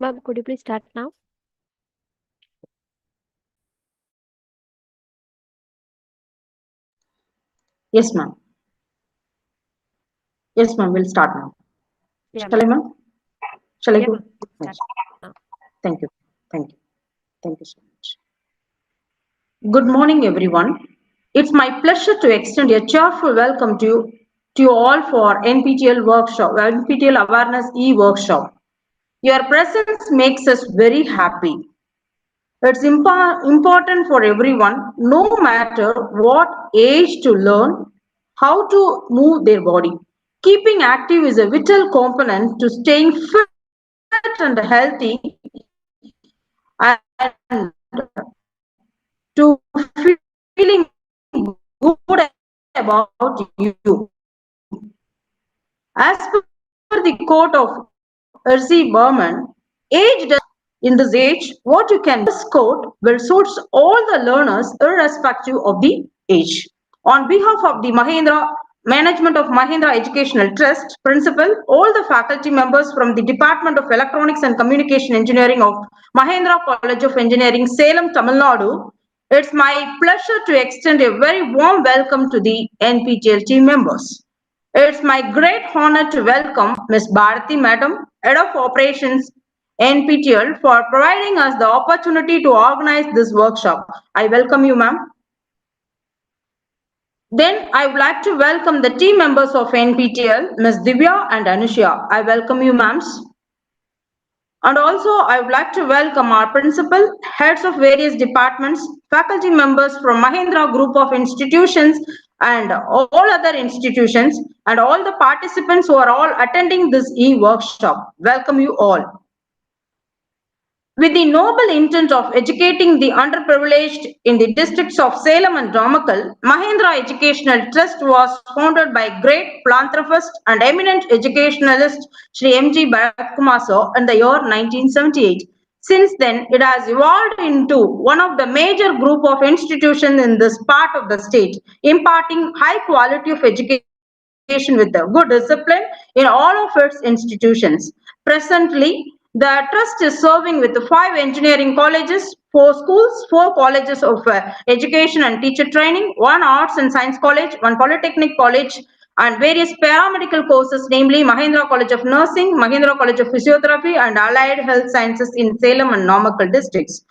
Ma'am, could you please start now? Yes, ma'am. Yes, ma'am. We'll start now. Yeah, Shall I, ma'am? Shall I yeah, go? ma'am. Yes. Start now. Thank you. Thank you. Thank you so much. Good morning, everyone. It's my pleasure to extend a cheerful welcome to you all for NPTEL workshop, NPTEL Awareness E-workshop. Your presence makes us very happy. It's important for everyone, no matter what age, to learn how to move their body. Keeping active is a vital component to staying fit and healthy and to feeling good about you. As per the quote of R.C. Berman, age does in this age what you can. This quote will suit all the learners irrespective of the age. On behalf of the management of Mahindra Educational Trust principal, all the faculty members from the Department of Electronics and Communication Engineering of Mahindra College of Engineering, Salem, Tamil Nadu, it's my pleasure to extend a very warm welcome to the NPTEL team members. It's my great honor to welcome Ms. Bharati Madam, Head of Operations, NPTEL, for providing us the opportunity to organize this workshop. I welcome you, ma'am. Then I would like to welcome the team members of NPTEL, Ms. Divya and Anushya. I welcome you, ma'ams. And also, I would like to welcome our principal, heads of various departments, faculty members from Mahindra Group of Institutions and all other institutions, and all the participants who are all attending this e-workshop. Welcome you all. With the noble intent of educating the underprivileged in the districts of Salem and Namakkal, Mahindra Educational Trust was founded by great philanthropist and eminent educationalist Sri M.G. Bharat Kumar Sir in the year 1978. Since then, it has evolved into one of the major group of institutions in this part of the state, imparting high quality of education with a good discipline in all of its institutions. Presently, the trust is serving with 5 engineering colleges, 4 schools, 4 colleges of education and teacher training, 1 arts and science college, 1 polytechnic college, and various paramedical courses, namely Mahindra College of Nursing, Mahindra College of Physiotherapy, and Allied Health Sciences in Salem and Namakkal districts.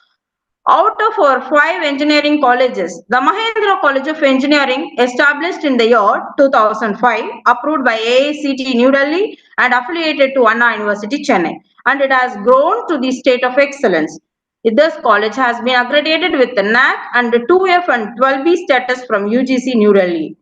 Out of our 5 engineering colleges, the Mahendra College of Engineering, established in the year 2005, approved by AICTE New Delhi and affiliated to Anna University, Chennai, and it has grown to the state of excellence. This college has been accredited with the NAC and 2F and 12B status from UGC New Delhi.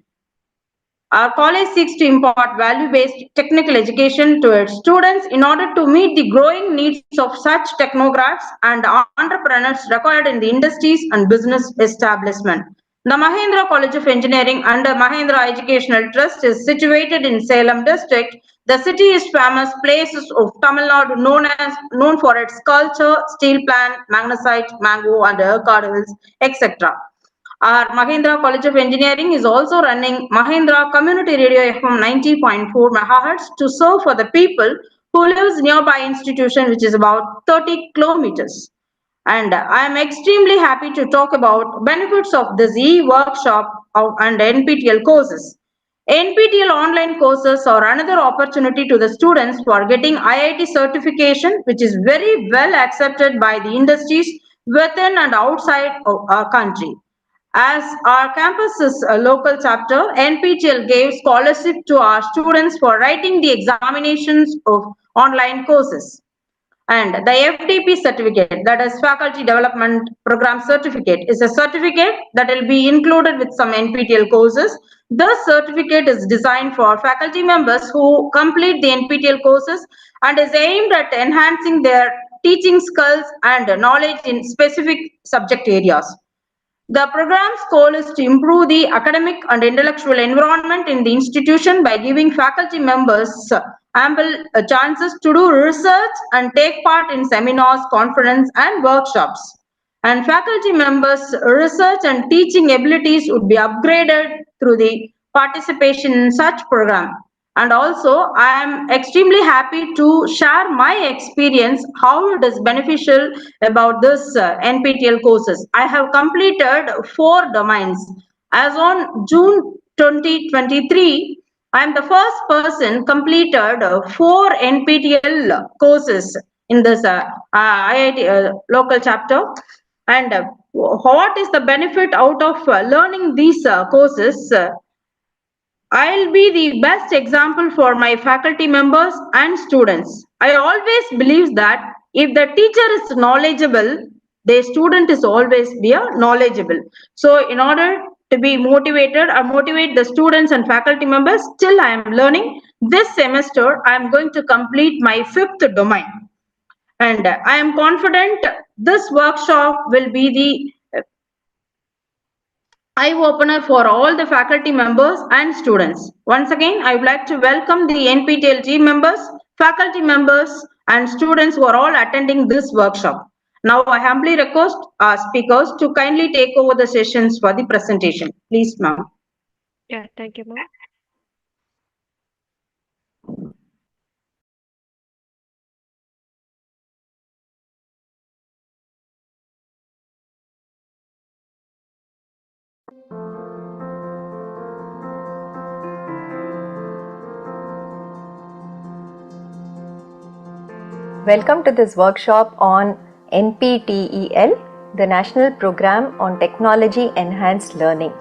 Our college seeks to impart value-based technical education to its students in order to meet the growing needs of such technocrats and entrepreneurs required in the industries and business establishment. The Mahendra College of Engineering under Mahindra Educational Trust is situated in Salem district. The city is famous places of Tamil Nadu known for its culture, steel plant, magnesite, mango and avocado hills, etc. Our Mahindra College of Engineering is also running Mahindra Community Radio FM 90.4 MHz to serve for the people who lives nearby institution, which is about 30 kilometers. And I am extremely happy to talk about benefits of this e-workshop and NPTEL courses. NPTEL online courses are another opportunity to the students for getting IIT certification, which is very well accepted by the industries within and outside of our country. As our campus is a local chapter, NPTEL gave scholarship to our students for writing the examinations of online courses. And the FDP certificate, that is Faculty Development Program Certificate, is a certificate that will be included with some NPTEL courses. This certificate is designed for faculty members who complete the NPTEL courses and is aimed at enhancing their teaching skills and knowledge in specific subject areas. The program's goal is to improve the academic and intellectual environment in the institution by giving faculty members ample chances to do research and take part in seminars, conferences, and workshops. And faculty members' research and teaching abilities would be upgraded through the participation in such program. And also, I am extremely happy to share my experience, how it is beneficial about this NPTEL courses. I have completed 4 domains. As on June 2023, I am the first person completed 4 NPTEL courses in this IIT local chapter. And what is the benefit out of learning these courses? I'll be the best example for my faculty members and students. I always believe that if the teacher is knowledgeable, the student is always be knowledgeable. So in order to be motivated or motivate the students and faculty members, still I am learning. This semester, I am going to complete my 5th domain. And I am confident this workshop will be the eye-opener for all the faculty members and students. Once again, I would like to welcome the NPTEL team members, faculty members, and students who are all attending this workshop. Now, I humbly request our speakers to kindly take over the sessions for the presentation. Please, ma'am. Yeah, thank you, ma'am. Welcome to this workshop on NPTEL, the National Program on Technology Enhanced Learning.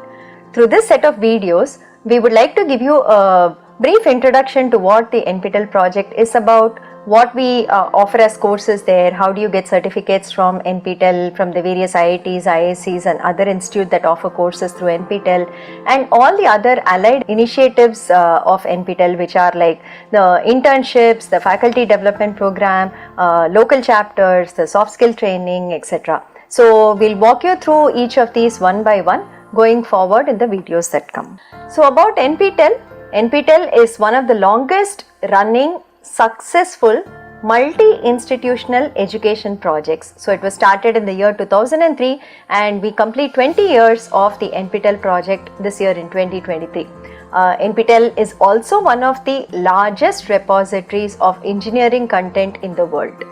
Through this set of videos, we would like to give you a brief introduction to what the NPTEL project is about, what we offer as courses there, how do you get certificates from NPTEL, from the various IITs, IICs and other institutes that offer courses through NPTEL, and all the other allied initiatives of NPTEL, which are like the internships, the faculty development program, local chapters, the soft skill training, etc. So we'll walk you through each of these one by one going forward in the videos that come. So about NPTEL, NPTEL is one of the longest running successful multi-institutional education projects. So it was started in the year 2003 and we complete 20 years of the NPTEL project this year in 2023. NPTEL is also one of the largest repositories of engineering content in the world.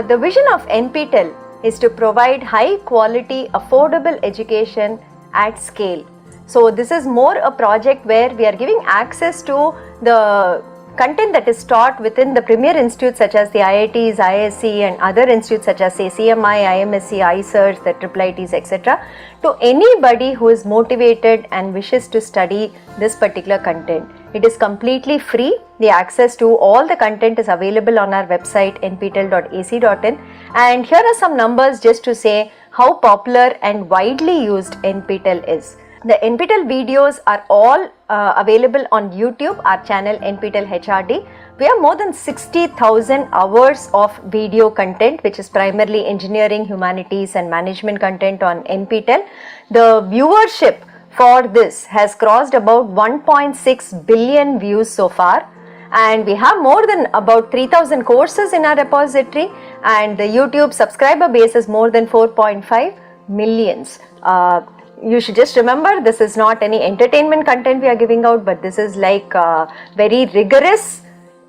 The vision of NPTEL is to provide high quality, affordable education at scale. So this is more a project where we are giving access to the content that is taught within the premier institutes such as the IITs, ISC and other institutes such as say CMI, IMSC, ICERS, the IIITs, etc. to anybody who is motivated and wishes to study this particular content. It is completely free. The access to all the content is available on our website nptel.ac.in, and here are some numbers just to say how popular and widely used NPTEL is. The NPTEL videos are all available on YouTube, our channel NPTEL HRD. We have more than 60,000 hours of video content, which is primarily engineering, humanities and management content on NPTEL. The viewership for this has crossed about 1.6 billion views so far. And we have more than about 3,000 courses in our repository, and the YouTube subscriber base is more than 4.5 millions. You should just remember, this is not any entertainment content we are giving out, but this is like very rigorous,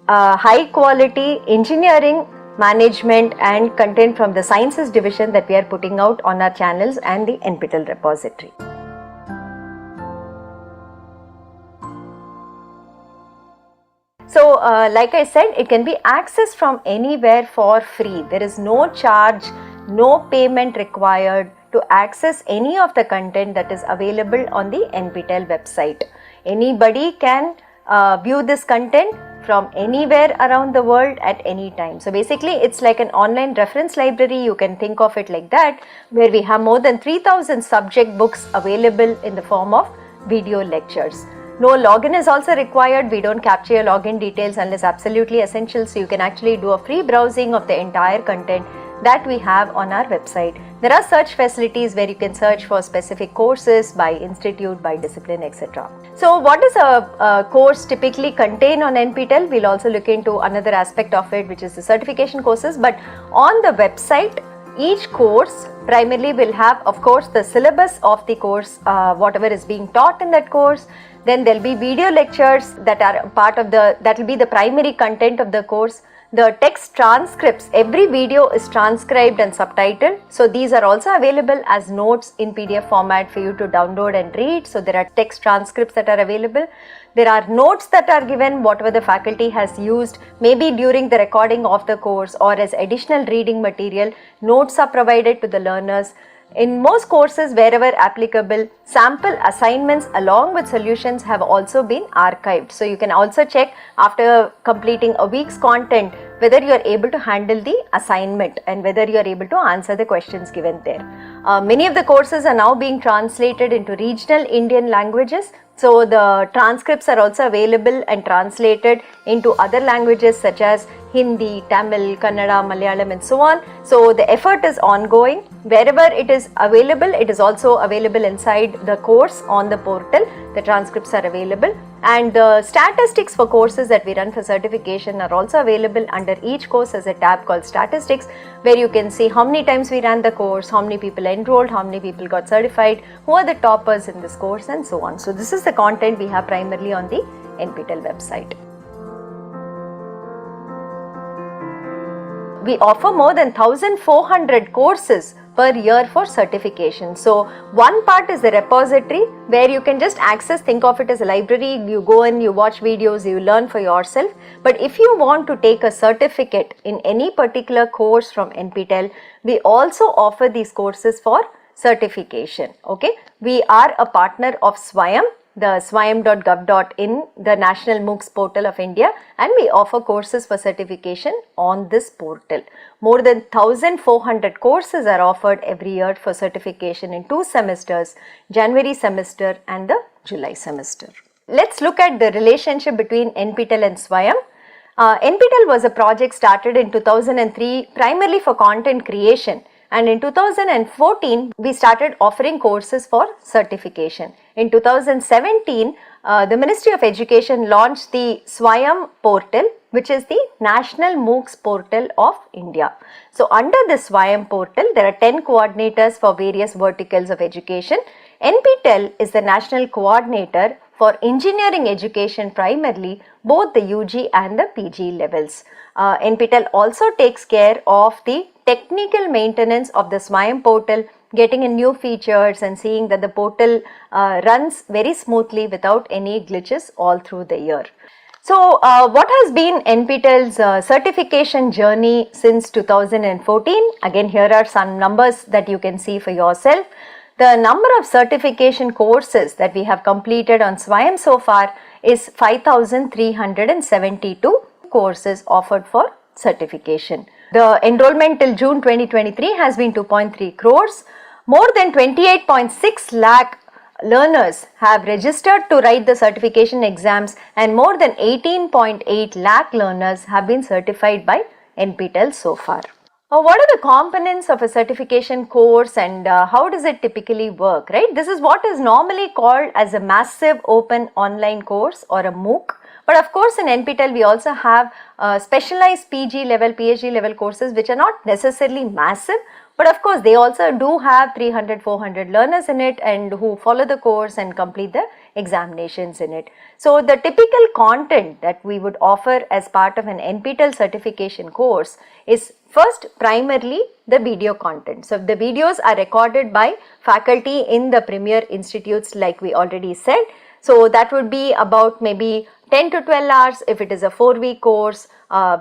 high quality engineering, management and content from the sciences division that we are putting out on our channels and the NPTEL repository. So like I said, it can be accessed from anywhere for free. There is no charge, no payment required to access any of the content that is available on the NPTEL website. Anybody can view this content from anywhere around the world at any time. So basically it's like an online reference library, you can think of it like that, where we have more than 3,000 subject books available in the form of video lectures. No login is also required. We don't capture your login details unless absolutely essential, so you can actually do a free browsing of the entire content that we have on our website. There are search facilities where you can search for specific courses by institute, by discipline, etc. So what does a course typically contain on NPTEL? We'll also look into another aspect of it, which is the certification courses, but on the website Each course primarily will have, of course, the syllabus of the course, whatever is being taught in that course. Then there will be video lectures that are part of that will be the primary content of the course. The text transcripts, every video is transcribed and subtitled. So these are also available as notes in PDF format for you to download and read. So there are text transcripts that are available. There are notes that are given, whatever the faculty has used, maybe during the recording of the course or as additional reading material. Notes are provided to the learners. In most courses, wherever applicable, sample assignments along with solutions have also been archived. So you can also check after completing a week's content whether you are able to handle the assignment and whether you are able to answer the questions given there. Many of the courses are now being translated into regional Indian languages. So the transcripts are also available and translated into other languages such as Hindi, Tamil, Kannada, Malayalam and so on. So the effort is ongoing. Wherever it is available, it is also available inside the course on the portal. The transcripts are available, and the statistics for courses that we run for certification are also available under each course as a tab called statistics, where you can see how many times we ran the course, how many people enrolled, how many people got certified, who are the toppers in this course and so on. So this is the content we have primarily on the NPTEL website. We offer more than 1,400 courses per year for certification. So one part is the repository where you can just access, think of it as a library, you go in, you watch videos, you learn for yourself. But if you want to take a certificate in any particular course from NPTEL, we also offer these courses for certification. Okay, we are a partner of SWAYAM, the swayam.gov.in, the National MOOCs portal of India, and we offer courses for certification on this portal. More than 1,400 courses are offered every year for certification in 2 semesters, January semester and the July semester. Let's look at the relationship between NPTEL and SWAYAM. NPTEL was a project started in 2003 primarily for content creation. And in 2014, we started offering courses for certification. In 2017, the Ministry of Education launched the SWAYAM portal, which is the National MOOCs portal of India. So under the SWAYAM portal, there are 10 coordinators for various verticals of education. NPTEL is the national coordinator for engineering education primarily, both the UG and the PG levels. NPTEL also takes care of the technical maintenance of the SWAYAM portal, getting in new features and seeing that the portal runs very smoothly without any glitches all through the year. So what has been NPTEL's certification journey since 2014? Again, here are some numbers that you can see for yourself. The number of certification courses that we have completed on SWAYAM so far is 5,372 courses offered for certification. The enrollment till June 2023 has been 2.3 crores. More than 28.6 lakh learners have registered to write the certification exams, and more than 18.8 lakh learners have been certified by NPTEL so far. What are the components of a certification course and how does it typically work, right? This is what is normally called as a massive open online course or a MOOC. But of course in NPTEL we also have specialized PG level, PhD level courses which are not necessarily massive, but of course they also do have 300-400 learners in it and who follow the course and complete the examinations in it. So the typical content that we would offer as part of an NPTEL certification course is first primarily the video content. So the videos are recorded by faculty in the premier institutes like we already said. So that would be about maybe 10 to 12 hours if it is a 4-week course.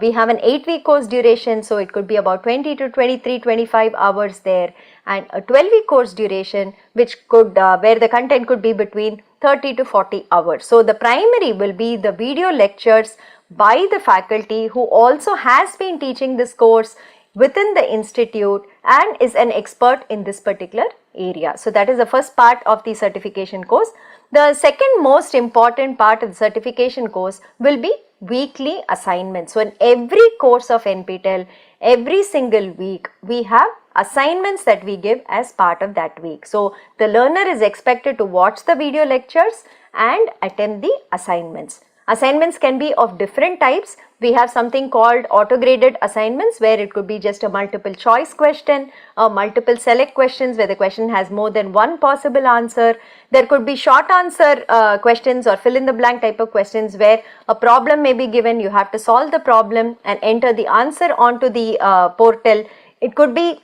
We have an 8-week course duration, so it could be about 20 to 23, 25 hours there, and a 12-week course duration which could where the content could be between 30 to 40 hours. So the primary will be the video lectures by the faculty who also has been teaching this course within the institute and is an expert in this particular area. So that is the first part of the certification course. The second most important part of the certification course will be weekly assignments. So in every course of NPTEL, every single week we have assignments that we give as part of that week. So the learner is expected to watch the video lectures and attempt the assignments. Assignments can be of different types. We have something called auto-graded assignments where it could be just a multiple choice question, or multiple select questions where the question has more than one possible answer. There could be short answer questions or fill in the blank type of questions where a problem may be given, you have to solve the problem and enter the answer onto the portal. It could be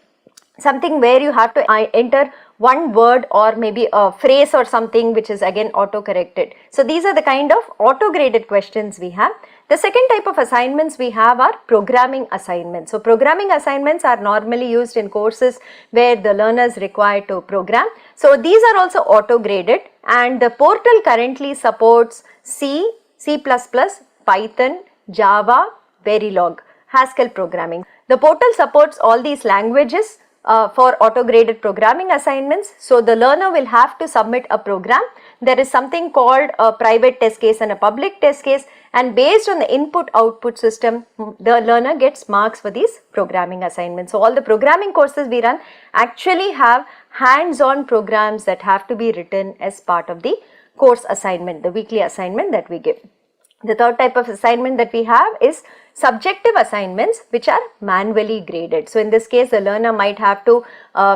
something where you have to enter one word or maybe a phrase or something which is again auto corrected. So these are the kind of auto graded questions we have. The second type of assignments we have are programming assignments. So programming assignments are normally used in courses where the learner is required to program. So these are also auto graded, and the portal currently supports C, C++, Python, Java, Verilog, Haskell programming. The portal supports all these languages for auto-graded programming assignments. So the learner will have to submit a program. There is something called a private test case and a public test case, and based on the input-output system, the learner gets marks for these programming assignments. So all the programming courses we run actually have hands-on programs that have to be written as part of the course assignment, the weekly assignment that we give. The third type of assignment that we have is subjective assignments, which are manually graded. So in this case, the learner might have to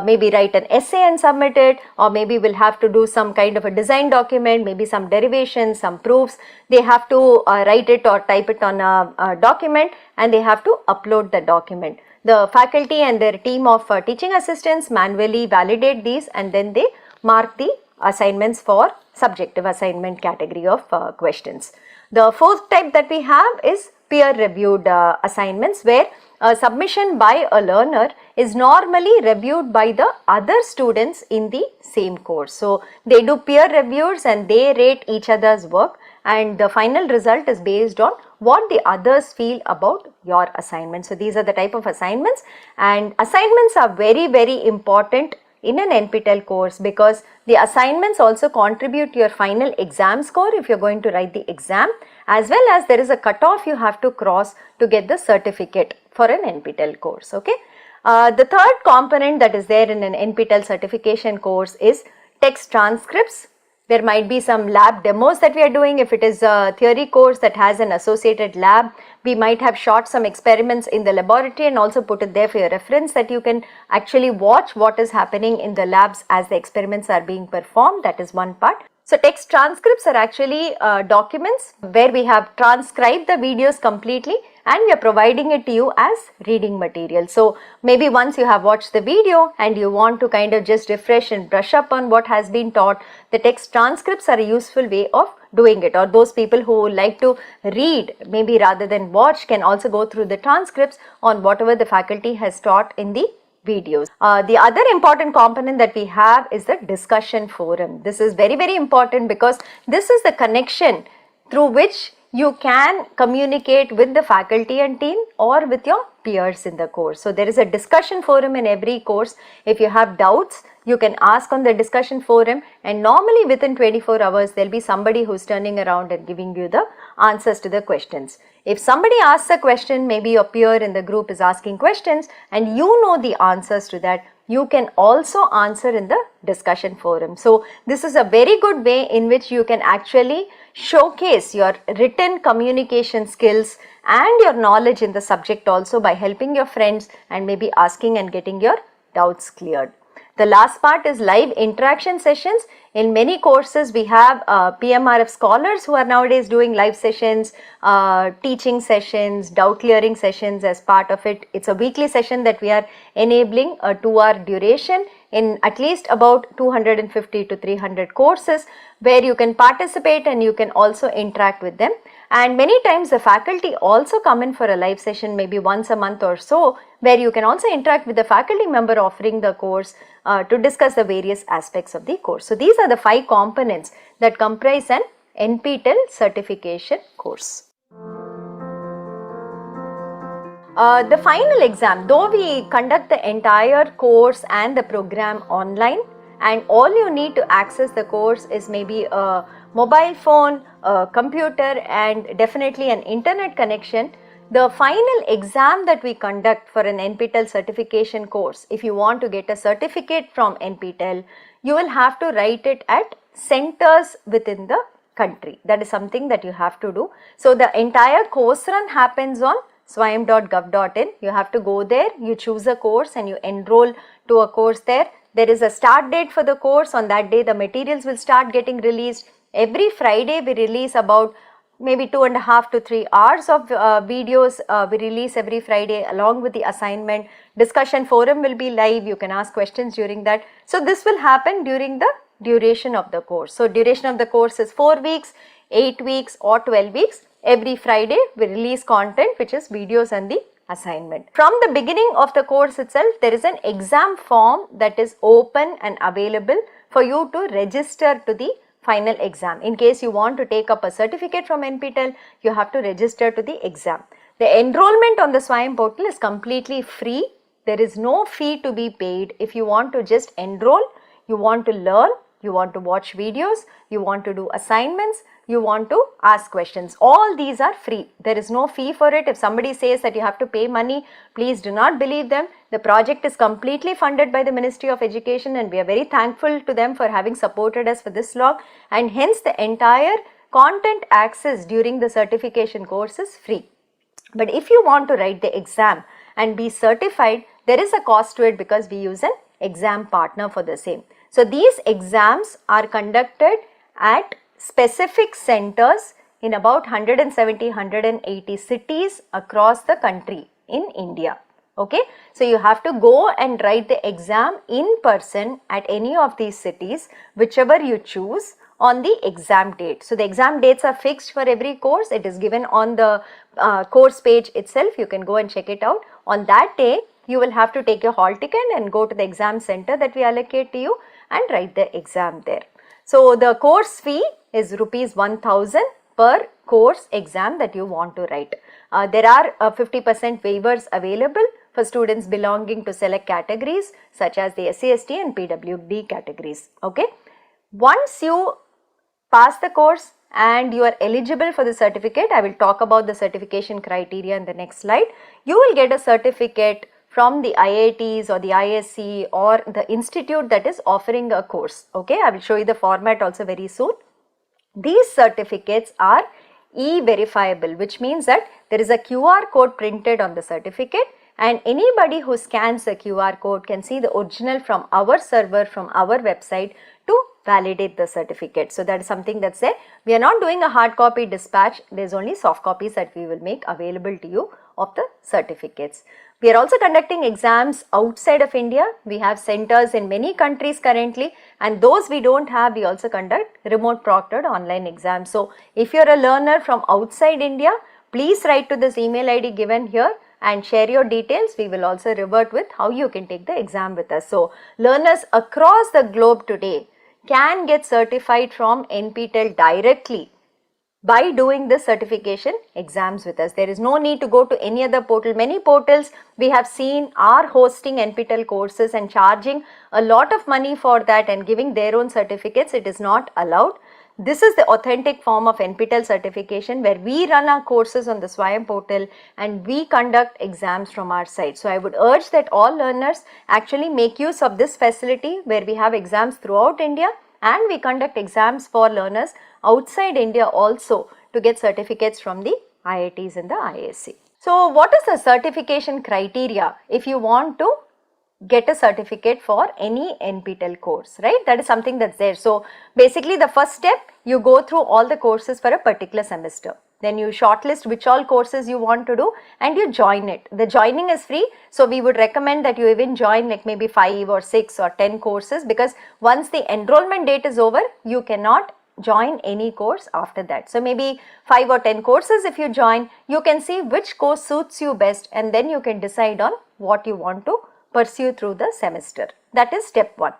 maybe write an essay and submit it, or maybe will have to do some kind of a design document, maybe some derivations, some proofs. They have to write it or type it on a document, and they have to upload the document. The faculty and their team of teaching assistants manually validate these, and then they mark the assignments for subjective assignment category of questions. The fourth type that we have is peer reviewed assignments, where a submission by a learner is normally reviewed by the other students in the same course. So they do peer reviews and they rate each other's work, and the final result is based on what the others feel about your assignment. So these are the type of assignments, and assignments are very, very important in an NPTEL course because the assignments also contribute to your final exam score if you're going to write the exam, as well as there is a cutoff you have to cross to get the certificate for an NPTEL course. Okay. The third component that is there in an NPTEL certification course is text transcripts. There might be some lab demos that we are doing. If it is a theory course that has an associated lab, we might have shot some experiments in the laboratory and also put it there for your reference, that you can actually watch what is happening in the labs as the experiments are being performed. That is one part. So text transcripts are actually documents where we have transcribed the videos completely and we are providing it to you as reading material. So maybe once you have watched the video and you want to kind of just refresh and brush up on what has been taught, the text transcripts are a useful way of doing it. Or those people who like to read maybe rather than watch can also go through the transcripts on whatever the faculty has taught in the videos. The other important component that we have is the discussion forum. This is very, very important because this is the connection through which you can communicate with the faculty and team or with your peers in the course. So there is a discussion forum in every course. If you have doubts, you can ask on the discussion forum, and normally within 24 hours there will be somebody who's turning around and giving you the answers to the questions. If somebody asks a question, maybe your peer in the group is asking questions and you know the answers to that, you can also answer in the discussion forum. So this is a very good way in which you can actually showcase your written communication skills and your knowledge in the subject also by helping your friends and maybe asking and getting your doubts cleared. The last part is live interaction sessions. In many courses we have PMRF scholars who are nowadays doing live sessions, teaching sessions, doubt clearing sessions as part of it. It's a weekly session that we are enabling, a 2-hour duration in at least about 250 to 300 courses, where you can participate and you can also interact with them. And many times the faculty also come in for a live session maybe once a month or so, where you can also interact with the faculty member offering the course to discuss the various aspects of the course. So these are the 5 components that comprise an NPTEL certification course. The final exam, though we conduct the entire course and the program online, and all you need to access the course is maybe a mobile phone, a computer, and definitely an internet connection. The final exam that we conduct for an NPTEL certification course, if you want to get a certificate from NPTEL, you will have to write it at centers within the country. That is something that you have to do. So the entire course run happens on swayam.gov.in. You have to go there, you choose a course and you enroll to a course there. There is a start date for the course. On that day the materials will start getting released. Every Friday we release about maybe 2.5 to 3 hours of videos we release every Friday along with the assignment. Discussion forum will be live. You can ask questions during that. So this will happen during the duration of the course. So duration of the course is 4 weeks, 8 weeks or 12 weeks. Every Friday we release content which is videos and the assignment. From the beginning of the course itself, there is an exam form that is open and available for you to register to the final exam. In case you want to take up a certificate from NPTEL, you have to register to the exam. The enrollment on the SWAYAM portal is completely free. There is no fee to be paid. If you want to just enroll, you want to learn, you want to watch videos, you want to do assignments, you want to ask questions. All these are free. There is no fee for it. If somebody says that you have to pay money, please do not believe them. The project is completely funded by the Ministry of Education and we are very thankful to them for having supported us for this long, and hence the entire content access during the certification course is free. But if you want to write the exam and be certified, there is a cost to it because we use an exam partner for the same. So these exams are conducted at specific centers in about 170-180 cities across the country in India. Okay, so you have to go and write the exam in person at any of these cities, whichever you choose, on the exam date. So the exam dates are fixed for every course. It is given on the course page itself. You can go and check it out. On that day, you will have to take your hall ticket and go to the exam center that we allocate to you and write the exam there. So the course fee is rupees 1000 per course exam that you want to write. There are 50% waivers available for students belonging to select categories such as the SC/ST and PWD categories. Okay. Once you pass the course and you are eligible for the certificate, I will talk about the certification criteria in the next slide. You will get a certificate from the IITs or the ISC or the institute that is offering a course. Okay, I will show you the format also very soon. These certificates are e-verifiable, which means that there is a QR code printed on the certificate and anybody who scans the QR code can see the original from our server, from our website to validate the certificate. So that is something that's there. We are not doing a hard copy dispatch. There is only soft copies that we will make available to you of the certificates. We are also conducting exams outside of India. We have centers in many countries currently, and those we don't have, we also conduct remote proctored online exams. So if you are a learner from outside India, please write to this email ID given here and share your details. We will also revert with how you can take the exam with us. So learners across the globe today can get certified from NPTEL directly by doing the certification exams with us. There is no need to go to any other portal. Many portals we have seen are hosting NPTEL courses and charging a lot of money for that and giving their own certificates. It is not allowed. This is the authentic form of NPTEL certification where we run our courses on the SWAYAM portal and we conduct exams from our side. So I would urge that all learners actually make use of this facility where we have exams throughout India and we conduct exams for learners outside India also to get certificates from the IITs and the ISC. So what is the certification criteria if you want to get a certificate for any NPTEL course, right? That is something that's there. So basically the first step, you go through all the courses for a particular semester. Then you shortlist which all courses you want to do and you join it. The joining is free. So we would recommend that you even join like maybe 5 or 6 or 10 courses, because once the enrollment date is over, you cannot join any course after that. So maybe 5 or 10 courses if you join, you can see which course suits you best and then you can decide on what you want to pursue through the semester. That is step 1.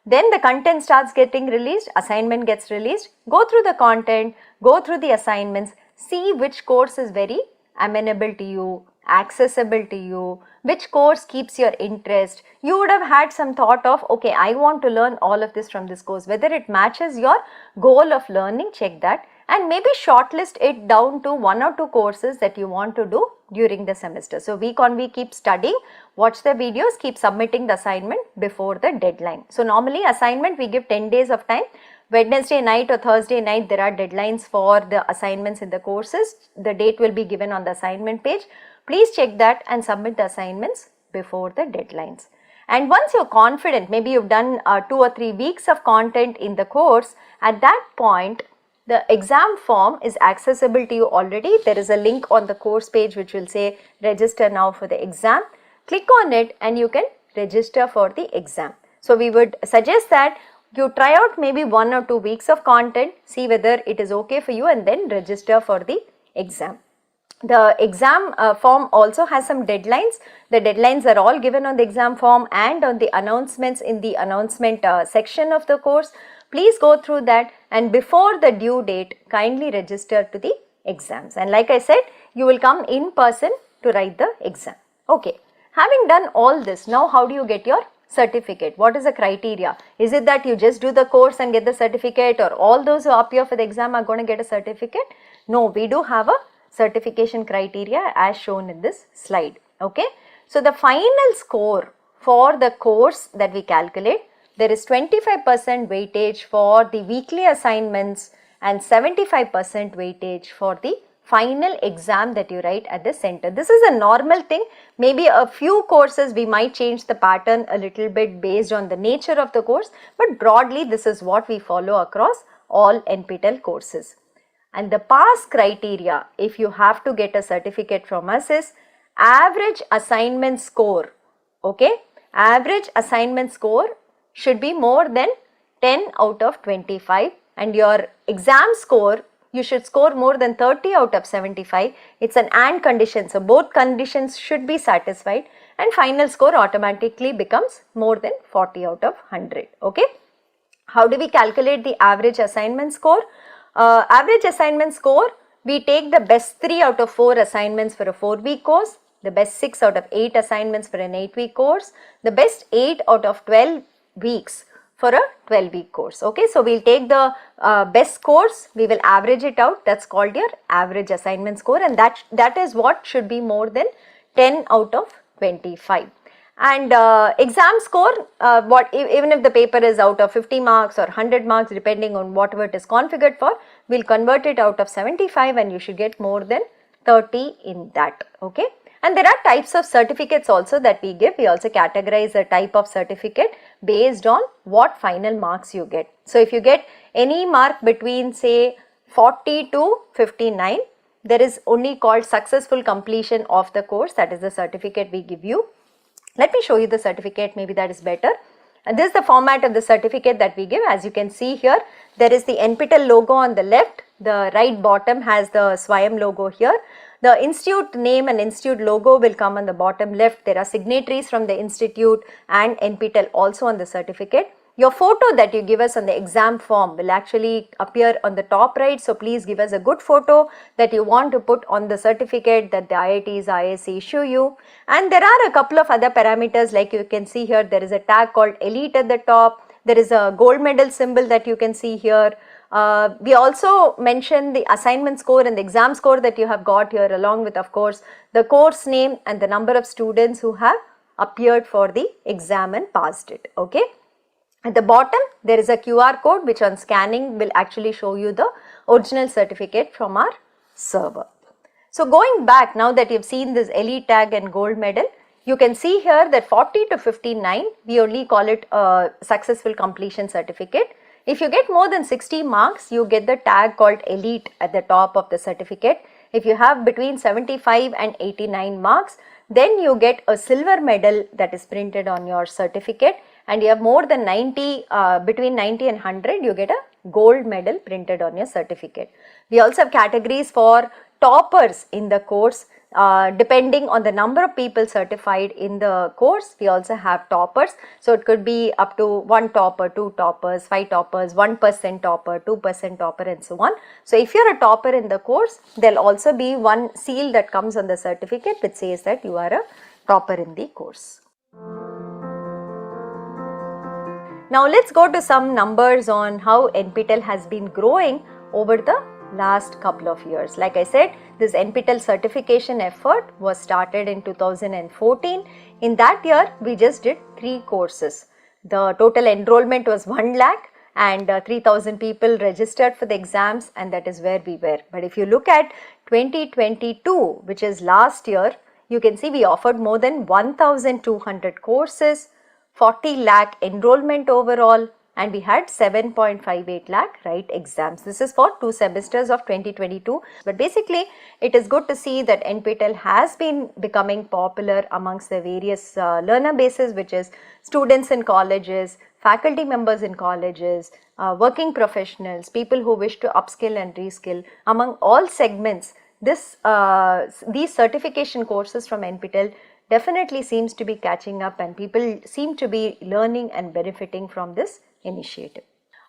Then the content starts getting released, assignment gets released, go through the content, go through the assignments, see which course is very amenable to you, accessible to you, which course keeps your interest. You would have had some thought of, okay, I want to learn all of this from this course, whether it matches your goal of learning, check that, and maybe shortlist it down to 1 or 2 courses that you want to do during the semester. So week on week keep studying, watch the videos, keep submitting the assignment before the deadline. So normally assignment we give 10 days of time. Wednesday night or Thursday night there are deadlines for the assignments in the courses. The date will be given on the assignment page. Please check that and submit the assignments before the deadlines. And once you're confident, maybe you've done 2 or 3 weeks of content in the course, at that point the exam form is accessible to you already. There is a link on the course page which will say register now for the exam. Click on it and you can register for the exam. So we would suggest that you try out maybe 1 or 2 weeks of content, see whether it is okay for you, and then register for the exam. The exam form also has some deadlines. The deadlines are all given on the exam form and on the announcements in the announcement section of the course. Please go through that, and before the due date kindly register to the exams. And like I said, you will come in person to write the exam. Okay, having done all this, now how do you get your certificate? What is the criteria? Is it that you just do the course and get the certificate, or all those who appear for the exam are going to get a certificate? No, we do have a certification criteria as shown in this slide. Okay, so the final score for the course that we calculate, there is 25% weightage for the weekly assignments and 75% weightage for the final exam that you write at the center. This is a normal thing. Maybe a few courses we might change the pattern a little bit based on the nature of the course, but broadly this is what we follow across all NPTEL courses. And the pass criteria, if you have to get a certificate from us, is average assignment score. Okay, average assignment score should be more than 10 out of 25, and your exam score, you should score more than 30 out of 75. It's an and condition, so both conditions should be satisfied, and final score automatically becomes more than 40 out of 100. Okay, how do we calculate the average assignment score? Average assignment score, we take the best 3 out of 4 assignments for a 4-week course, the best 6 out of 8 assignments for an 8-week course, the best 8 out of 12 weeks for a 12-week course. Okay, so we'll take the best scores, we will average it out. That's called your average assignment score, and that is what should be more than 10 out of 25. And exam score, even if the paper is out of 50 marks or 100 marks, depending on whatever it is configured for, we'll convert it out of 75, and you should get more than 30 in that. Okay, and there are types of certificates also that we give. We also categorize a type of certificate based on what final marks you get. So if you get any mark between say 40 to 59, there is only called successful completion of the course. That is the certificate we give you. Let me show you the certificate, maybe that is better. And this is the format of the certificate that we give. As you can see here, there is the NPTEL logo on the left, the right bottom has the SWAYAM logo here. The institute name and institute logo will come on the bottom left. There are signatories from the institute and NPTEL also on the certificate. Your photo that you give us on the exam form will actually appear on the top right. So please give us a good photo that you want to put on the certificate that the IITs, ISC issue you. And there are a couple of other parameters, like you can see here, there is a tag called elite at the top. There is a gold medal symbol that you can see here. We also mention the assignment score and the exam score that you have got here, along with of course the course name and the number of students who have appeared for the exam and passed it. Okay. At the bottom there is a QR code which on scanning will actually show you the original certificate from our server. So going back, now that you've seen this elite tag and gold medal, you can see here that 40 to 59, we only call it a successful completion certificate. If you get more than 60 marks, you get the tag called elite at the top of the certificate. If you have between 75 and 89 marks, then you get a silver medal that is printed on your certificate, and you have more than 90, between 90 and 100, you get a gold medal printed on your certificate. We also have categories for toppers in the course. Depending on the number of people certified in the course, we also have toppers. So it could be up to 1 topper, 2 toppers, 5 toppers, 1% topper, 2% topper, and so on. So if you're a topper in the course, there'll also be one seal that comes on the certificate which says that you are a topper in the course. Now let's go to some numbers on how NPTEL has been growing over the last couple of years. Like I said, this NPTEL certification effort was started in 2014. In that year, we just did 3 courses. The total enrollment was 1 lakh, and 3,000 people registered for the exams, and that is where we were. But if you look at 2022, which is last year, you can see we offered more than 1,200 courses, 40 lakh enrollment overall, and we had 7.58 lakh write exams. This is for 2 semesters of 2022. But basically, it is good to see that NPTEL has been becoming popular amongst the various learner bases, which is students in colleges, faculty members in colleges, working professionals, people who wish to upskill and reskill. Among all segments, these certification courses from NPTEL definitely seems to be catching up, and people seem to be learning and benefiting from this initiative.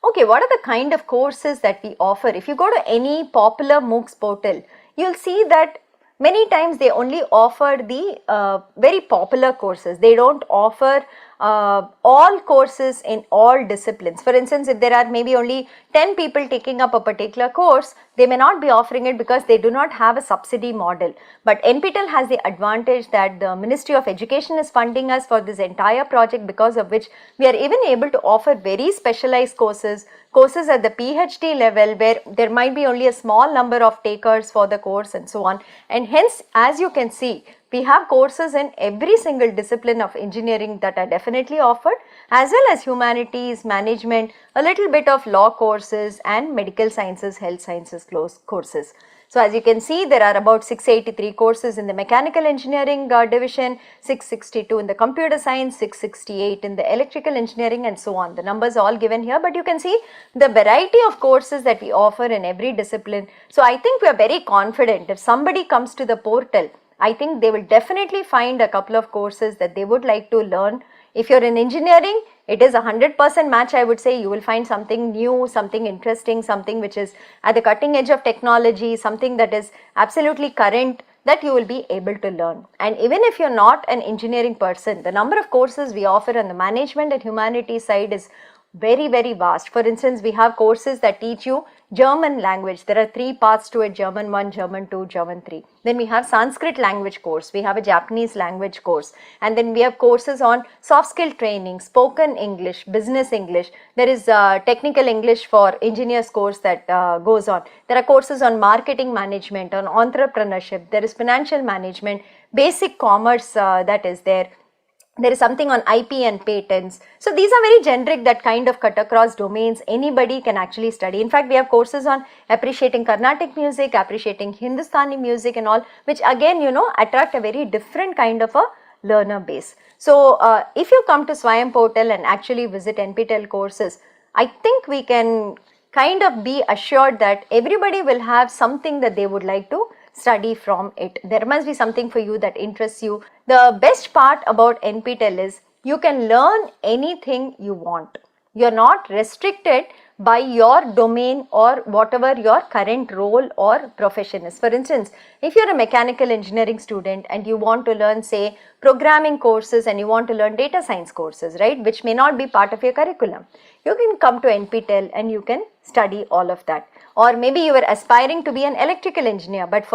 Okay, what are the kind of courses that we offer? If you go to any popular MOOCs portal, you'll see that many times they only offer the very popular courses. They don't offer all courses in all disciplines. For instance, if there are maybe only 10 people taking up a particular course, they may not be offering it because they do not have a subsidy model. But NPTEL has the advantage that the Ministry of Education is funding us for this entire project, because of which we are even able to offer very specialized courses at the PhD level, where there might be only a small number of takers for the course and so on. And hence, as you can see, we have courses in every single discipline of engineering that are definitely offered, as well as humanities, management, a little bit of law courses, and medical sciences, health sciences courses. So as you can see, there are about 683 courses in the mechanical engineering division, 662 in the computer science, 668 in the electrical engineering, and so on. The numbers are all given here, but you can see the variety of courses that we offer in every discipline. So I think we are very confident if somebody comes to the portal, I think they will definitely find a couple of courses that they would like to learn. If you're in engineering, it is a 100% match. I would say you will find something new, something interesting, something which is at the cutting edge of technology, something that is absolutely current, that you will be able to learn. And even if you're not an engineering person, the number of courses we offer on the management and humanities side is very, very vast. For instance, we have courses that teach you German language. There are 3 parts to it: German 1, German 2, German 3. Then we have Sanskrit language course, we have a Japanese language course, and then we have courses on soft skill training, spoken English, business English. There is technical English for engineers course that goes on. There are courses on marketing management, on entrepreneurship. There is financial management, basic commerce that is there. There is something on IP and patents. So these are very generic, that kind of cut across domains. Anybody can actually study. In fact, we have courses on appreciating Carnatic music, appreciating Hindustani music and all, which again, attract a very different kind of a learner base. So if you come to SWAYAM portal and actually visit NPTEL courses, I think we can kind of be assured that everybody will have something that they would like to study from it. There must be something for you that interests you. The best part about NPTEL is you can learn anything you want. You're not restricted by your domain or whatever your current role or profession is. For instance, if you're a mechanical engineering student and you want to learn, say, programming courses, and you want to learn data science courses, right, which may not be part of your curriculum, you can come to NPTEL and you can study all of that. Or maybe you were aspiring to be an electrical engineer, but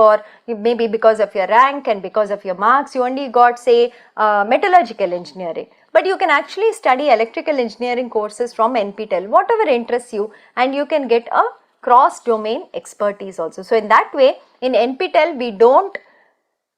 maybe because of your rank and because of your marks, you only got, say, metallurgical engineering. But you can actually study electrical engineering courses from NPTEL, whatever interests you, and you can get a cross-domain expertise also. So in that way, in NPTEL, we don't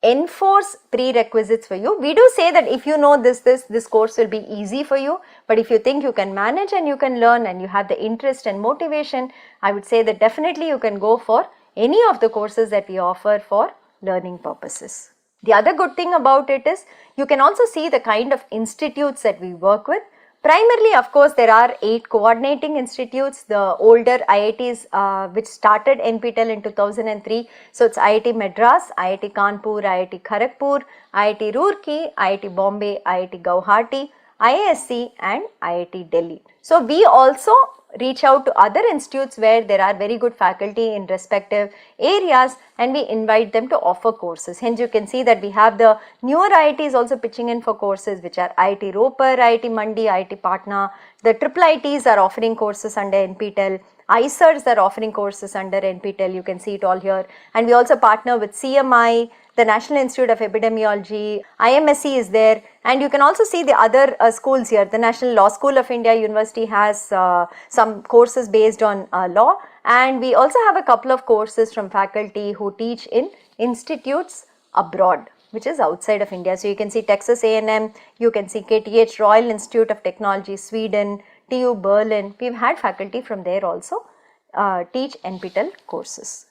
enforce prerequisites for you. We do say that if you know this course will be easy for you, but if you think you can manage and you can learn and you have the interest and motivation, I would say that definitely you can go for any of the courses that we offer for learning purposes. The other good thing about it is you can also see the kind of institutes that we work with. Primarily, of course, there are 8 coordinating institutes, the older IITs which started NPTEL in 2003. So it's IIT Madras, IIT Kanpur, IIT Kharagpur, IIT Roorkee, IIT Bombay, IIT Guwahati, IISc and IIT Delhi. So we also reach out to other institutes where there are very good faculty in respective areas, and we invite them to offer courses. Hence you can see that we have the newer IITs also pitching in for courses, which are IIT Ropar, IIT Mandi, IIT Patna. The triple IITs are offering courses under NPTEL. ICERs are offering courses under NPTEL, you can see it all here. And we also partner with CMI, the National Institute of Epidemiology, IMSC is there, and you can also see the other schools here. The National Law School of India University has some courses based on law, and we also have a couple of courses from faculty who teach in institutes abroad, which is outside of India. So you can see Texas A&M, you can see KTH, Royal Institute of Technology, Sweden, TU Berlin. We've had faculty from there also teach NPTEL courses.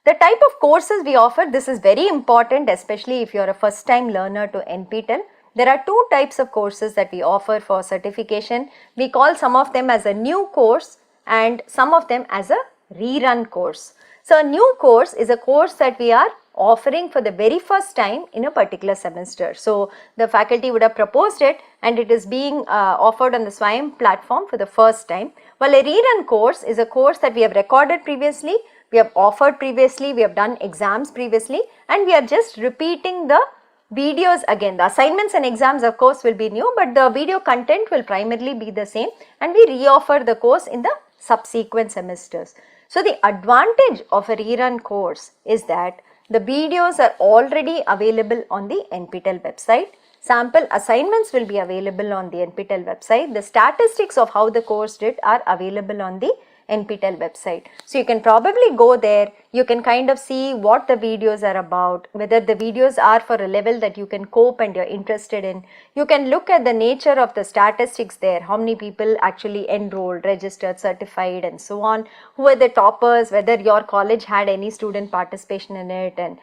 The type of courses we offer, this is very important, especially if you are a first time learner to NPTEL. There are two types of courses that we offer for certification. We call some of them as a new course and some of them as a rerun course. So a new course is a course that we are offering for the very first time in a particular semester. So the faculty would have proposed it and it is being offered on the SWAYAM platform for the first time. While a rerun course is a course that we have recorded previously, we have offered previously, we have done exams previously, and we are just repeating the videos again. The assignments and exams of course will be new, but the video content will primarily be the same, and we re-offer the course in the subsequent semesters. So the advantage of a rerun course is that the videos are already available on the NPTEL website. Sample assignments will be available on the NPTEL website. The statistics of how the course did are available on the NPTEL website. So you can probably go there, you can kind of see what the videos are about, whether the videos are for a level that you can cope and you're interested in. You can look at the nature of the statistics there, how many people actually enrolled, registered, certified and so on, who are the toppers, whether your college had any student participation in it, and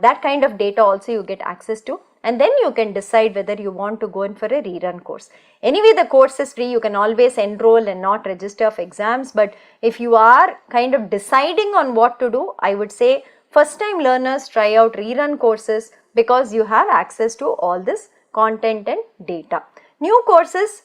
that kind of data also you get access to. And then you can decide whether you want to go in for a rerun course. Anyway, the course is free, you can always enroll and not register for exams, but if you are kind of deciding on what to do, I would say first time learners try out rerun courses because you have access to all this content and data. New courses,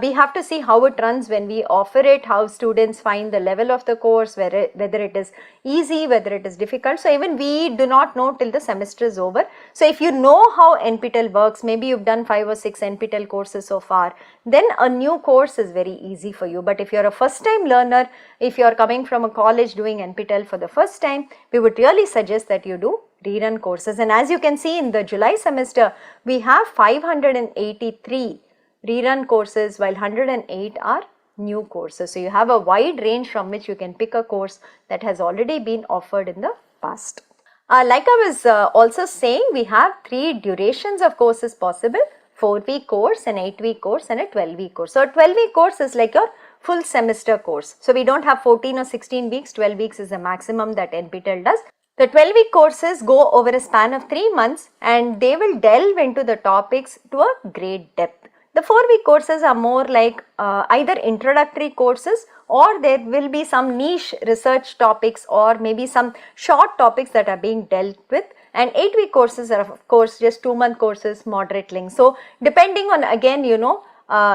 we have to see how it runs when we offer it, how students find the level of the course, whether it is easy, whether it is difficult. So even we do not know till the semester is over. So if you know how NPTEL works, maybe you've done 5 or 6 NPTEL courses so far, then a new course is very easy for you. But if you're a first time learner, if you're coming from a college doing NPTEL for the first time, we would really suggest that you do rerun courses. And as you can see in the July semester, we have 583 rerun courses while 108 are new courses. So you have a wide range from which you can pick a course that has already been offered in the past. Like I was also saying, we have 3 durations of courses possible: 4-week course, an 8-week course and a 12-week course. So a 12-week course is like your full semester course. So we don't have 14 or 16 weeks, 12 weeks is the maximum that NPTEL does. The 12-week courses go over a span of 3 months and they will delve into the topics to a great depth. The 4-week courses are more like either introductory courses, or there will be some niche research topics or maybe some short topics that are being dealt with. And 8-week courses are of course just 2-month courses, moderate length. So depending on, again, you know,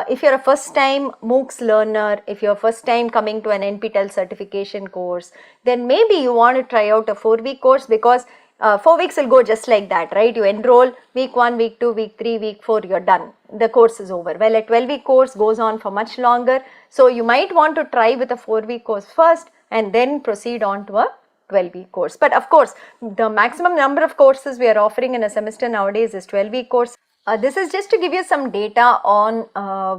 if you're a first time MOOCs learner, if you're first time coming to an NPTEL certification course, then maybe you want to try out a 4-week course, because 4 weeks will go just like that, right? You enroll week 1, week 2, week 3, week 4, you're done. The course is over. Well, a 12-week course goes on for much longer. So you might want to try with a 4-week course first and then proceed on to a 12-week course. But of course, the maximum number of courses we are offering in a semester nowadays is 12-week course. This is just to give you some data on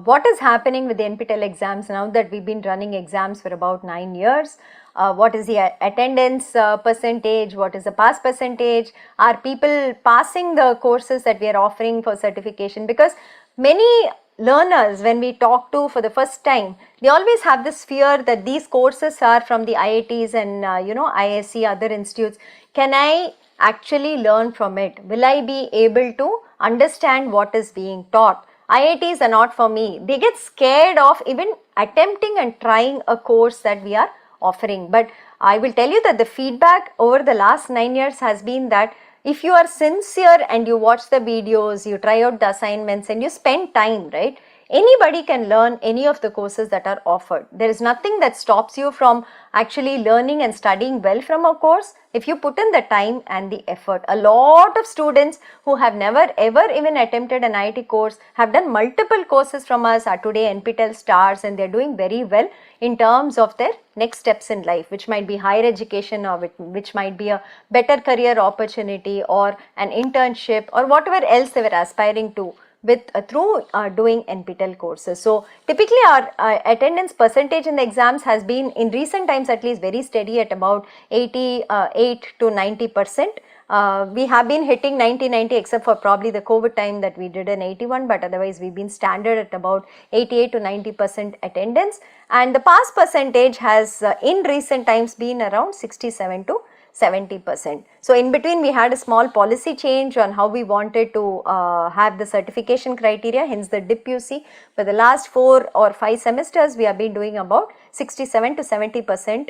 what is happening with the NPTEL exams now that we've been running exams for about 9 years. What is the attendance percentage, what is the pass percentage, are people passing the courses that we are offering for certification? Because many learners, when we talk to for the first time, they always have this fear that these courses are from the IITs and you know, ISC, other institutes. Can I actually learn from it? Will I be able to understand what is being taught? IITs are not for me. They get scared of even attempting and trying a course that we are offering. But I will tell you that the feedback over the last 9 years has been that if you are sincere and you watch the videos, you try out the assignments and you spend time, right? anybody can learn any of the courses that are offered. There is nothing that stops you from actually learning and studying well from a course if you put in the time and the effort. A lot of students who have never ever even attempted an IIT course have done multiple courses from us, are today NPTEL stars, and they are doing very well in terms of their next steps in life, which might be higher education or which might be a better career opportunity or an internship or whatever else they were aspiring to with through doing NPTEL courses. So typically our attendance percentage in the exams has been in recent times at least very steady at about 88 to 90%. We have been hitting 90 except for probably the COVID time that we did an 81, but otherwise we've been standard at about 88 to 90% attendance, and the pass percentage has in recent times been around 67 to 70%. So in between we had a small policy change on how we wanted to have the certification criteria, hence the dip you see. For the last 4 or 5 semesters we have been doing about 67 to 70%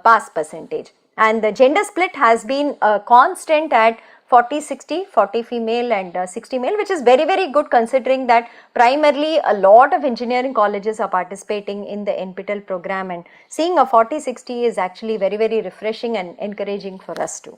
pass percentage, and the gender split has been constant at 40-60, 40 female and 60 male, which is very good considering that primarily a lot of engineering colleges are participating in the NPTEL program, and seeing a 40-60 is actually very refreshing and encouraging for us too.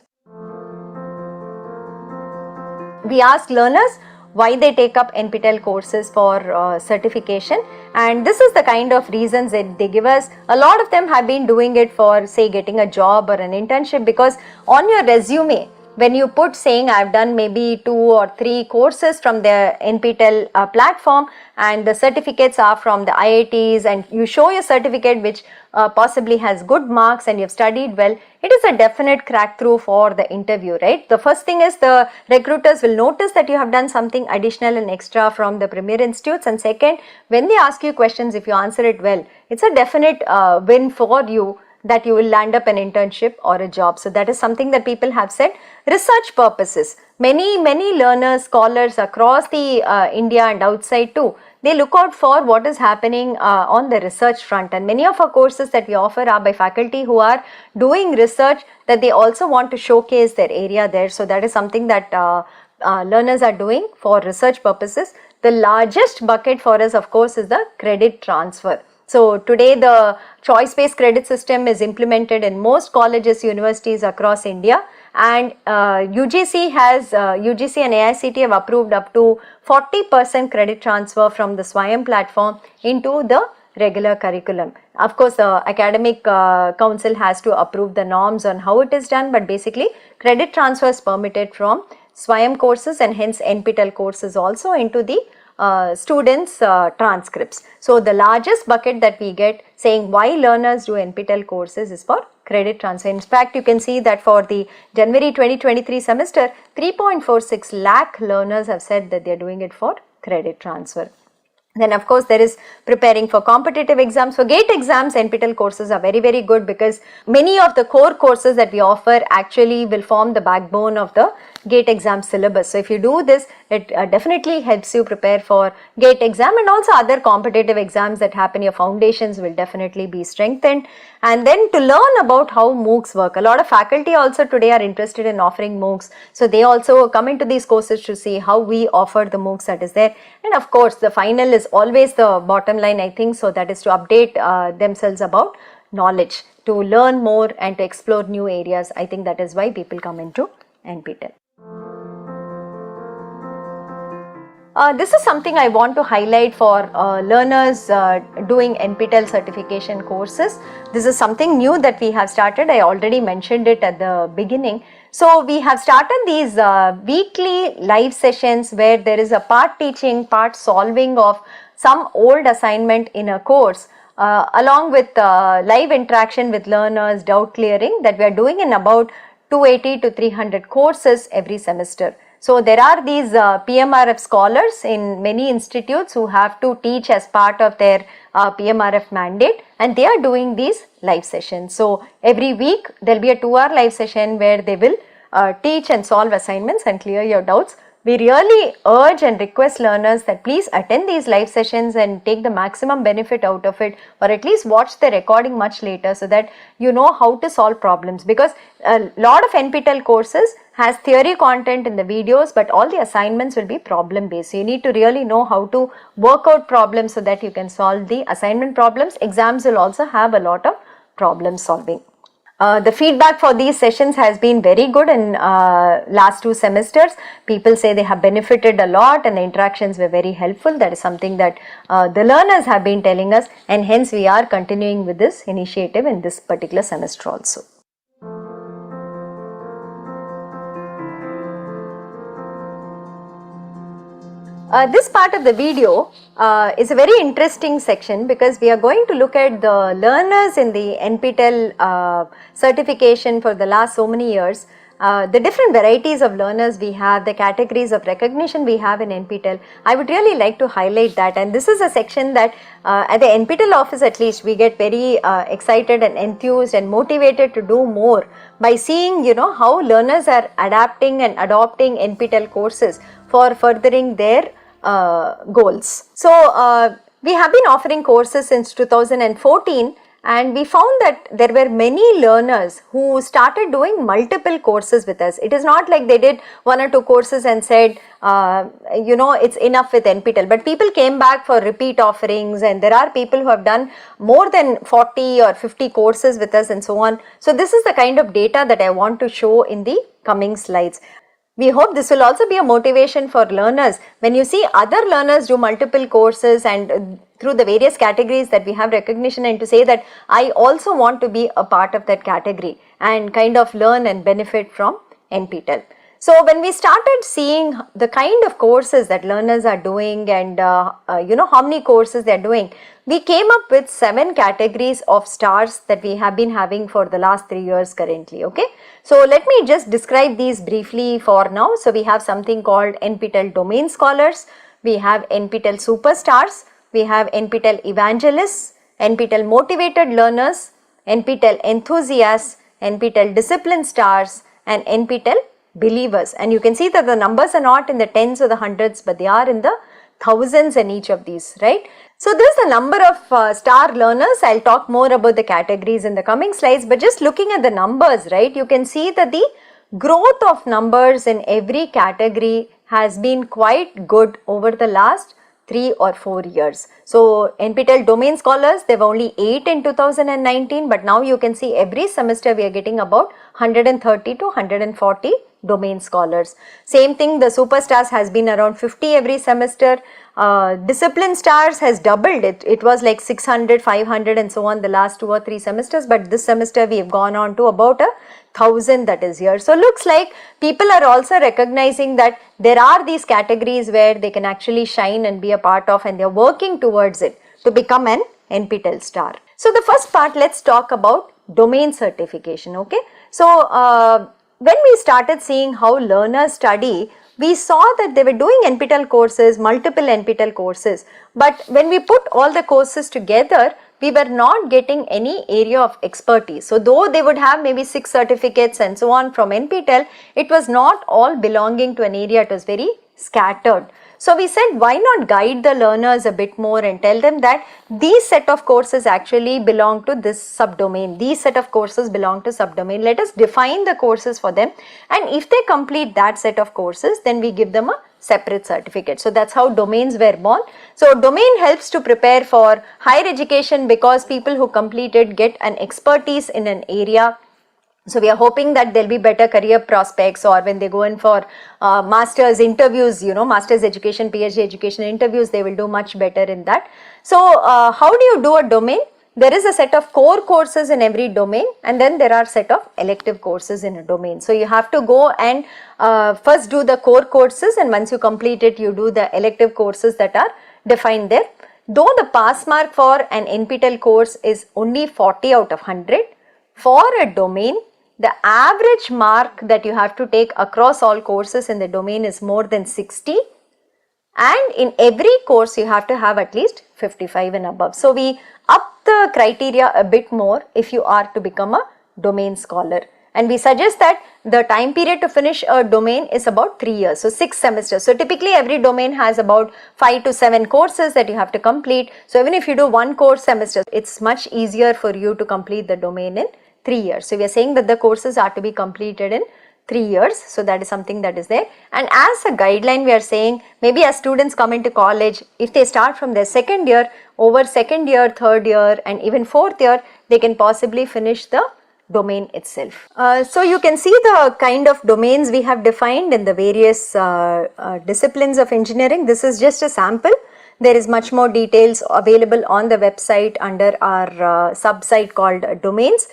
We ask learners why they take up NPTEL courses for certification, and this is the kind of reasons that they give us. A lot of them have been doing it for, say, getting a job or an internship, because on your resume when you put saying I have done maybe 2 or 3 courses from the NPTEL platform and the certificates are from the IITs, and you show your certificate which possibly has good marks and you have studied well, it is a definite crack through for the interview, right? The first thing is the recruiters will notice that you have done something additional and extra from the premier institutes, and second, when they ask you questions, if you answer it well, it's a definite win for you that you will land up an internship or a job. So that is something that people have said. Research purposes, many learners, scholars across the India and outside too, they look out for what is happening on the research front, and many of our courses that we offer are by faculty who are doing research that they also want to showcase their area there. So that is something that learners are doing for research purposes. The largest bucket for us of course is the credit transfer. So today the choice-based credit system is implemented in most colleges, universities across India, and UGC and AICT have approved up to 40% credit transfer from the SWAYAM platform into the regular curriculum. Of course, the academic council has to approve the norms on how it is done, but basically credit transfer is permitted from SWAYAM courses and hence NPTEL courses also into the students' transcripts. So the largest bucket that we get saying why learners do NPTEL courses is for credit transfer. In fact, you can see that for the January 2023 semester, 3.46 lakh learners have said that they are doing it for credit transfer. Then of course there is preparing for competitive exams. For GATE exams, NPTEL courses are very good because many of the core courses that we offer actually will form the backbone of the GATE exam syllabus. So if you do this, it definitely helps you prepare for GATE exam, and also other competitive exams that happen. Your foundations will definitely be strengthened. And then to learn about how MOOCs work, a lot of faculty also today are interested in offering MOOCs. So they also come into these courses to see how we offer the MOOCs that is there. And of course the final is always the bottom line, I think, so that is to update themselves about knowledge, to learn more and to explore new areas. I think that is why people come into NPTEL. This is something I want to highlight for learners doing NPTEL certification courses. This is something new that we have started. I already mentioned it at the beginning. So we have started these weekly live sessions where there is a part teaching, part solving of some old assignment in a course, along with live interaction with learners, doubt clearing, that we are doing in about 280 to 300 courses every semester. So there are these PMRF scholars in many institutes who have to teach as part of their PMRF mandate, and they are doing these live sessions. So every week there will be a 2-hour live session where they will teach and solve assignments and clear your doubts. We really urge and request learners that please attend these live sessions and take the maximum benefit out of it, or at least watch the recording much later so that you know how to solve problems, because a lot of NPTEL courses has theory content in the videos, but all the assignments will be problem based. So you need to really know how to work out problems so that you can solve the assignment problems. Exams will also have a lot of problem solving. The feedback for these sessions has been very good in last 2 semesters. People say they have benefited a lot and the interactions were very helpful. That is something that the learners have been telling us, and hence we are continuing with this initiative in this particular semester also. This part of the video is a very interesting section because we are going to look at the learners in the NPTEL certification for the last so many years, the different varieties of learners we have, the categories of recognition we have in NPTEL. I would really like to highlight that, and this is a section that at the NPTEL office at least we get very excited and enthused and motivated to do more by seeing, you know, how learners are adapting and adopting NPTEL courses for furthering their goals. So we have been offering courses since 2014, and we found that there were many learners who started doing multiple courses with us. It is not like they did 1 or 2 courses and said, you know, it's enough with NPTEL, but people came back for repeat offerings, and there are people who have done more than 40 or 50 courses with us and so on. So this is the kind of data that I want to show in the coming slides. We hope this will also be a motivation for learners. When you see other learners do multiple courses and through the various categories that we have recognition, and to say that I also want to be a part of that category and kind of learn and benefit from NPTEL. So when we started seeing the kind of courses that learners are doing and you know, how many courses they are doing, we came up with 7 categories of stars that we have been having for the last 3 years currently. Okay, so let me just describe these briefly for now. So we have something called NPTEL Domain Scholars, we have NPTEL Superstars, we have NPTEL Evangelists, NPTEL Motivated Learners, NPTEL Enthusiasts, NPTEL Discipline Stars, and NPTEL Believers. And you can see that the numbers are not in the tens or the hundreds, but they are in the thousands in each of these, right? So this is the number of star learners. I'll talk more about the categories in the coming slides, but just looking at the numbers, right, you can see that the growth of numbers in every category has been quite good over the last 3 or 4 years. So NPTEL Domain Scholars, there were only 8 in 2019, but now you can see every semester we are getting about 130 to 140 domain scholars. Same thing, the Superstars has been around 50 every semester. Discipline Stars has doubled it. It was like 600, 500 and so on the last 2 or 3 semesters, but this semester we have gone on to about 1,000 that is here. So looks like people are also recognizing that there are these categories where they can actually shine and be a part of, and they are working towards it to become an NPTEL star. So the first part, let's talk about domain certification. Okay, so when we started seeing how learners study, we saw that they were doing NPTEL courses, multiple NPTEL courses, but when we put all the courses together, we were not getting any area of expertise. So though they would have maybe 6 certificates and so on from NPTEL, it was not all belonging to an area, it was very scattered. So we said, why not guide the learners a bit more and tell them that these set of courses actually belong to this subdomain, these set of courses belong to subdomain. Let us define the courses for them, and if they complete that set of courses, then we give them a separate certificate. So that's how domains were born. So domain helps to prepare for higher education because people who complete it get an expertise in an area. So we are hoping that there will be better career prospects, or when they go in for master's interviews, you know, master's education, PhD education interviews, they will do much better in that. So how do you do a domain? There is a set of core courses in every domain, and then there are set of elective courses in a domain. So you have to go and first do the core courses, and once you complete it, you do the elective courses that are defined there. Though the pass mark for an NPTEL course is only 40 out of 100, for a domain, the average mark that you have to take across all courses in the domain is more than 60, and in every course you have to have at least 55 and above. So we up the criteria a bit more if you are to become a domain scholar, and we suggest that the time period to finish a domain is about 3 years, so 6 semesters. So typically every domain has about 5 to 7 courses that you have to complete. So even if you do 1 course semester, it's much easier for you to complete the domain in 3 years. So we are saying that the courses are to be completed in 3 years. So that is something that is there. And as a guideline, we are saying maybe as students come into college, if they start from their second year, over second year, third year and even fourth year, they can possibly finish the domain itself. So you can see the kind of domains we have defined in the various disciplines of engineering. This is just a sample. There is much more details available on the website under our sub-site called domains.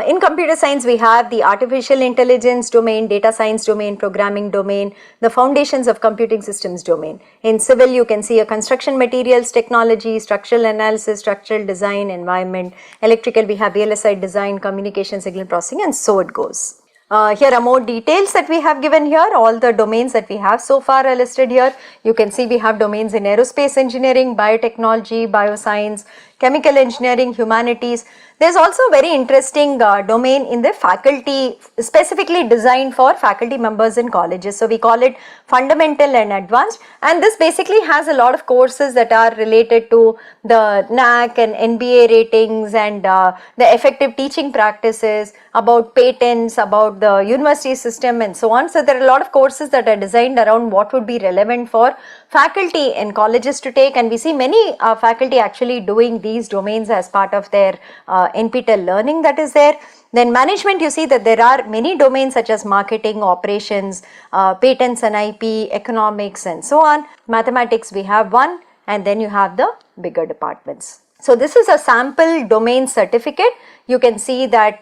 In computer science, we have the artificial intelligence domain, data science domain, programming domain, the foundations of computing systems domain. In civil, you can see a construction materials technology, structural analysis, structural design, environment. Electrical, we have VLSI design, communication, signal processing, and so it goes. Here are more details that we have given here. All the domains that we have so far are listed here. You can see we have domains in aerospace engineering, biotechnology, bioscience, chemical engineering, humanities. There is also a very interesting domain in the faculty, specifically designed for faculty members in colleges. So we call it fundamental and advanced, and this basically has a lot of courses that are related to the NAC and NBA ratings and the effective teaching practices, about patents, about the university system and so on. So there are a lot of courses that are designed around what would be relevant for faculty in colleges to take, and we see many faculty actually doing these domains as part of their NPTEL learning that is there. Then management, you see that there are many domains such as marketing, operations, patents and IP, economics and so on. Mathematics, we have one, and then you have the bigger departments. So this is a sample domain certificate. You can see that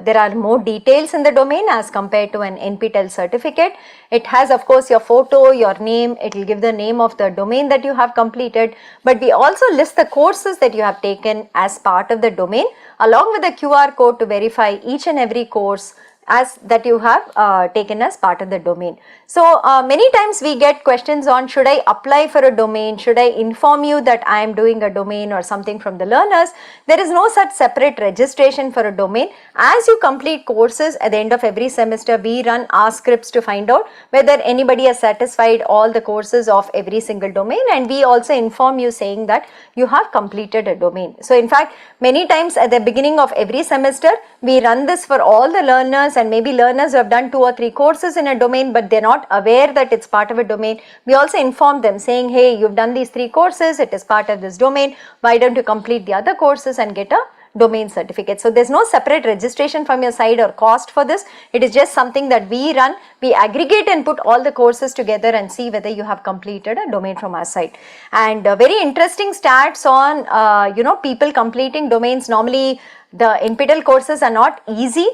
there are more details in the domain as compared to an NPTEL certificate. It has of course your photo, your name, it will give the name of the domain that you have completed, but we also list the courses that you have taken as part of the domain along with the QR code to verify each and every course as that you have taken as part of the domain. So many times we get questions on should I apply for a domain, should I inform you that I am doing a domain or something from the learners. There is no such separate registration for a domain. As you complete courses at the end of every semester, we run our scripts to find out whether anybody has satisfied all the courses of every single domain, and we also inform you saying that you have completed a domain. So in fact, many times at the beginning of every semester, we run this for all the learners, and maybe learners who have done 2 or 3 courses in a domain but they are not aware that it's part of a domain. We also inform them saying, hey, you've done these 3 courses, it is part of this domain, why don't you complete the other courses and get a domain certificate. So there's no separate registration from your side or cost for this. It is just something that we run. We aggregate and put all the courses together and see whether you have completed a domain from our side. And very interesting stats on people completing domains. Normally the NPTEL courses are not easy.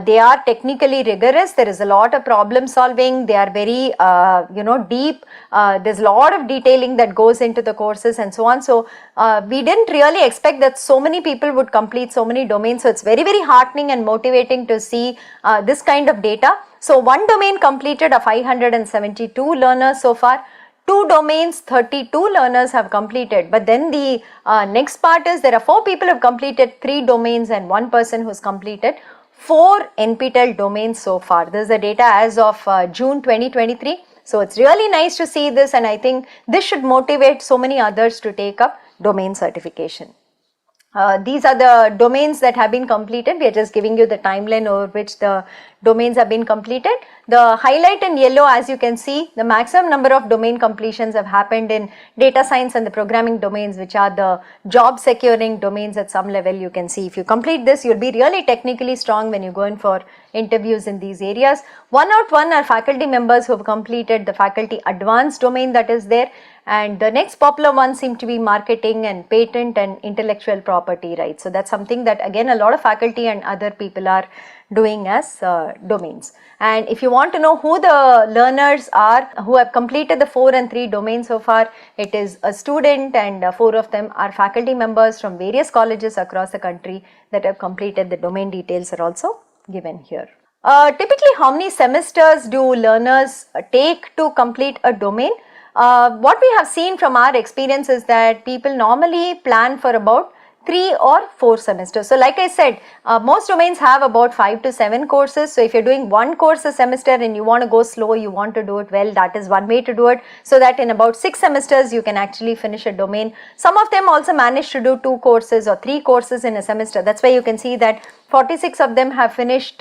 They are technically rigorous. There is a lot of problem solving. They are very deep. There's a lot of detailing that goes into the courses and so on. So we didn't really expect that so many people would complete so many domains. So it's very, very heartening and motivating to see this kind of data. So one domain completed a 572 learners so far. 2 domains, 32 learners have completed. But then the next part is there are 4 people who have completed 3 domains and 1 person who's completed 4 NPTEL domains so far. This is the data as of June 2023. So it's really nice to see this, and I think this should motivate so many others to take up domain certification. These are the domains that have been completed. We are just giving you the timeline over which the domains have been completed. The highlight in yellow, as you can see, the maximum number of domain completions have happened in data science and the programming domains, which are the job securing domains at some level. You can see if you complete this, you'll be really technically strong when you go in for interviews in these areas. 1 out 1 are faculty members who have completed the faculty advanced domain that is there. And the next popular ones seem to be marketing and patent and intellectual property rights. So that's something that again a lot of faculty and other people are doing as domains. And if you want to know who the learners are who have completed the 4 and 3 domains so far, it is a student, and 4 of them are faculty members from various colleges across the country that have completed. The domain details are also given here. Typically, how many semesters do learners take to complete a domain? What we have seen from our experience is that people normally plan for about 3 or 4 semesters. So like I said, most domains have about 5 to 7 courses. So if you're doing one course a semester and you want to go slow, you want to do it well, that is one way to do it, so that in about 6 semesters you can actually finish a domain. Some of them also manage to do 2 courses or 3 courses in a semester. That's why you can see that 46 of them have finished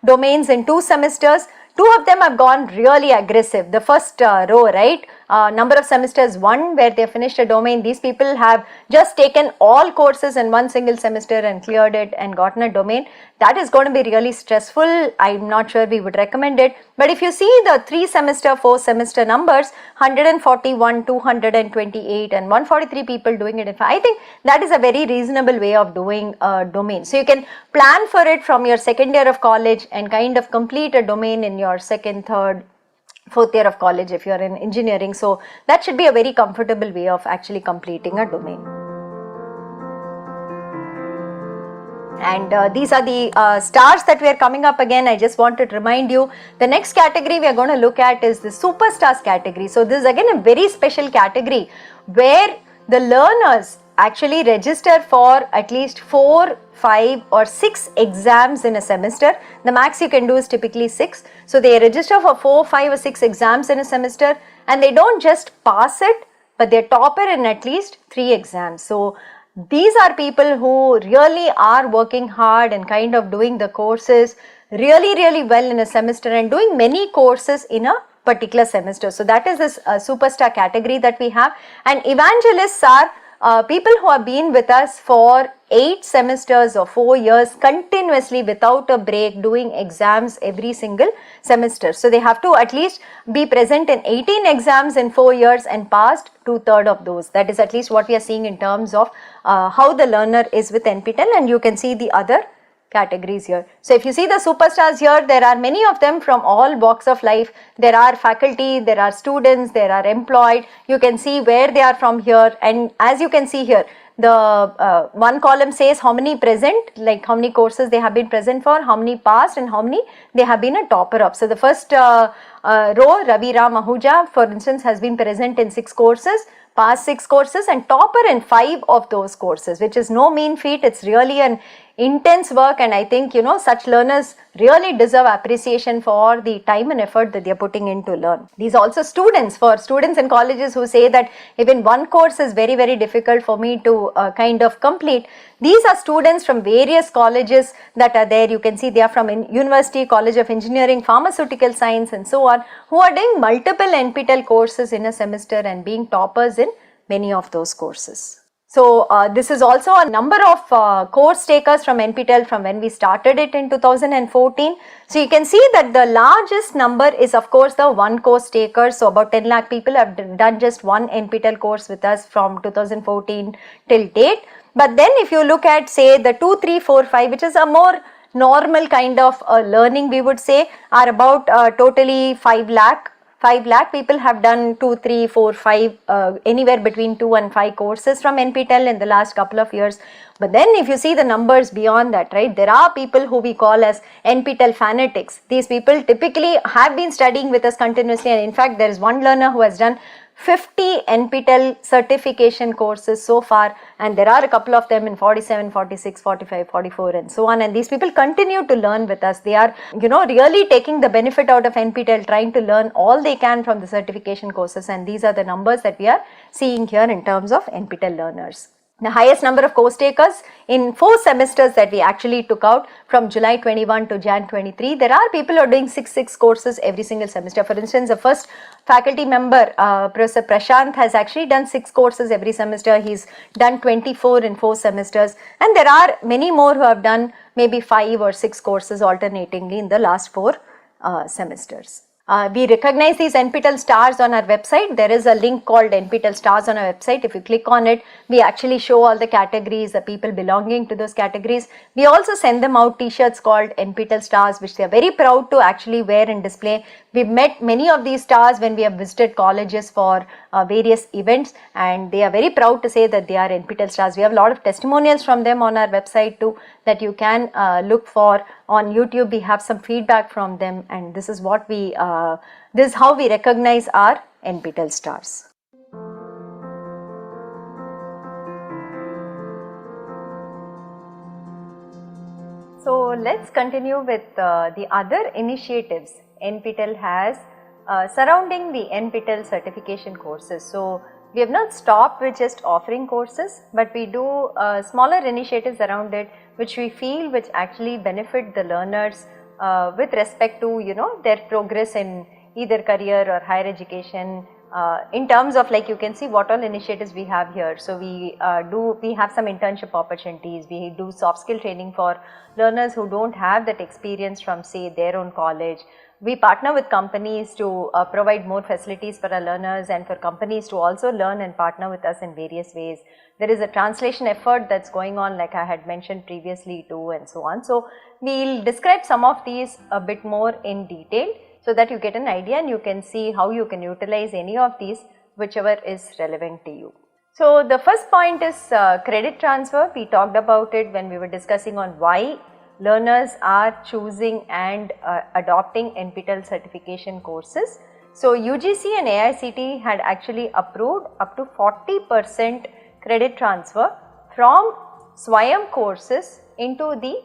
domains in 2 semesters. 2 of them have gone really aggressive. The first row, right? Number of semesters 1 where they finished a domain. These people have just taken all courses in one single semester and cleared it and gotten a domain. That is going to be really stressful. I'm not sure we would recommend it. But if you see the 3 semester, 4 semester numbers, 141, 228 and 143 people doing it. I think that is a very reasonable way of doing a domain. So you can plan for it from your second year of college and kind of complete a domain in your second, third, 4th year of college if you are in engineering. So that should be a very comfortable way of actually completing a domain. And these are the stars that we are coming up again. I just wanted to remind you, the next category we are going to look at is the superstars category. So this is again a very special category where the learners actually register for at least 4, 5 or 6 exams in a semester. The max you can do is typically 6. So they register for 4, 5 or 6 exams in a semester, and they don't just pass it, but they're topper in at least 3 exams. So these are people who really are working hard and kind of doing the courses really well in a semester and doing many courses in a particular semester. So that is this superstar category that we have. And evangelists are people who have been with us for 8 semesters or 4 years continuously without a break, doing exams every single semester. So they have to at least be present in 18 exams in 4 years and passed 2/3 of those. That is at least what we are seeing in terms of how the learner is with NPTEL, and you can see the other categories here. So if you see the superstars here, there are many of them from all walks of life. There are faculty, there are students, there are employed. You can see where they are from here, and as you can see here, the one column says how many present, like how many courses they have been present for, how many passed and how many they have been a topper of. So the first row, Ravi Ram Ahuja for instance has been present in 6 courses, passed 6 courses and topper in 5 of those courses, which is no mean feat. It's really an intense work, and I think such learners really deserve appreciation for the time and effort that they are putting in to learn. These are also students, for students in colleges who say that even one course is very difficult for me to kind of complete. These are students from various colleges that are there. You can see they are from University, College of Engineering, Pharmaceutical Science and so on, who are doing multiple NPTEL courses in a semester and being toppers in many of those courses. So this is also a number of course takers from NPTEL from when we started it in 2014. So you can see that the largest number is of course the one course takers. So about 10 lakh people have done just one NPTEL course with us from 2014 till date. But then if you look at say the 2, 3, 4, 5, which is a more normal kind of learning, we would say, are about totally 5 lakh. 5 lakh people have done 2, 3, 4, 5, anywhere between 2 and 5 courses from NPTEL in the last couple of years. But then if you see the numbers beyond that, right, there are people who we call as NPTEL fanatics. These people typically have been studying with us continuously, and in fact there is one learner who has done 50 NPTEL certification courses so far, and there are a couple of them in 47, 46, 45, 44 and so on, and these people continue to learn with us. They are really taking the benefit out of NPTEL, trying to learn all they can from the certification courses, and these are the numbers that we are seeing here in terms of NPTEL learners. The highest number of course takers in 4 semesters that we actually took out from July 21 to Jan 23. There are people who are doing 6 courses every single semester. For instance, the first faculty member, Professor Prashant, has actually done 6 courses every semester. He's done 24 in 4 semesters, and there are many more who have done maybe 5 or 6 courses alternatingly in the last 4 semesters. We recognize these NPTEL stars on our website. There is a link called NPTEL stars on our website. If you click on it, we actually show all the categories, the people belonging to those categories. We also send them out t-shirts called NPTEL stars, which they are very proud to actually wear and display. We've met many of these stars when we have visited colleges for various events, and they are very proud to say that they are NPTEL stars. We have a lot of testimonials from them on our website too that you can look for. On YouTube we have some feedback from them, and this is what we this is how we recognize our NPTEL stars. let's continue with the other initiatives NPTEL has surrounding the NPTEL certification courses. So, we have not stopped with just offering courses, but we do smaller initiatives around it which we feel which actually benefit the learners with respect to their progress in either career or higher education. In terms of, like, you can see what all initiatives we have here. So, we have some internship opportunities, we do soft skill training for learners who do not have that experience from, say, their own college. We partner with companies to provide more facilities for our learners and for companies to also learn and partner with us in various ways. There is a translation effort that is going on, like I had mentioned previously too, and so on. So, we will describe some of these a bit more in detail, so that you get an idea and you can see how you can utilize any of these whichever is relevant to you. So, the first point is credit transfer. We talked about it when we were discussing on why learners are choosing and adopting NPTEL certification courses. So, UGC and AICTE had actually approved up to 40% credit transfer from SWAYAM courses into the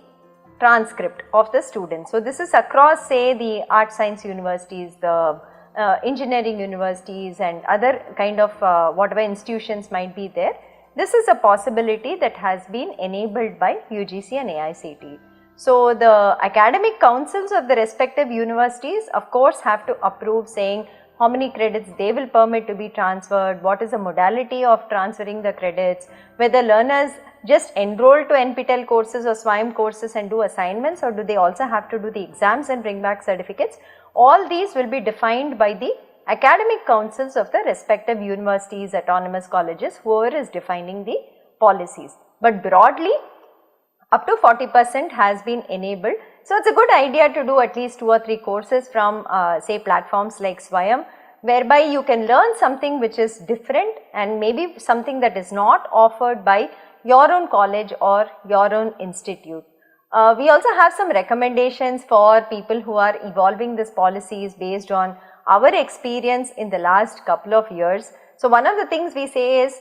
transcript of the student. So, this is across, say, the art science universities, the engineering universities and other kind of whatever institutions might be there. This is a possibility that has been enabled by UGC and AICTE. So, the academic councils of the respective universities of course have to approve, saying how many credits they will permit to be transferred, what is the modality of transferring the credits, whether learners just enroll to NPTEL courses or SWAYAM courses and do assignments, or do they also have to do the exams and bring back certificates. All these will be defined by the academic councils of the respective universities, autonomous colleges, whoever is defining the policies. But broadly, up to 40% has been enabled. So, it is a good idea to do at least 2 or 3 courses from say platforms like SWAYAM, whereby you can learn something which is different and maybe something that is not offered by your own college or your own institute. We also have some recommendations for people who are evolving these policies based on our experience in the last couple of years. So, one of the things we say is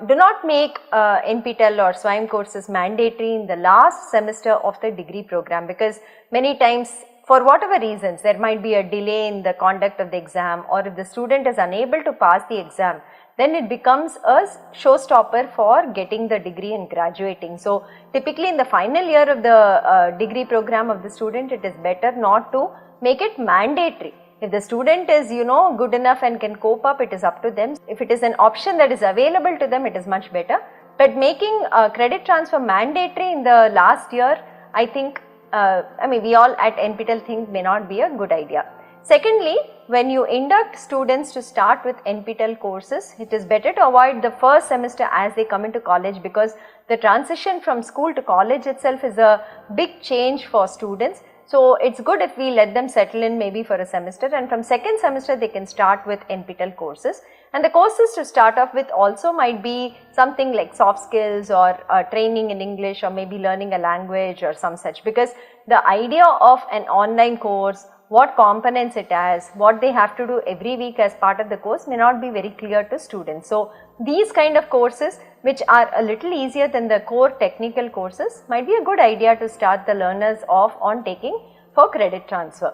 do not make NPTEL or SWAYAM courses mandatory in the last semester of the degree program, because many times for whatever reasons there might be a delay in the conduct of the exam, or if the student is unable to pass the exam, then it becomes a showstopper for getting the degree and graduating. So, typically in the final year of the degree program of the student, it is better not to make it mandatory. If the student is good enough and can cope up, it is up to them. If it is an option that is available to them, it is much better. But making credit transfer mandatory in the last year, I think we all at NPTEL think may not be a good idea. Secondly, when you induct students to start with NPTEL courses, it is better to avoid the first semester as they come into college, because the transition from school to college itself is a big change for students. So, it is good if we let them settle in maybe for a semester, and from second semester they can start with NPTEL courses. And the courses to start off with also might be something like soft skills or training in English, or maybe learning a language or some such, because the idea of an online course, what components it has, what they have to do every week as part of the course may not be very clear to students. So, these kind of courses which are a little easier than the core technical courses might be a good idea to start the learners off on taking for credit transfer.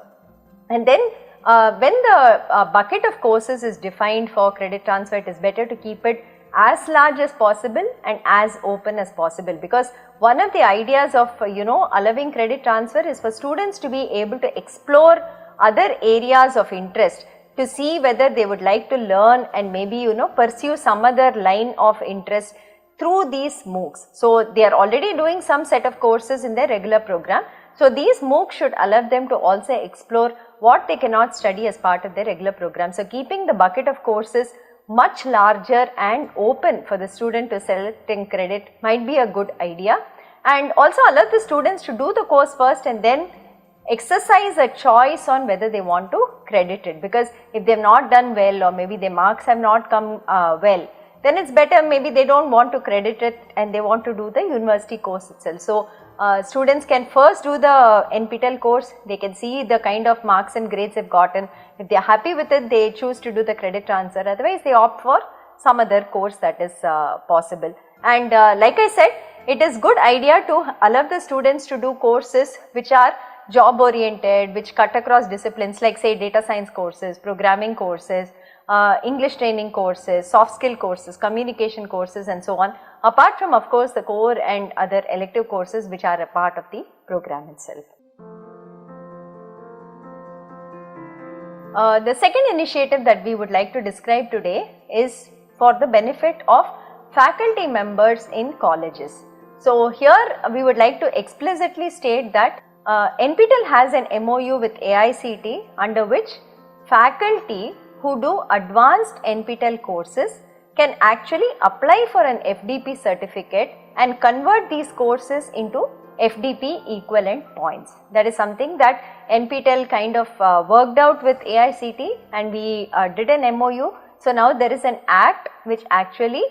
And then when the bucket of courses is defined for credit transfer, it is better to keep it as large as possible and as open as possible, because one of the ideas of allowing credit transfer is for students to be able to explore other areas of interest, to see whether they would like to learn and maybe pursue some other line of interest through these MOOCs. So, they are already doing some set of courses in their regular program. So, these MOOCs should allow them to also explore what they cannot study as part of their regular program. So, keeping the bucket of courses much larger and open for the student to select and credit might be a good idea, and also allow the students to do the course first and then exercise a choice on whether they want to credit it, because if they have not done well or maybe their marks have not come well, then it is better maybe they do not want to credit it and they want to do the university course itself. So, students can first do the NPTEL course, they can see the kind of marks and grades they have gotten. If they are happy with it, they choose to do the credit transfer, otherwise they opt for some other course that is possible. And like I said, it is good idea to allow the students to do courses which are job oriented, which cut across disciplines like say data science courses, programming courses, English training courses, soft skill courses, communication courses and so on, apart from of course the core and other elective courses which are a part of the program itself. The second initiative that we would like to describe today is for the benefit of faculty members in colleges. So here we would like to explicitly state that NPTEL has an MOU with AICTE under which faculty who do advanced NPTEL courses can actually apply for an FDP certificate and convert these courses into FDP equivalent points. That is something that NPTEL kind of worked out with AICTE and we did an MOU. So now there is an act which actually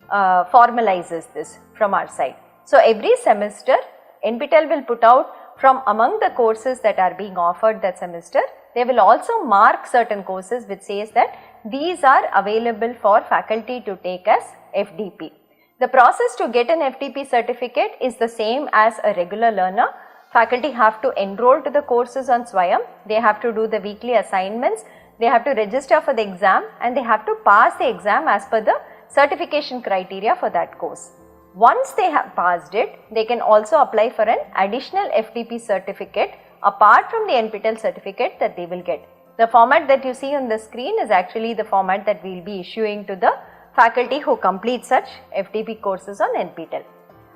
formalizes this from our side. So every semester NPTEL will put out from among the courses that are being offered that semester, they will also mark certain courses which says that these are available for faculty to take as FDP. The process to get an FDP certificate is the same as a regular learner. Faculty have to enroll to the courses on SWAYAM, they have to do the weekly assignments, they have to register for the exam and they have to pass the exam as per the certification criteria for that course. Once they have passed it, they can also apply for an additional FDP certificate apart from the NPTEL certificate that they will get. The format that you see on the screen is actually the format that we will be issuing to the faculty who complete such FDP courses on NPTEL.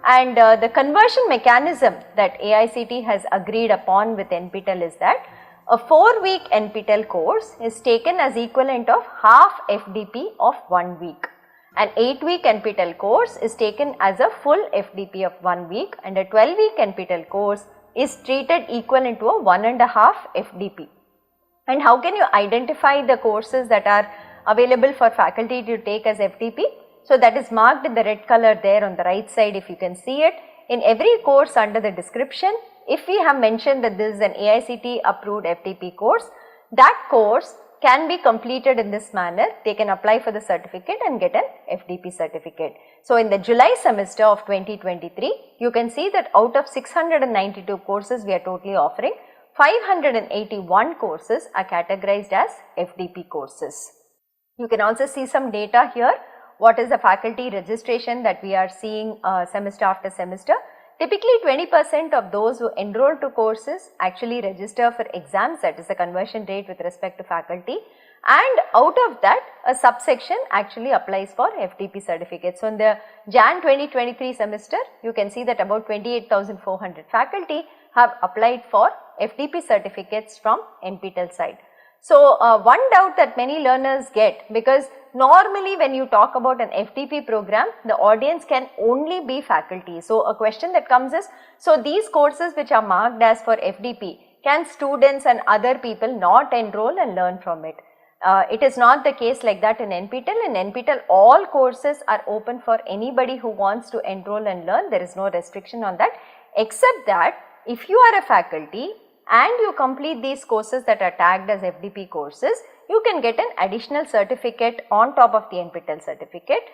And the conversion mechanism that AICTE has agreed upon with NPTEL is that a 4-week NPTEL course is taken as equivalent of half FDP of 1 week. An 8-week NPTEL course is taken as a full FDP of 1 week and a 12-week NPTEL course is treated equivalent to a 1.5 FDP. And how can you identify the courses that are available for faculty to take as FDP? So that is marked in the red color there on the right side if you can see it. In every course under the description, if we have mentioned that this is an AICTE approved FDP course, that course can be completed in this manner. They can apply for the certificate and get an FDP certificate. So in the July semester of 2023, you can see that out of 692 courses we are totally offering, 581 courses are categorized as FDP courses. You can also see some data here. What is the faculty registration that we are seeing semester after semester? Typically 20% of those who enroll to courses actually register for exams, that is the conversion rate with respect to faculty, and out of that a subsection actually applies for FDP certificates. So in the Jan 2023 semester, you can see that about 28,400 faculty have applied for FDP certificates from NPTEL side. So one doubt that many learners get, because normally when you talk about an FDP program, the audience can only be faculty. So a question that comes is, so these courses which are marked as for FDP, can students and other people not enroll and learn from it? It is not the case like that in NPTEL. In NPTEL, all courses are open for anybody who wants to enroll and learn. There is no restriction on that, except that if you are a faculty and you complete these courses that are tagged as FDP courses, you can get an additional certificate on top of the NPTEL certificate,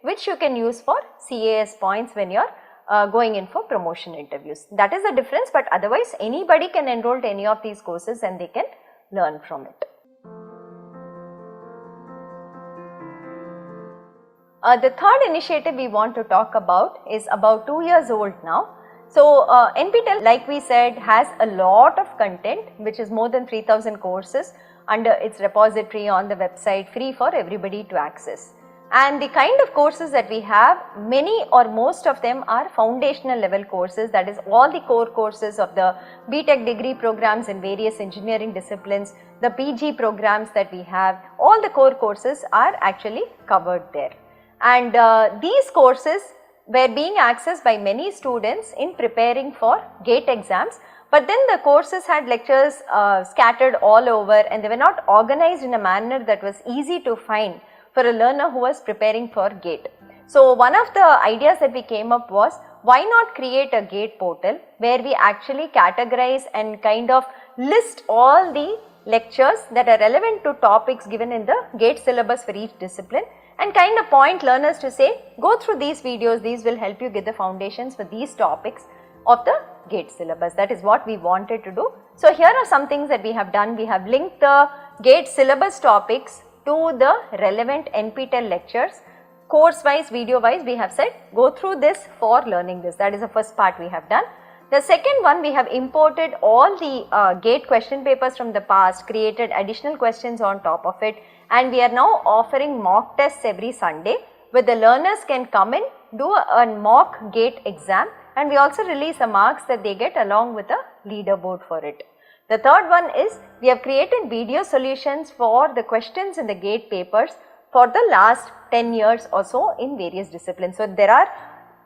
which you can use for CAS points when you are going in for promotion interviews. That is the difference, but otherwise anybody can enroll to any of these courses and they can learn from it. The third initiative we want to talk about is about 2 years old now. So NPTEL, like we said, has a lot of content which is more than 3,000 courses under its repository on the website, free for everybody to access. And the kind of courses that we have, many or most of them are foundational level courses, that is all the core courses of the BTech degree programs in various engineering disciplines, the PG programs that we have, all the core courses are actually covered there. And these courses were being accessed by many students in preparing for GATE exams, but then the courses had lectures scattered all over and they were not organized in a manner that was easy to find for a learner who was preparing for GATE. So one of the ideas that we came up was, why not create a GATE portal where we actually categorize and kind of list all the lectures that are relevant to topics given in the GATE syllabus for each discipline, and kind of point learners to say, go through these videos, these will help you get the foundations for these topics of the GATE syllabus. That is what we wanted to do. So here are some things that we have done. We have linked the GATE syllabus topics to the relevant NPTEL lectures. Course wise, video wise, we have said go through this for learning this. That is the first part we have done. The second one, we have imported all the GATE question papers from the past, created additional questions on top of it, and we are now offering mock tests every Sunday where the learners can come in, do a mock GATE exam, and we also release the marks that they get along with a leaderboard for it. The third one is we have created video solutions for the questions in the GATE papers for the last 10 years or so in various disciplines. So there are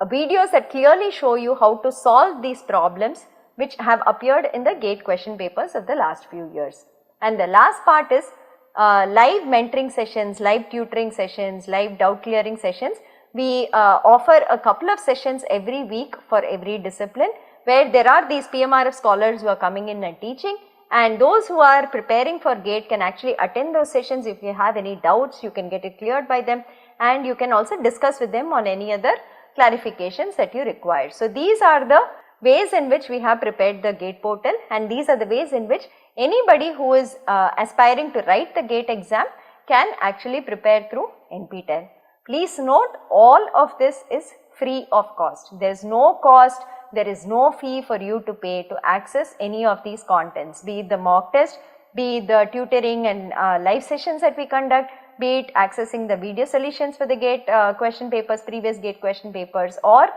videos that clearly show you how to solve these problems which have appeared in the GATE question papers of the last few years. And the last part is live mentoring sessions, live tutoring sessions, live doubt clearing sessions. We offer a couple of sessions every week for every discipline where there are these PMRF scholars who are coming in and teaching, and those who are preparing for GATE can actually attend those sessions. If you have any doubts, you can get it cleared by them, and you can also discuss with them on any other clarifications that you require. So these are the ways in which we have prepared the GATE portal, and these are the ways in which anybody who is aspiring to write the GATE exam can actually prepare through NPTEL. Please note, all of this is free of cost. There is no cost, there is no fee for you to pay to access any of these contents, be it the mock test, be it the tutoring and live sessions that we conduct, be it accessing the video solutions for the GATE question papers, previous GATE question papers, or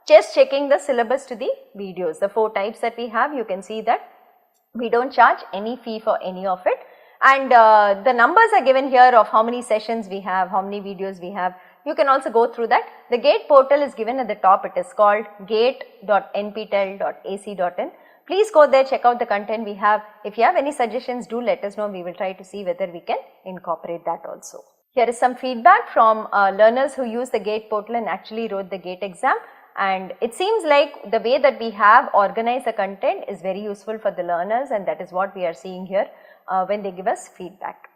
just checking the syllabus to the videos. The 4 types that we have, you can see that we don't charge any fee for any of it, and the numbers are given here of how many sessions we have, how many videos we have. You can also go through that. The GATE portal is given at the top. It is called gate.nptel.ac.in. Please go there, check out the content we have. If you have any suggestions, do let us know. We will try to see whether we can incorporate that also. Here is some feedback from learners who use the GATE portal and actually wrote the GATE exam. And it seems like the way that we have organized the content is very useful for the learners, and that is what we are seeing here when they give us feedback.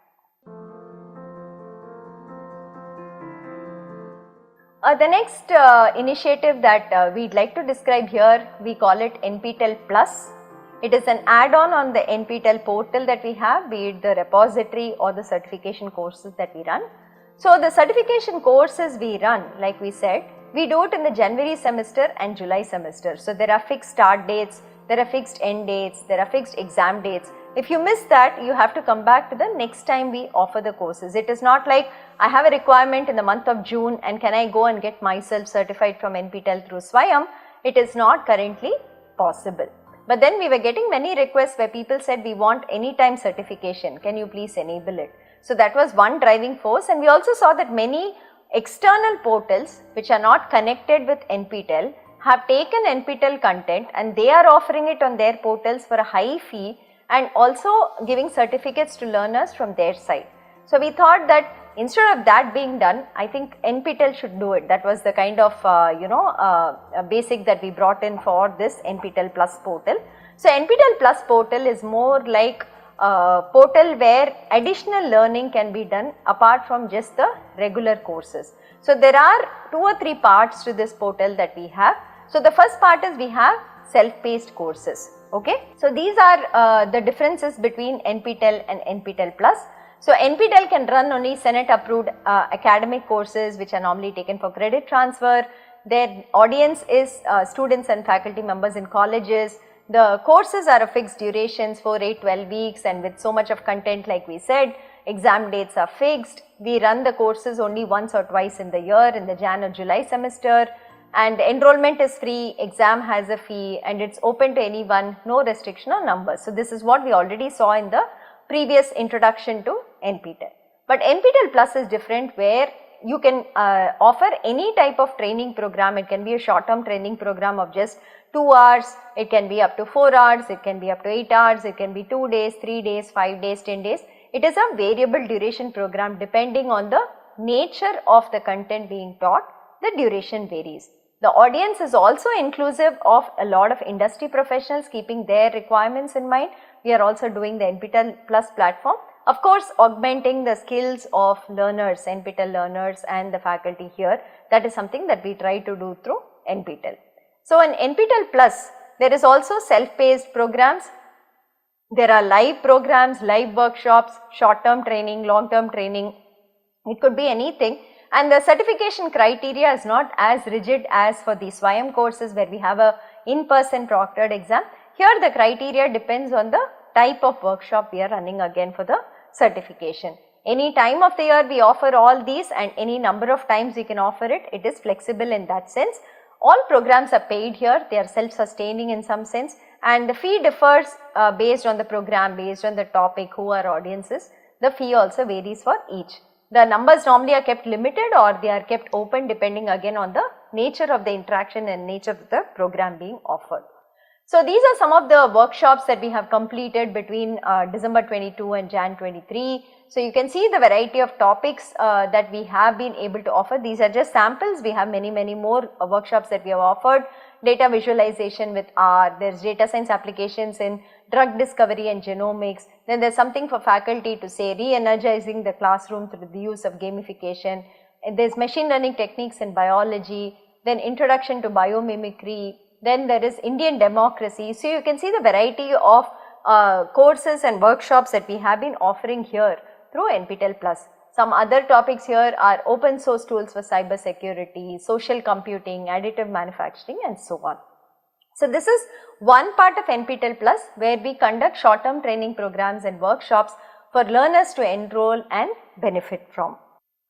The next initiative that we'd like to describe here, we call it NPTEL Plus. It is an add-on on the NPTEL portal that we have, be it the repository or the certification courses that we run. So the certification courses we run, like we said, we do it in the January semester and July semester. So there are fixed start dates, there are fixed end dates, there are fixed exam dates. If you miss that, you have to come back to the next time we offer the courses. It is not like I have a requirement in the month of June and can I go and get myself certified from NPTEL through SWAYAM. It is not currently possible. But then we were getting many requests where people said we want anytime certification, can you please enable it? So that was one driving force, and we also saw that many external portals which are not connected with NPTEL have taken NPTEL content and they are offering it on their portals for a high fee and also giving certificates to learners from their side. So we thought that instead of that being done, I think NPTEL should do it. That was the kind of basic that we brought in for this NPTEL Plus portal. So NPTEL Plus portal is more like a portal where additional learning can be done apart from just the regular courses. So there are 2 or 3 parts to this portal that we have. So the first part is we have self-paced courses. Okay, so these are the differences between NPTEL and NPTEL Plus. So NPTEL can run only Senate approved academic courses which are normally taken for credit transfer. Their audience is students and faculty members in colleges. The courses are of fixed durations, 4, 8, 12 weeks, and with so much of content like we said. Exam dates are fixed. We run the courses only once or twice in the year in the Jan or July semester. And enrollment is free, exam has a fee, and it's open to anyone, no restriction on numbers. So this is what we already saw in the previous introduction to NPTEL. But NPTEL Plus is different, where you can offer any type of training program. It can be a short-term training program of just 2 hours, it can be up to 4 hours, it can be up to 8 hours, it can be 2 days, 3 days, 5 days, 10 days. It is a variable duration program depending on the nature of the content being taught, the duration varies. The audience is also inclusive of a lot of industry professionals keeping their requirements in mind. We are also doing the NPTEL Plus platform Of course, augmenting the skills of learners, NPTEL learners and the faculty here, that is something that we try to do through NPTEL. So, in NPTEL Plus, there is also self-paced programs. There are live programs, live workshops, short-term training, long-term training. It could be anything, and the certification criteria is not as rigid as for the SWAYAM courses where we have a in-person proctored exam. Here the criteria depends on the type of workshop we are running again for the certification. Any time of the year we offer all these, and any number of times we can offer it. It is flexible in that sense. All programs are paid here, they are self-sustaining in some sense, and the fee differs based on the program, based on the topic, who our audience is. The fee also varies for each. The numbers normally are kept limited or they are kept open depending again on the nature of the interaction and nature of the program being offered. So, these are some of the workshops that we have completed between December 22 and Jan 23. So, you can see the variety of topics that we have been able to offer. These are just samples. We have many more workshops that we have offered. Data visualization with R, there is data science applications in drug discovery and genomics. Then there is something for faculty to say re-energizing the classroom through the use of gamification. There is machine learning techniques in biology, then introduction to biomimicry. Then there is Indian democracy. So, you can see the variety of courses and workshops that we have been offering here through NPTEL Plus. Some other topics here are open source tools for cyber security, social computing, additive manufacturing and so on. So, this is one part of NPTEL Plus where we conduct short term training programs and workshops for learners to enroll and benefit from.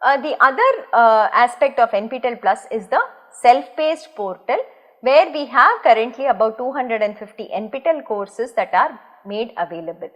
The other aspect of NPTEL Plus is the self-paced portal, where we have currently about 250 NPTEL courses that are made available.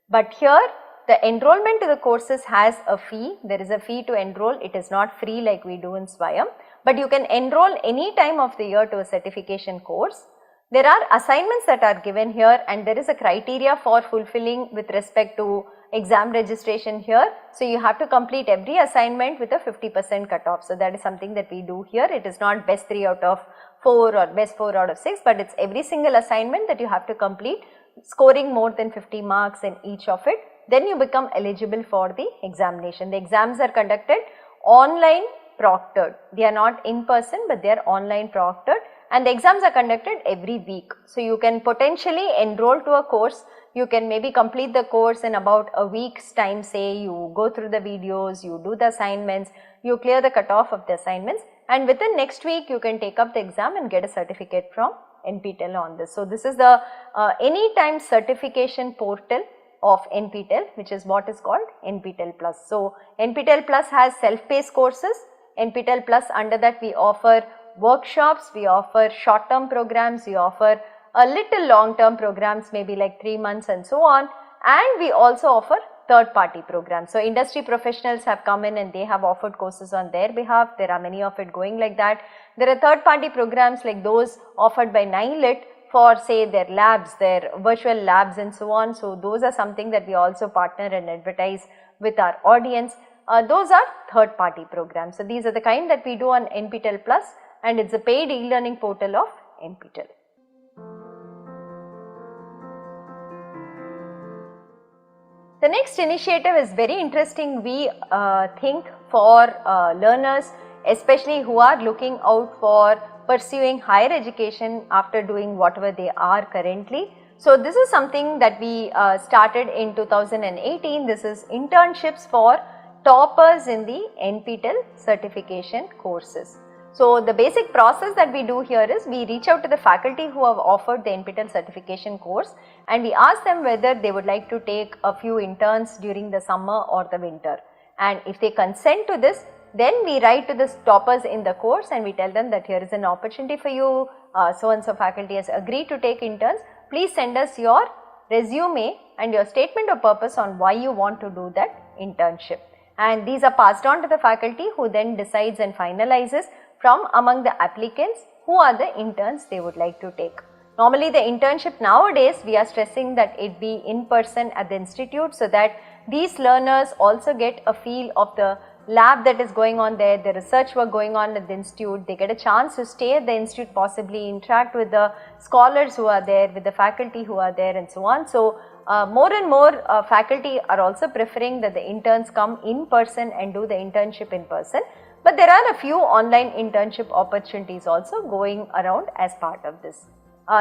But here the enrollment to the courses has a fee. There is a fee to enroll. It is not free like we do in SWAYAM, but you can enroll any time of the year to a certification course. There are assignments that are given here, and there is a criteria for fulfilling with respect to exam registration here. So, you have to complete every assignment with a 50% cutoff. So, that is something that we do here. It is not best 3 out of 4 or best 4 out of 6, but it is every single assignment that you have to complete, scoring more than 50 marks in each of it. Then you become eligible for the examination. The exams are conducted online proctored. They are not in person, but they are online proctored, and the exams are conducted every week. So, you can potentially enroll to a course. You can maybe complete the course in about a week's time. Say you go through the videos, you do the assignments, you clear the cutoff of the assignments, and within next week you can take up the exam and get a certificate from NPTEL on this. So, this is the anytime certification portal of NPTEL, which is what is called NPTEL Plus. So, NPTEL Plus has self-paced courses. NPTEL Plus, under that we offer workshops, we offer short term programs, we offer a little long term programs, maybe like 3 months and so on, and we also offer third party programs. So, industry professionals have come in and they have offered courses on their behalf. There are many of it going like that. There are third party programs like those offered by 9LIT for say their labs, their virtual labs and so on. So, those are something that we also partner and advertise with our audience. Those are third party programs. So, these are the kind that we do on NPTEL Plus, and it is a paid e-learning portal of NPTEL. The next initiative is very interesting, we think, for learners, especially who are looking out for pursuing higher education after doing whatever they are currently. So, this is something that we started in 2018. This is internships for toppers in the NPTEL certification courses. So, the basic process that we do here is we reach out to the faculty who have offered the NPTEL certification course, and we ask them whether they would like to take a few interns during the summer or the winter. And if they consent to this, then we write to the toppers in the course and we tell them that here is an opportunity for you, so and so faculty has agreed to take interns. Please send us your resume and your statement of purpose on why you want to do that internship. And these are passed on to the faculty, who then decides and finalizes from among the applicants who are the interns they would like to take. Normally the internship nowadays, we are stressing that it be in person at the institute, so that these learners also get a feel of the lab that is going on there, the research work going on at the institute. They get a chance to stay at the institute, possibly interact with the scholars who are there, with the faculty who are there and so on. So, more and more faculty are also preferring that the interns come in person and do the internship in person. But there are a few online internship opportunities also going around as part of this.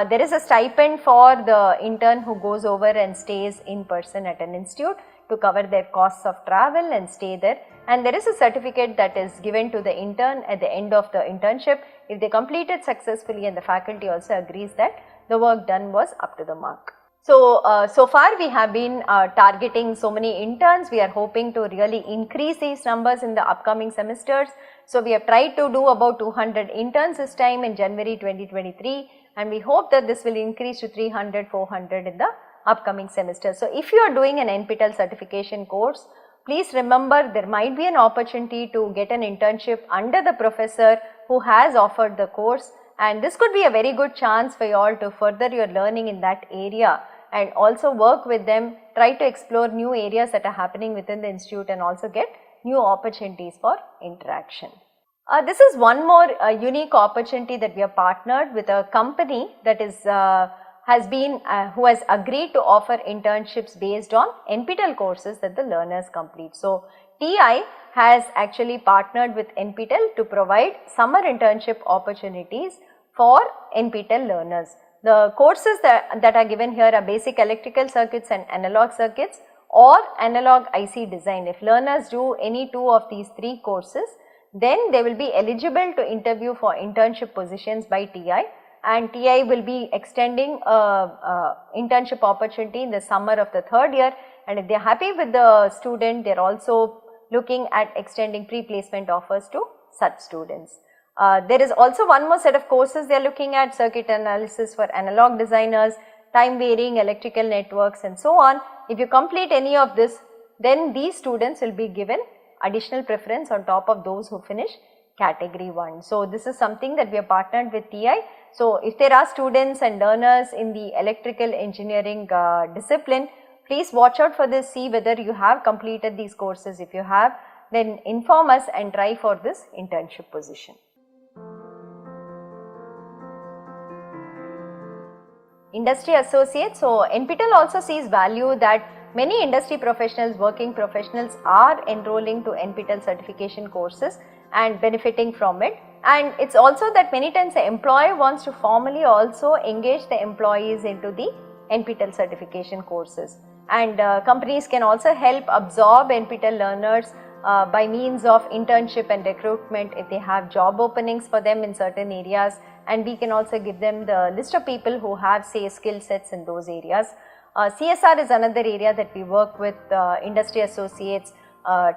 There is a stipend for the intern who goes over and stays in person at an institute to cover their costs of travel and stay there, and there is a certificate that is given to the intern at the end of the internship if they complete it successfully and the faculty also agrees that the work done was up to the mark. So, so far we have been targeting so many interns. We are hoping to really increase these numbers in the upcoming semesters. So, we have tried to do about 200 interns this time in January 2023, and we hope that this will increase to 300, 400 in the upcoming semester. So, if you are doing an NPTEL certification course, please remember there might be an opportunity to get an internship under the professor who has offered the course, and this could be a very good chance for you all to further your learning in that area and also work with them, try to explore new areas that are happening within the institute and also get new opportunities for interaction. This is one more unique opportunity that we have partnered with a company that is who has agreed to offer internships based on NPTEL courses that the learners complete. So, TI has actually partnered with NPTEL to provide summer internship opportunities for NPTEL learners. The courses that are given here are basic electrical circuits and analog circuits or analog IC design. If learners do any two of these three courses, then they will be eligible to interview for internship positions by TI, and TI will be extending internship opportunity in the summer of the third year, and if they are happy with the student, they are also looking at extending pre-placement offers to such students. There is also one more set of courses they are looking at: circuit analysis for analog designers, time varying electrical networks and so on. If you complete any of this, then these students will be given additional preference on top of those who finish category 1. So, this is something that we have partnered with TI. So, if there are students and learners in the electrical engineering discipline, please watch out for this, see whether you have completed these courses. If you have, then inform us and try for this internship position. Industry associates. So, NPTEL also sees value that many industry professionals, working professionals are enrolling to NPTEL certification courses and benefiting from it. And it is also that many times the employer wants to formally also engage the employees into the NPTEL certification courses. And companies can also help absorb NPTEL learners by means of internship and recruitment if they have job openings for them in certain areas, and we can also give them the list of people who have, say, skill sets in those areas. CSR is another area that we work with industry associates,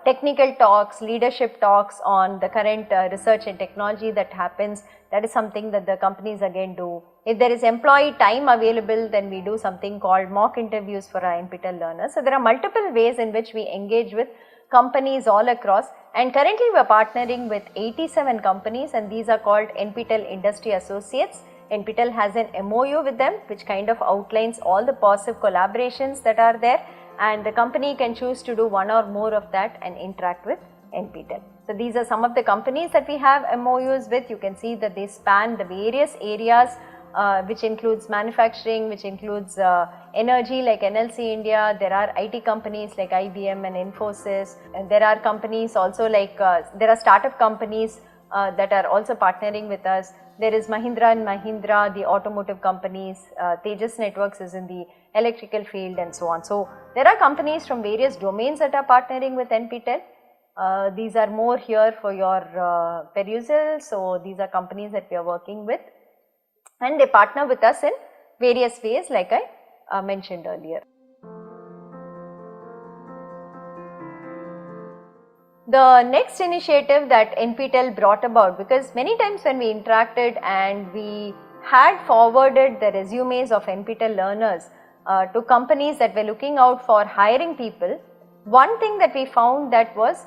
technical talks, leadership talks on the current research and technology that happens. That is something that the companies again do. If there is employee time available, then we do something called mock interviews for our NPTEL learners. So, there are multiple ways in which we engage with companies all across, and currently we are partnering with 87 companies, and these are called NPTEL Industry Associates. NPTEL has an MOU with them which kind of outlines all the positive collaborations that are there, and the company can choose to do one or more of that and interact with NPTEL. So, these are some of the companies that we have MOUs with. You can see that they span the various areas which includes manufacturing, which includes energy like NLC India. There are IT companies like IBM and Infosys, and there are companies also like there are startup companies that are also partnering with us. There is Mahindra and Mahindra, the automotive companies, Tejas Networks is in the electrical field and so on. So, there are companies from various domains that are partnering with NPTEL. These are more here for your perusal. So, these are companies that we are working with, and they partner with us in various ways like I mentioned earlier. The next initiative that NPTEL brought about, because many times when we interacted and we had forwarded the resumes of NPTEL learners to companies that were looking out for hiring people, one thing that we found that was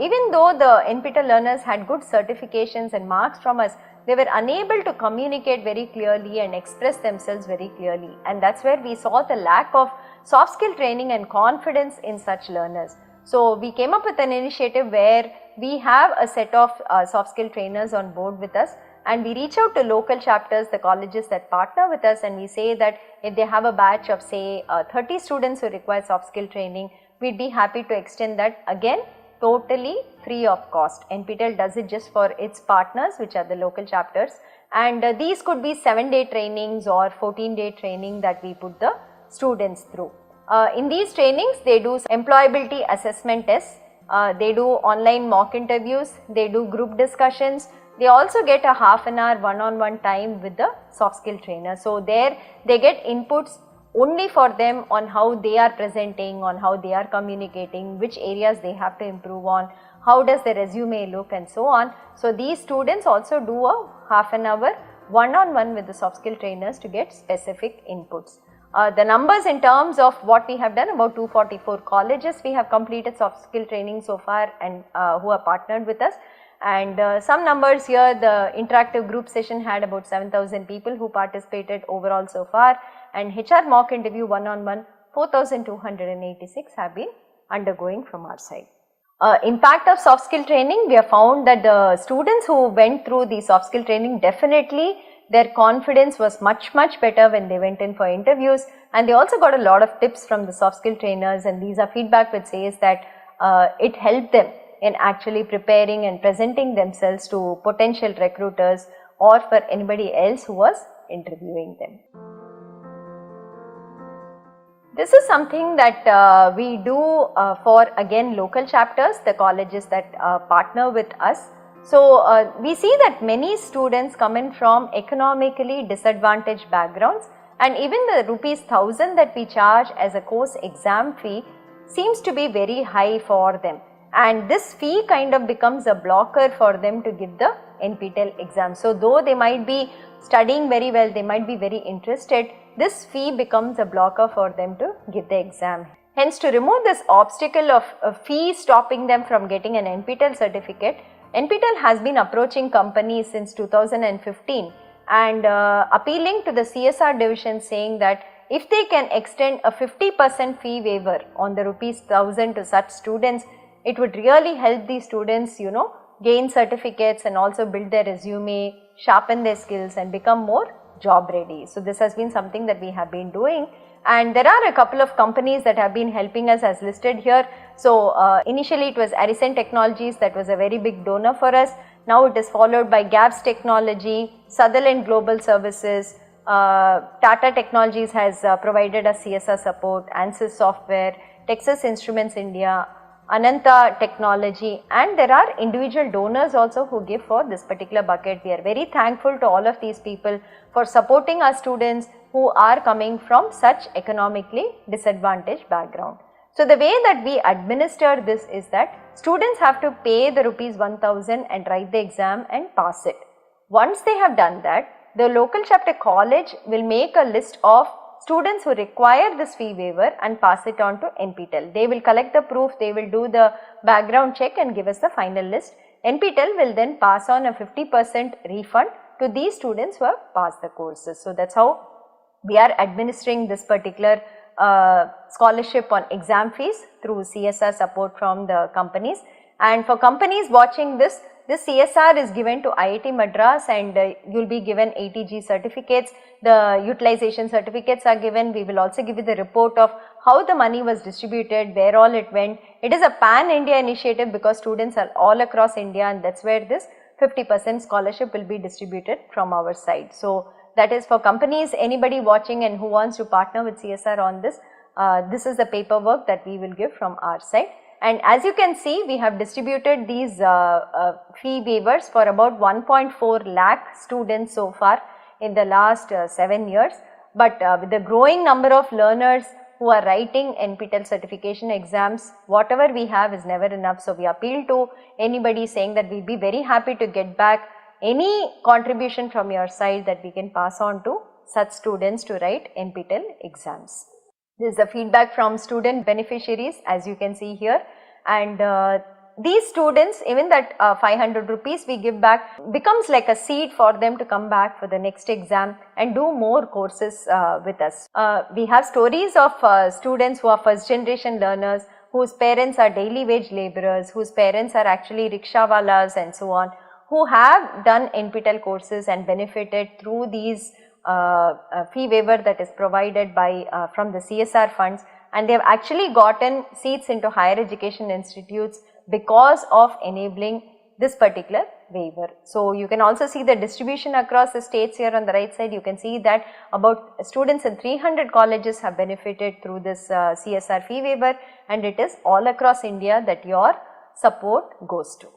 even though the NPTEL learners had good certifications and marks from us, they were unable to communicate very clearly and express themselves very clearly, and that is where we saw the lack of soft skill training and confidence in such learners. So, we came up with an initiative where we have a set of soft skill trainers on board with us, and we reach out to local chapters, the colleges that partner with us, and we say that if they have a batch of say 30 students who require soft skill training, we'd be happy to extend that again totally free of cost. NPTEL does it just for its partners, which are the local chapters, and these could be 7-day trainings or 14-day training that we put the students through. In these trainings, they do employability assessment tests, they do online mock interviews, they do group discussions, they also get a half an hour one-on-one time with the soft skill trainer. So there they get inputs only for them on how they are presenting, on how they are communicating, which areas they have to improve on, how does their resume look and so on. So these students also do a half an hour one-on-one with the soft skill trainers to get specific inputs. The numbers in terms of what we have done, about 244 colleges we have completed soft skill training so far and who are partnered with us. And some numbers here, the interactive group session had about 7,000 people who participated overall so far, and HR mock interview one-on-one 4,286 have been undergoing from our side. Impact of soft skill training, we have found that the students who went through the soft skill training, definitely their confidence was much better when they went in for interviews, and they also got a lot of tips from the soft skill trainers, and these are feedback which says that it helped them in actually preparing and presenting themselves to potential recruiters or for anybody else who was interviewing them. This is something that we do for again local chapters, the colleges that partner with us. So we see that many students come in from economically disadvantaged backgrounds, and even the ₹1,000 that we charge as a course exam fee seems to be very high for them. And this fee kind of becomes a blocker for them to give the NPTEL exam. So though they might be studying very well, they might be very interested, this fee becomes a blocker for them to give the exam. Hence, to remove this obstacle of a fee stopping them from getting an NPTEL certificate, NPTEL has been approaching companies since 2015 and appealing to the CSR division, saying that if they can extend a 50% fee waiver on the ₹1,000 to such students, it would really help these students, gain certificates and also build their resume, sharpen their skills and become more job ready. So this has been something that we have been doing, and there are a couple of companies that have been helping us as listed here. So initially it was Arisen Technologies that was a very big donor for us. Now it is followed by Gaps Technology, Sutherland Global Services, Tata Technologies has provided us CSR support, ANSYS Software, Texas Instruments India, Ananta Technology, and there are individual donors also who give for this particular bucket. We are very thankful to all of these people for supporting our students who are coming from such economically disadvantaged background. So the way that we administer this is that students have to pay the ₹1,000 and write the exam and pass it. Once they have done that, the local chapter college will make a list of students who require this fee waiver and pass it on to NPTEL. They will collect the proof, they will do the background check and give us the final list. NPTEL will then pass on a 50% refund to these students who have passed the courses. So that's how we are administering this particular scholarship on exam fees through CSR support from the companies. And for companies watching this CSR is given to IIT Madras, and you will be given ATG certificates. The utilization certificates are given. We will also give you the report of how the money was distributed, where all it went. It is a pan-India initiative because students are all across India, and that's where this 50% scholarship will be distributed from our side. So that is for companies, anybody watching and who wants to partner with CSR on this, this is the paperwork that we will give from our side. And as you can see, we have distributed these fee waivers for about 1.4 lakh students so far in the last 7 years. But with the growing number of learners who are writing NPTEL certification exams, whatever we have is never enough. So we appeal to anybody saying that we will be very happy to get back any contribution from your side that we can pass on to such students to write NPTEL exams. This is the feedback from student beneficiaries, as you can see here, and these students, even that 500 rupees we give back becomes like a seed for them to come back for the next exam and do more courses with us. We have stories of students who are first generation learners, whose parents are daily wage laborers, whose parents are actually rickshawalas and so on, who have done NPTEL courses and benefited through these fee waiver that is provided by from the CSR funds, and they have actually gotten seats into higher education institutes because of enabling this particular waiver. So you can also see the distribution across the states here on the right side. You can see that about students in 300 colleges have benefited through this CSR fee waiver, and it is all across India that your support goes to.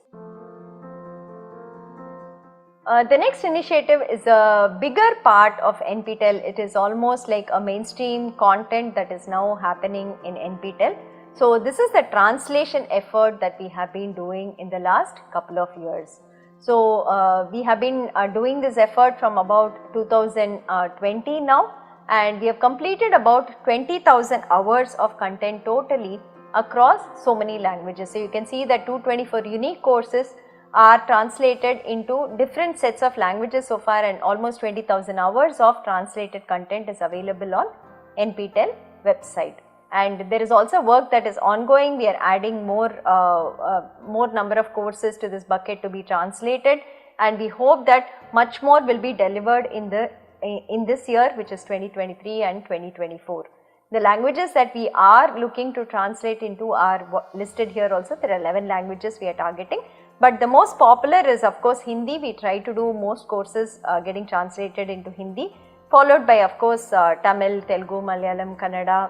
The next initiative is a bigger part of NPTEL. It is almost like a mainstream content that is now happening in NPTEL. So this is the translation effort that we have been doing in the last couple of years. So we have been doing this effort from about 2020 now, and we have completed about 20,000 hours of content totally across so many languages. So you can see that 224 unique courses are translated into different sets of languages so far, and almost 20,000 hours of translated content is available on NPTEL website. And there is also work that is ongoing. We are adding more number of courses to this bucket to be translated, and we hope that much more will be delivered in this year, which is 2023 and 2024. The languages that we are looking to translate into are listed here also. There are 11 languages we are targeting, but the most popular is of course Hindi. We try to do most courses getting translated into Hindi, followed by of course Tamil, Telugu, Malayalam, Kannada,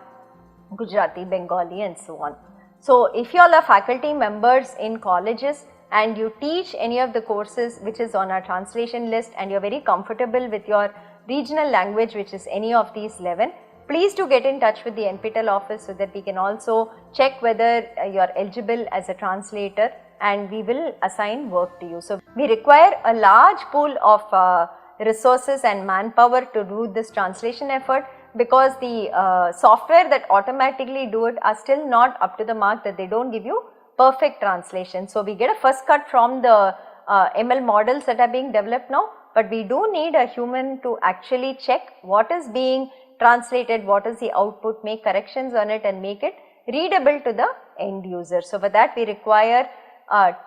Gujarati, Bengali and so on. So if you all are faculty members in colleges and you teach any of the courses which is on our translation list, and you are very comfortable with your regional language, which is any of these 11, please do get in touch with the NPTEL office so that we can also check whether you are eligible as a translator, and we will assign work to you. So we require a large pool of resources and manpower to do this translation effort, because the software that automatically do it are still not up to the mark, that they don't give you perfect translation. So we get a first cut from the ML models that are being developed now, but we do need a human to actually check what is being translated, what is the output, make corrections on it and make it readable to the end user. So for that we require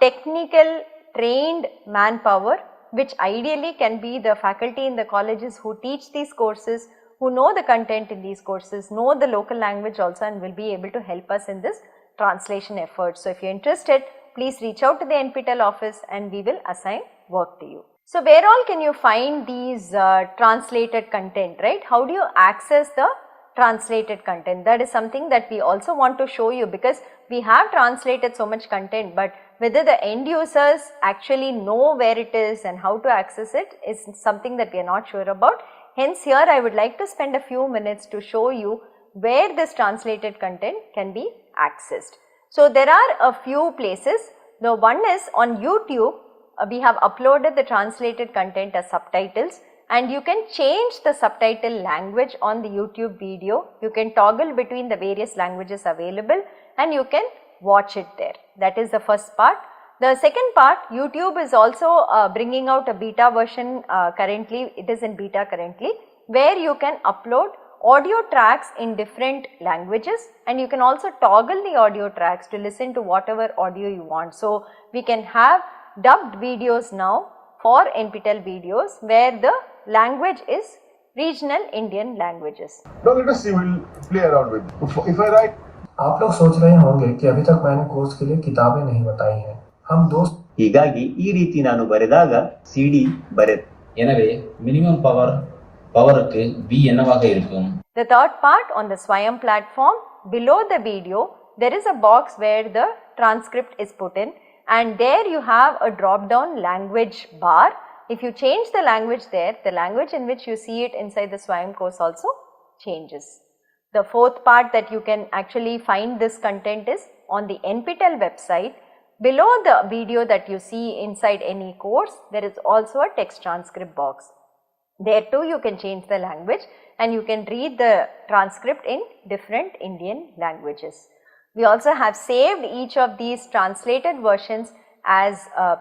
technical trained manpower, which ideally can be the faculty in the colleges who teach these courses, who know the content in these courses, know the local language also, and will be able to help us in this translation effort. So if you are interested, please reach out to the NPTEL office and we will assign work to you. So where all can you find these translated content, right? How do you access the translated content? That is something that we also want to show you, because we have translated so much content, but whether the end users actually know where it is and how to access it is something that we are not sure about. Hence here I would like to spend a few minutes to show you where this translated content can be accessed. So there are a few places. The one is on YouTube. We have uploaded the translated content as subtitles, and you can change the subtitle language on the YouTube video. You can toggle between the various languages available and you can watch it there. That is the first part. The second part, YouTube is also bringing out a beta version currently. It is in beta currently, where you can upload audio tracks in different languages, and you can also toggle the audio tracks to listen to whatever audio you want. So we can have dubbed videos now for NPTEL videos where the language is regional Indian languages. Now let us see, we'll play around with it. If I write, आप लोग सोच रहे होंगे कि अभी तक मैंने course के लिए किताबें नहीं बताई हैं. हम दोस्त ಹೀಗಾಗಿ ಈ ರೀತಿ ನಾನು ಬರೆದಾಗ ಸಿಡಿ ಬರೆದು, எனவே மினிமம் பவருக்கு V என்னவாக இருக்கும்? The third part, on the SWAYAM platform, below the video there is a box where the transcript is put in, and there you have a drop down language bar. If you change the language there, the language in which you see it inside the SWAYAM course also changes. The fourth part that you can actually find this content is on the NPTEL website. Below the video that you see inside any course, there is also a text transcript box. There too you can change the language and you can read the transcript in different Indian languages. We also have saved each of these translated versions as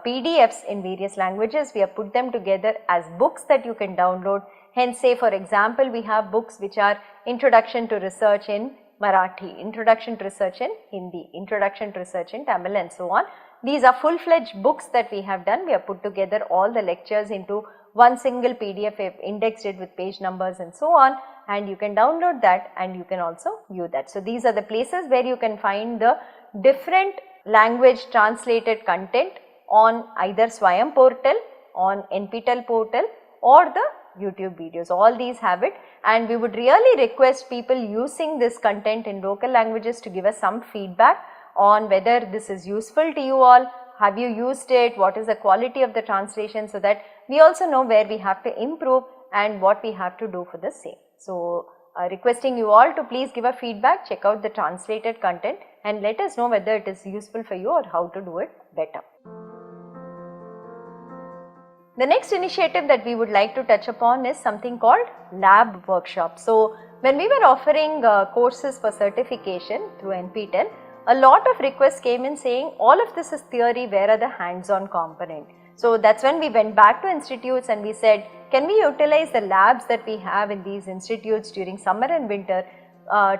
PDFs in various languages. We have put them together as books that you can download. Hence, say for example, we have books which are Introduction to Research in Marathi, Introduction to Research in Hindi, Introduction to Research in Tamil and so on. These are full-fledged books that we have done. We have put together all the lectures into one single PDF, indexed it with page numbers and so on, and you can download that and you can also view that. So, these are the places where you can find the different language translated content on either SWAYAM portal, on NPTEL portal or the YouTube videos. All these have it, and we would really request people using this content in local languages to give us some feedback on whether this is useful to you all. Have you used it? What is the quality of the translation, so that we also know where we have to improve and what we have to do for the same. So, requesting you all to please give a feedback, check out the translated content and let us know whether it is useful for you or how to do it better. The next initiative that we would like to touch upon is something called lab workshop. So, when we were offering courses for certification through NPTEL, a lot of requests came in saying all of this is theory, where are the hands-on component. So, that is when we went back to institutes and we said, can we utilize the labs that we have in these institutes during summer and winter,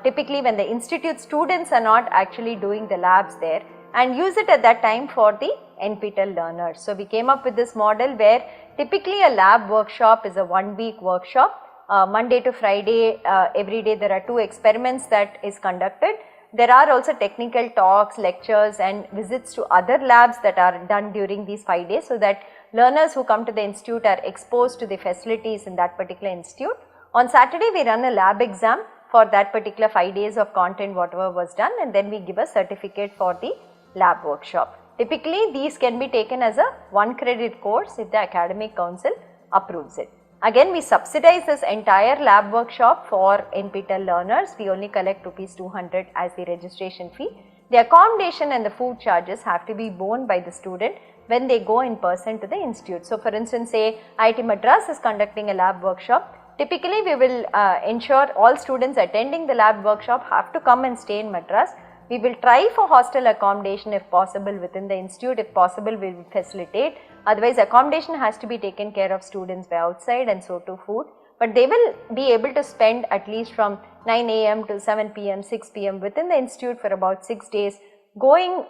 typically when the institute students are not actually doing the labs there, and use it at that time for the NPTEL learners. So, we came up with this model where typically a lab workshop is a 1-week workshop, Monday to Friday, every day there are 2 experiments that is conducted. There are also technical talks, lectures and visits to other labs that are done during these 5 days, so that learners who come to the institute are exposed to the facilities in that particular institute. On Saturday we run a lab exam for that particular 5 days of content whatever was done, and then we give a certificate for the lab workshop. Typically these can be taken as a 1 credit course if the academic council approves it. Again, we subsidize this entire lab workshop for NPTEL learners. We only collect ₹200 as the registration fee. The accommodation and the food charges have to be borne by the student when they go in person to the institute. So, for instance, say IIT Madras is conducting a lab workshop. Typically, we will ensure all students attending the lab workshop have to come and stay in Madras. We will try for hostel accommodation if possible within the institute. If possible, we will facilitate. Otherwise, accommodation has to be taken care of students by outside, and so to food. But they will be able to spend at least from 9 AM to 7 PM, 6 PM within the institute for about 6 days, going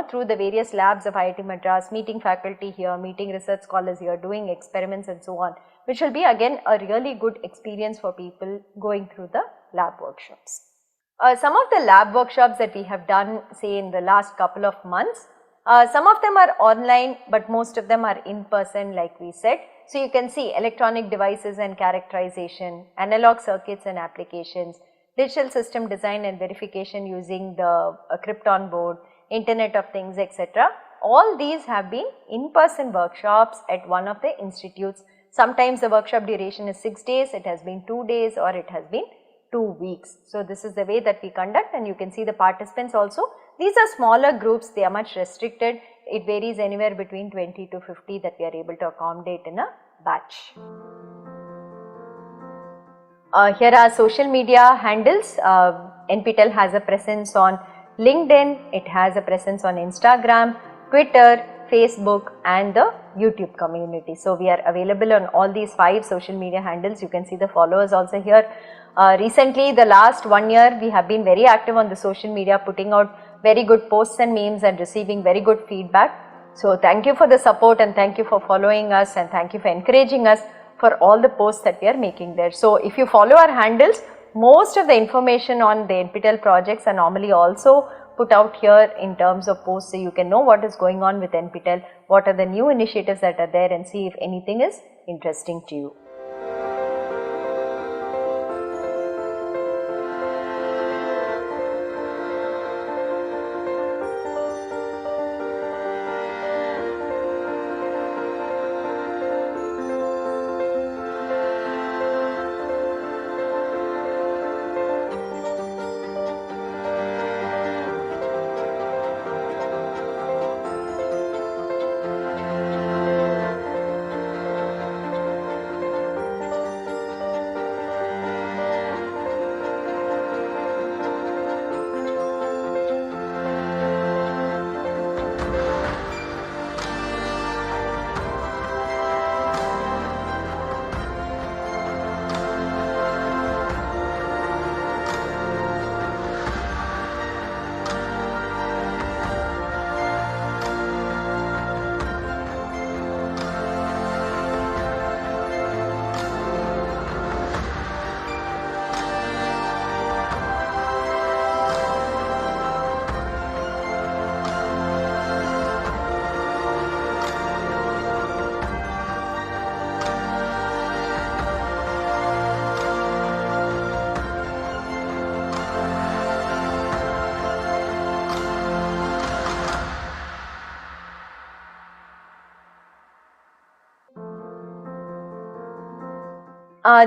through the various labs of IIT Madras, meeting faculty here, meeting research scholars here, doing experiments and so on, which will be again a really good experience for people going through the lab workshops. Some of the lab workshops that we have done, say in the last couple of months, some of them are online, but most of them are in person like we said. So, you can see electronic devices and characterization, analog circuits and applications, digital system design and verification using the Krypton board, Internet of Things, etc. All these have been in-person workshops at one of the institutes. Sometimes the workshop duration is 6 days, it has been 2 days, or it has been 2 weeks. So, this is the way that we conduct, and you can see the participants also. These are smaller groups, they are much restricted. It varies anywhere between 20 to 50 that we are able to accommodate in a batch. Here are social media handles. NPTEL has a presence on LinkedIn, it has a presence on Instagram, Twitter, Facebook and the YouTube community. So, we are available on all these 5 social media handles. You can see the followers also here. Recently, the last 1 year, we have been very active on the social media, putting out very good posts and memes and receiving very good feedback. So, thank you for the support and thank you for following us, and thank you for encouraging us for all the posts that we are making there. So, if you follow our handles, most of the information on the NPTEL projects are normally also put out here in terms of posts, so you can know what is going on with NPTEL, what are the new initiatives that are there, and see if anything is interesting to you.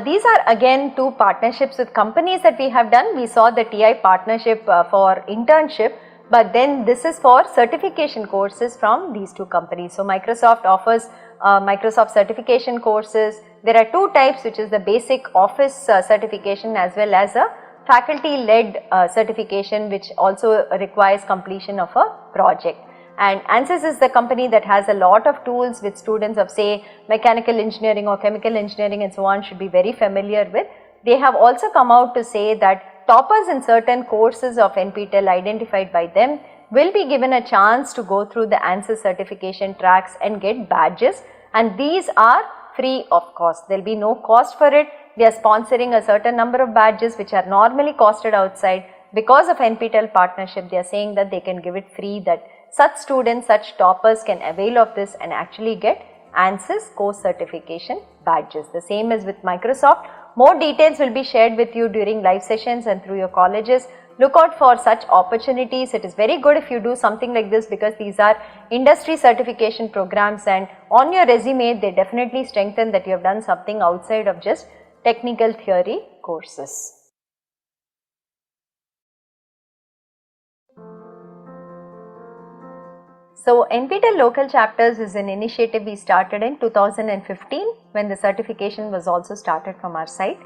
These are again two partnerships with companies that we have done. We saw the TI partnership for internship, but then this is for certification courses from these two companies. So Microsoft offers Microsoft certification courses. There are two types, which is the basic office certification as well as a faculty led certification, which also requires completion of a project. And ANSYS is the company that has a lot of tools which students of say mechanical engineering or chemical engineering and so on should be very familiar with. They have also come out to say that toppers in certain courses of NPTEL identified by them will be given a chance to go through the ANSYS certification tracks and get badges, and these are free of cost. There will be no cost for it. They are sponsoring a certain number of badges which are normally costed outside. Because of NPTEL partnership, they are saying that they can give it free, that such students, such toppers can avail of this and actually get ANSYS course certification badges. The same is with Microsoft. More details will be shared with you during live sessions and through your colleges. Look out for such opportunities. It is very good if you do something like this, because these are industry certification programs, and on your resume they definitely strengthen that you have done something outside of just technical theory courses. So NPTEL local chapters is an initiative we started in 2015 when the certification was also started from our side.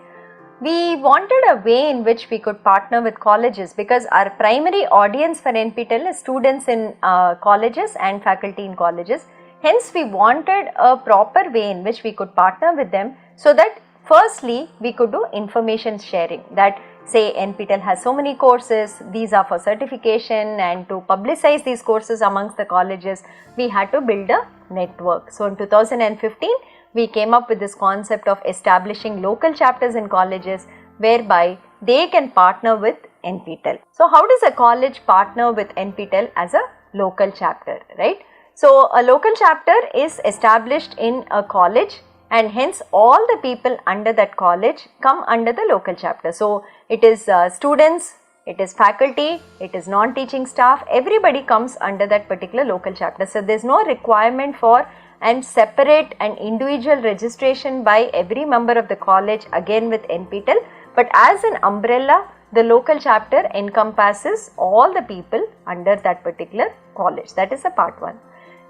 We wanted a way in which we could partner with colleges, because our primary audience for NPTEL is students in colleges and faculty in colleges. Hence we wanted a proper way in which we could partner with them, so that firstly we could do information sharing, that say NPTEL has so many courses, these are for certification, and to publicize these courses amongst the colleges we had to build a network. So in 2015 we came up with this concept of establishing local chapters in colleges whereby they can partner with NPTEL. So how does a college partner with NPTEL as a local chapter, right? So a local chapter is established in a college, and hence all the people under that college come under the local chapter. So it is students, it is faculty, it is non-teaching staff, everybody comes under that particular local chapter. So there is no requirement for and separate and individual registration by every member of the college again with NPTEL, but as an umbrella the local chapter encompasses all the people under that particular college. That is the part 1.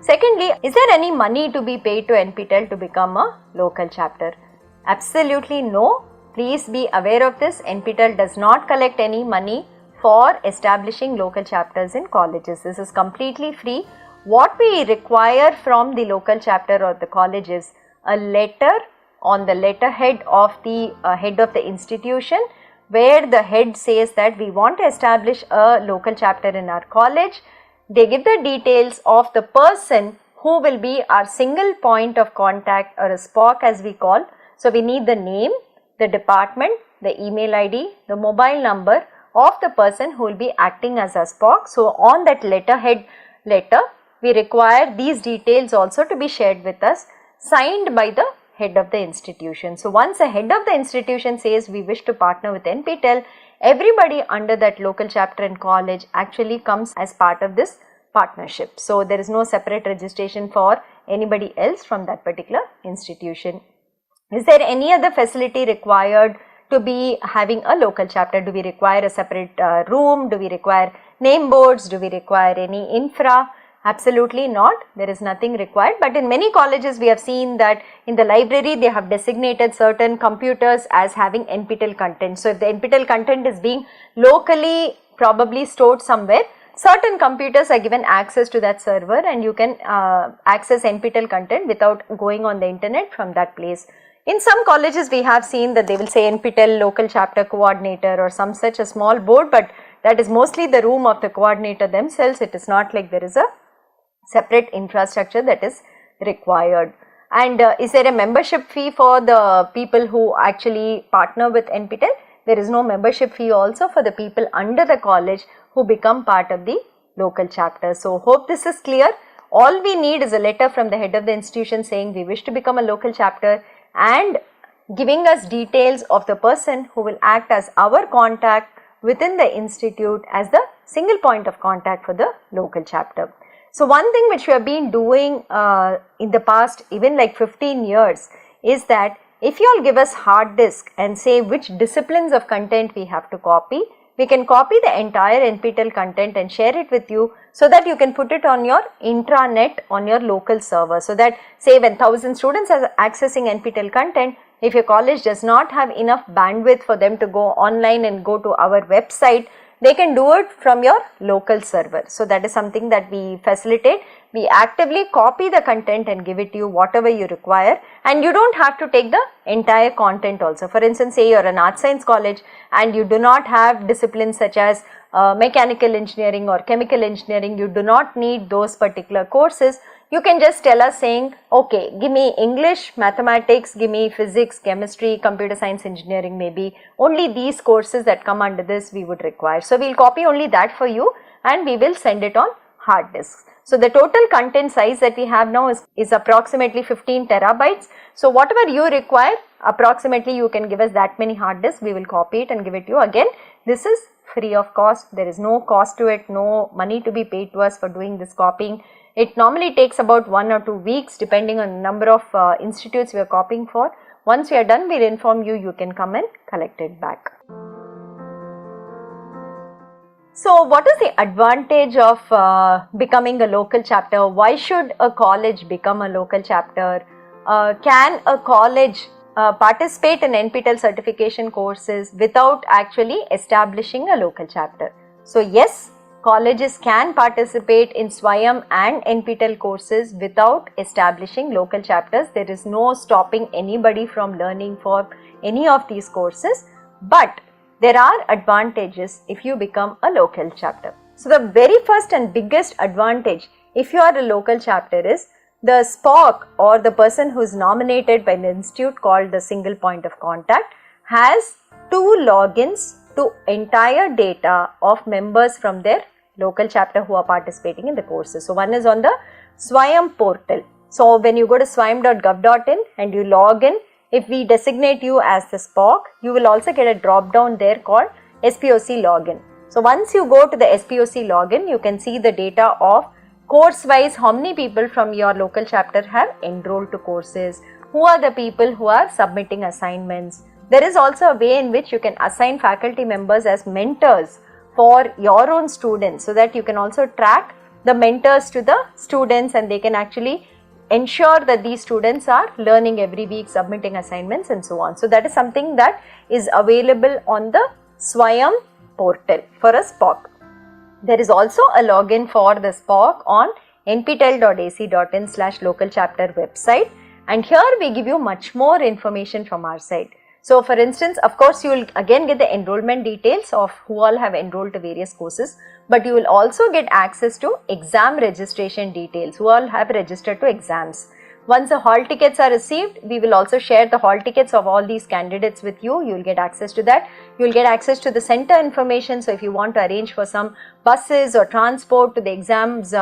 Secondly, is there any money to be paid to NPTEL to become a local chapter? Absolutely no. Please be aware of this. NPTEL does not collect any money for establishing local chapters in colleges. This is completely free. What we require from the local chapter or the college is a letter on the letterhead of the head of the institution, where the head says that we want to establish a local chapter in our college. They give the details of the person who will be our single point of contact, or a SPOC as we call. So we need the name, the department, the email ID, the mobile number of the person who will be acting as a SPOC. So on that letterhead letter, we require these details also to be shared with us, signed by the head of the institution. So once the head of the institution says we wish to partner with NPTEL, everybody under that local chapter in college actually comes as part of this partnership. So there is no separate registration for anybody else from that particular institution. Is there any other facility required to be having a local chapter? Do we require a separate room? Do we require name boards? Do we require any infra? Absolutely not. There is nothing required, but in many colleges we have seen that in the library they have designated certain computers as having NPTEL content. So if the NPTEL content is being locally probably stored somewhere, certain computers are given access to that server, and you can access NPTEL content without going on the internet from that place. In some colleges we have seen that they will say NPTEL local chapter coordinator or some such a small board, but that is mostly the room of the coordinator themselves. It is not like there is a separate infrastructure that is required. And is there a membership fee for the people who actually partner with NPTEL? There is no membership fee also for the people under the college who become part of the local chapter. So hope this is clear. All we need is a letter from the head of the institution saying we wish to become a local chapter, and giving us details of the person who will act as our contact within the institute as the single point of contact for the local chapter. So one thing which we have been doing in the past even like 15 years is that if you all give us hard disk and say which disciplines of content we have to copy, we can copy the entire NPTEL content and share it with you so that you can put it on your intranet on your local server. So that say when 1000 students are accessing NPTEL content, if your college does not have enough bandwidth for them to go online and go to our website, they can do it from your local server. So that is something that we facilitate. We actively copy the content and give it to you whatever you require, and you don't have to take the entire content also. For instance, say you are an art science college and you do not have disciplines such as mechanical engineering or chemical engineering, you do not need those particular courses. You can just tell us saying, okay, give me English, mathematics, give me physics, chemistry, computer science, engineering, maybe only these courses that come under this we would require. So we will copy only that for you and we will send it on hard disks. So the total content size that we have now is approximately 15 terabytes. So whatever you require, approximately you can give us that many hard disks, we will copy it and give it to you. Again, this is free of cost, there is no cost to it, no money to be paid to us for doing this copying. It normally takes about 1 or 2 weeks depending on the number of institutes we are copying for. Once we are done, we will inform you, you can come and collect it back. So what is the advantage of becoming a local chapter? Why should a college become a local chapter? Can a college participate in NPTEL certification courses without actually establishing a local chapter? So yes, colleges can participate in SWAYAM and NPTEL courses without establishing local chapters. There is no stopping anybody from learning for any of these courses, but there are advantages if you become a local chapter. So the very first and biggest advantage if you are a local chapter is the SPOC, or the person who is nominated by the institute called the single point of contact, has 2 logins to entire data of members from their local chapter who are participating in the courses. So one is on the SWAYAM portal. So when you go to swayam.gov.in and you log in, if we designate you as the SPOC, you will also get a drop down there called SPOC login. So once you go to the SPOC login, you can see the data of course wise how many people from your local chapter have enrolled to courses, who are the people who are submitting assignments. There is also a way in which you can assign faculty members as mentors for your own students, so that you can also track the mentors to the students and they can actually ensure that these students are learning every week, submitting assignments and so on. So that is something that is available on the SWAYAM portal for a SPOC. There is also a login for the SPOC on nptel.ac.in/local chapter website, and here we give you much more information from our side. So for instance, of course, you will again get the enrollment details of who all have enrolled to various courses, but you will also get access to exam registration details, who all have registered to exams. Once the hall tickets are received, we will also share the hall tickets of all these candidates with you. You will get access to that. You will get access to the center information. So if you want to arrange for some buses or transport to the exams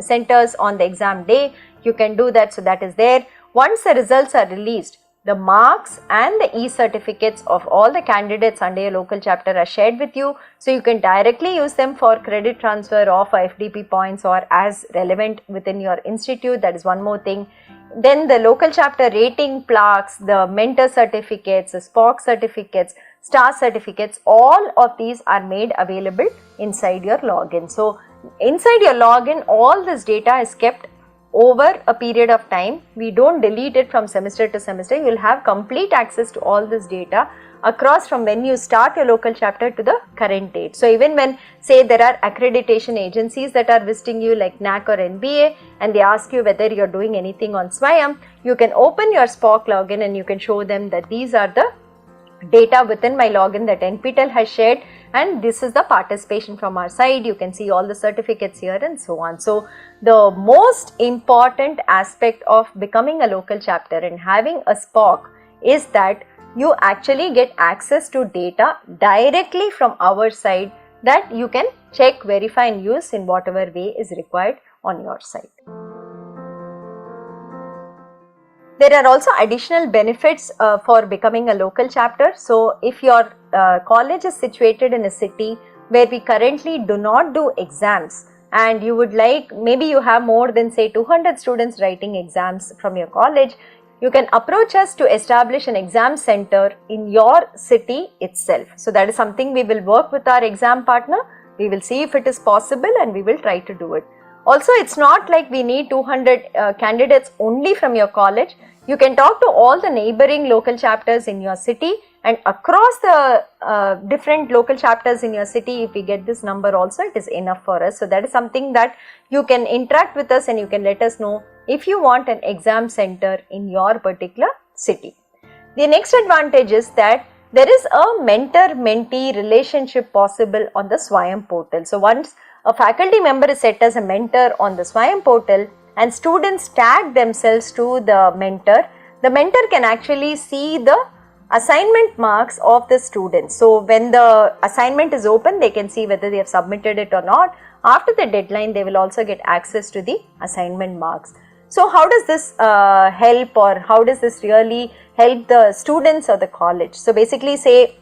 centers on the exam day, you can do that. So that is there. Once the results are released, the marks and the e-certificates of all the candidates under your local chapter are shared with you. So you can directly use them for credit transfer or for FDP points or as relevant within your institute. That is one more thing. Then the local chapter rating plaques, the mentor certificates, the SPOC certificates, star certificates, all of these are made available inside your login. So inside your login, all this data is kept over a period of time. We don't delete it from semester to semester. You will have complete access to all this data across from when you start your local chapter to the current date. So even when say there are accreditation agencies that are visiting you like NAC or NBA and they ask you whether you are doing anything on SWAYAM, you can open your SPOC login and you can show them that these are the data within my login that NPTEL has shared, and this is the participation from our side. You can see all the certificates here and so on. So the most important aspect of becoming a local chapter and having a SPOC is that you actually get access to data directly from our side that you can check, verify and use in whatever way is required on your side. There are also additional benefits for becoming a local chapter. So if your college is situated in a city where we currently do not do exams and you would like, maybe you have more than say 200 students writing exams from your college, you can approach us to establish an exam center in your city itself. So that is something we will work with our exam partner. We will see if it is possible and we will try to do it. Also, it's not like we need 200 candidates only from your college. You can talk to all the neighboring local chapters in your city, and across the different local chapters in your city, if we get this number also, it is enough for us. So that is something that you can interact with us and you can let us know if you want an exam center in your particular city. The next advantage is that there is a mentor-mentee relationship possible on the SWAYAM portal. So once a faculty member is set as a mentor on the SWAYAM portal and students tag themselves to the mentor can actually see the assignment marks of the students. So when the assignment is open, they can see whether they have submitted it or not. After the deadline, they will also get access to the assignment marks. So how does this help, or how does this really help the students or the college? So basically, say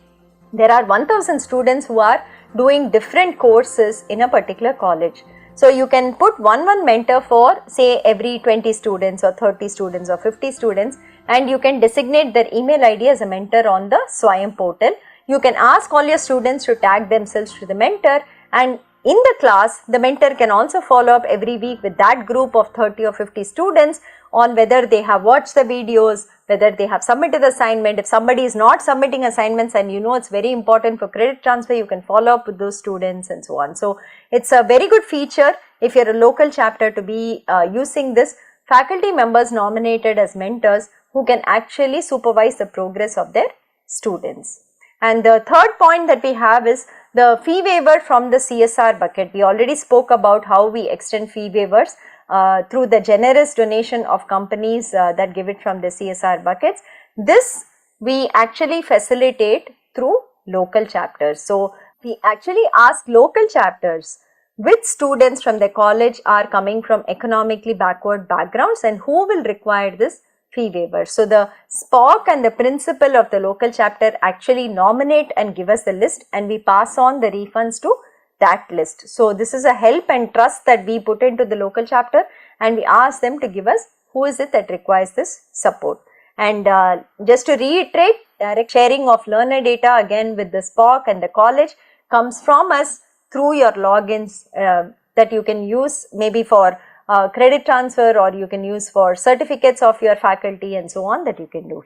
there are 1000 students who are doing different courses in a particular college. So you can put one mentor for say every 20 students or 30 students or 50 students, and you can designate their email ID as a mentor on the SWAYAM portal. You can ask all your students to tag themselves to the mentor, and in the class, the mentor can also follow up every week with that group of 30 or 50 students on whether they have watched the videos, whether they have submitted the assignment. If somebody is not submitting assignments and you know it's very important for credit transfer, you can follow up with those students and so on. So it's a very good feature if you're a local chapter to be using this. Faculty members nominated as mentors who can actually supervise the progress of their students. And the third point that we have is the fee waiver from the CSR bucket. We already spoke about how we extend fee waivers through the generous donation of companies that give it from the CSR buckets. This we actually facilitate through local chapters. So we actually ask local chapters which students from the college are coming from economically backward backgrounds and who will require this fee waiver. So the SPOC and the principal of the local chapter actually nominate and give us the list, and we pass on the refunds to that list. So this is a help and trust that we put into the local chapter, and we ask them to give us who is it that requires this support. And just to reiterate, direct sharing of learner data again with the SPOC and the college comes from us through your logins that you can use maybe for credit transfer, or you can use for certificates of your faculty and so on, that you can do.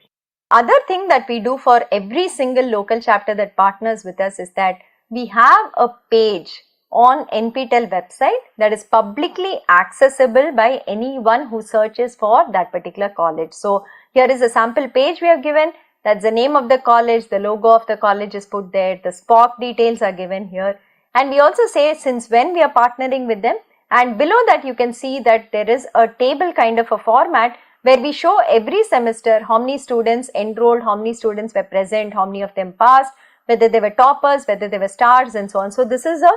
Other thing that we do for every single local chapter that partners with us is that we have a page on NPTEL website that is publicly accessible by anyone who searches for that particular college. So here is a sample page we have given. That's the name of the college, the logo of the college is put there, the SPOC details are given here, and we also say since when we are partnering with them. And below that you can see that there is a table kind of a format where we show every semester how many students enrolled, how many students were present, how many of them passed, whether they were toppers, whether they were stars and so on. So this is a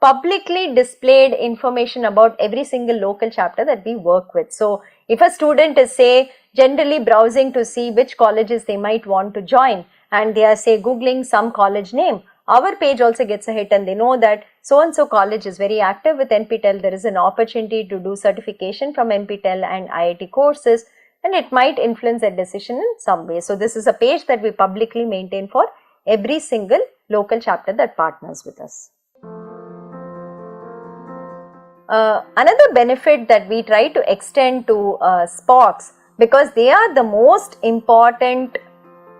publicly displayed information about every single local chapter that we work with. So if a student is say generally browsing to see which colleges they might want to join, and they are say googling some college name, our page also gets a hit and they know that so and so college is very active with NPTEL. There is an opportunity to do certification from NPTEL and IIT courses, and it might influence their decision in some way. So this is a page that we publicly maintain for every single local chapter that partners with us. Another benefit that we try to extend to SPOCs, because they are the most important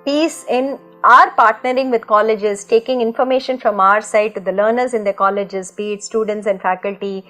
piece in our partnering with colleges, taking information from our side to the learners in the colleges, be it students and faculty,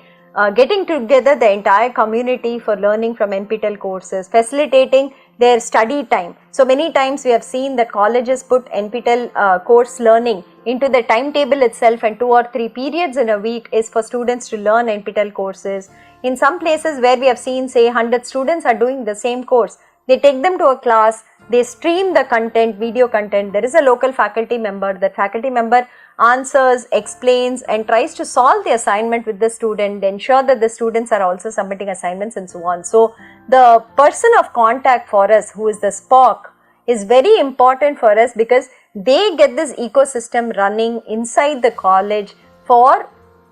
getting together the entire community for learning from NPTEL courses, facilitating their study time. So many times we have seen that colleges put NPTEL course learning into the timetable itself, and 2 or 3 periods in a week is for students to learn NPTEL courses. In some places where we have seen say 100 students are doing the same course, they take them to a class, they stream the content, video content. There is a local faculty member. That faculty member answers, explains and tries to solve the assignment with the student, ensure that the students are also submitting assignments and so on. So the person of contact for us, who is the SPOC, is very important for us, because they get this ecosystem running inside the college for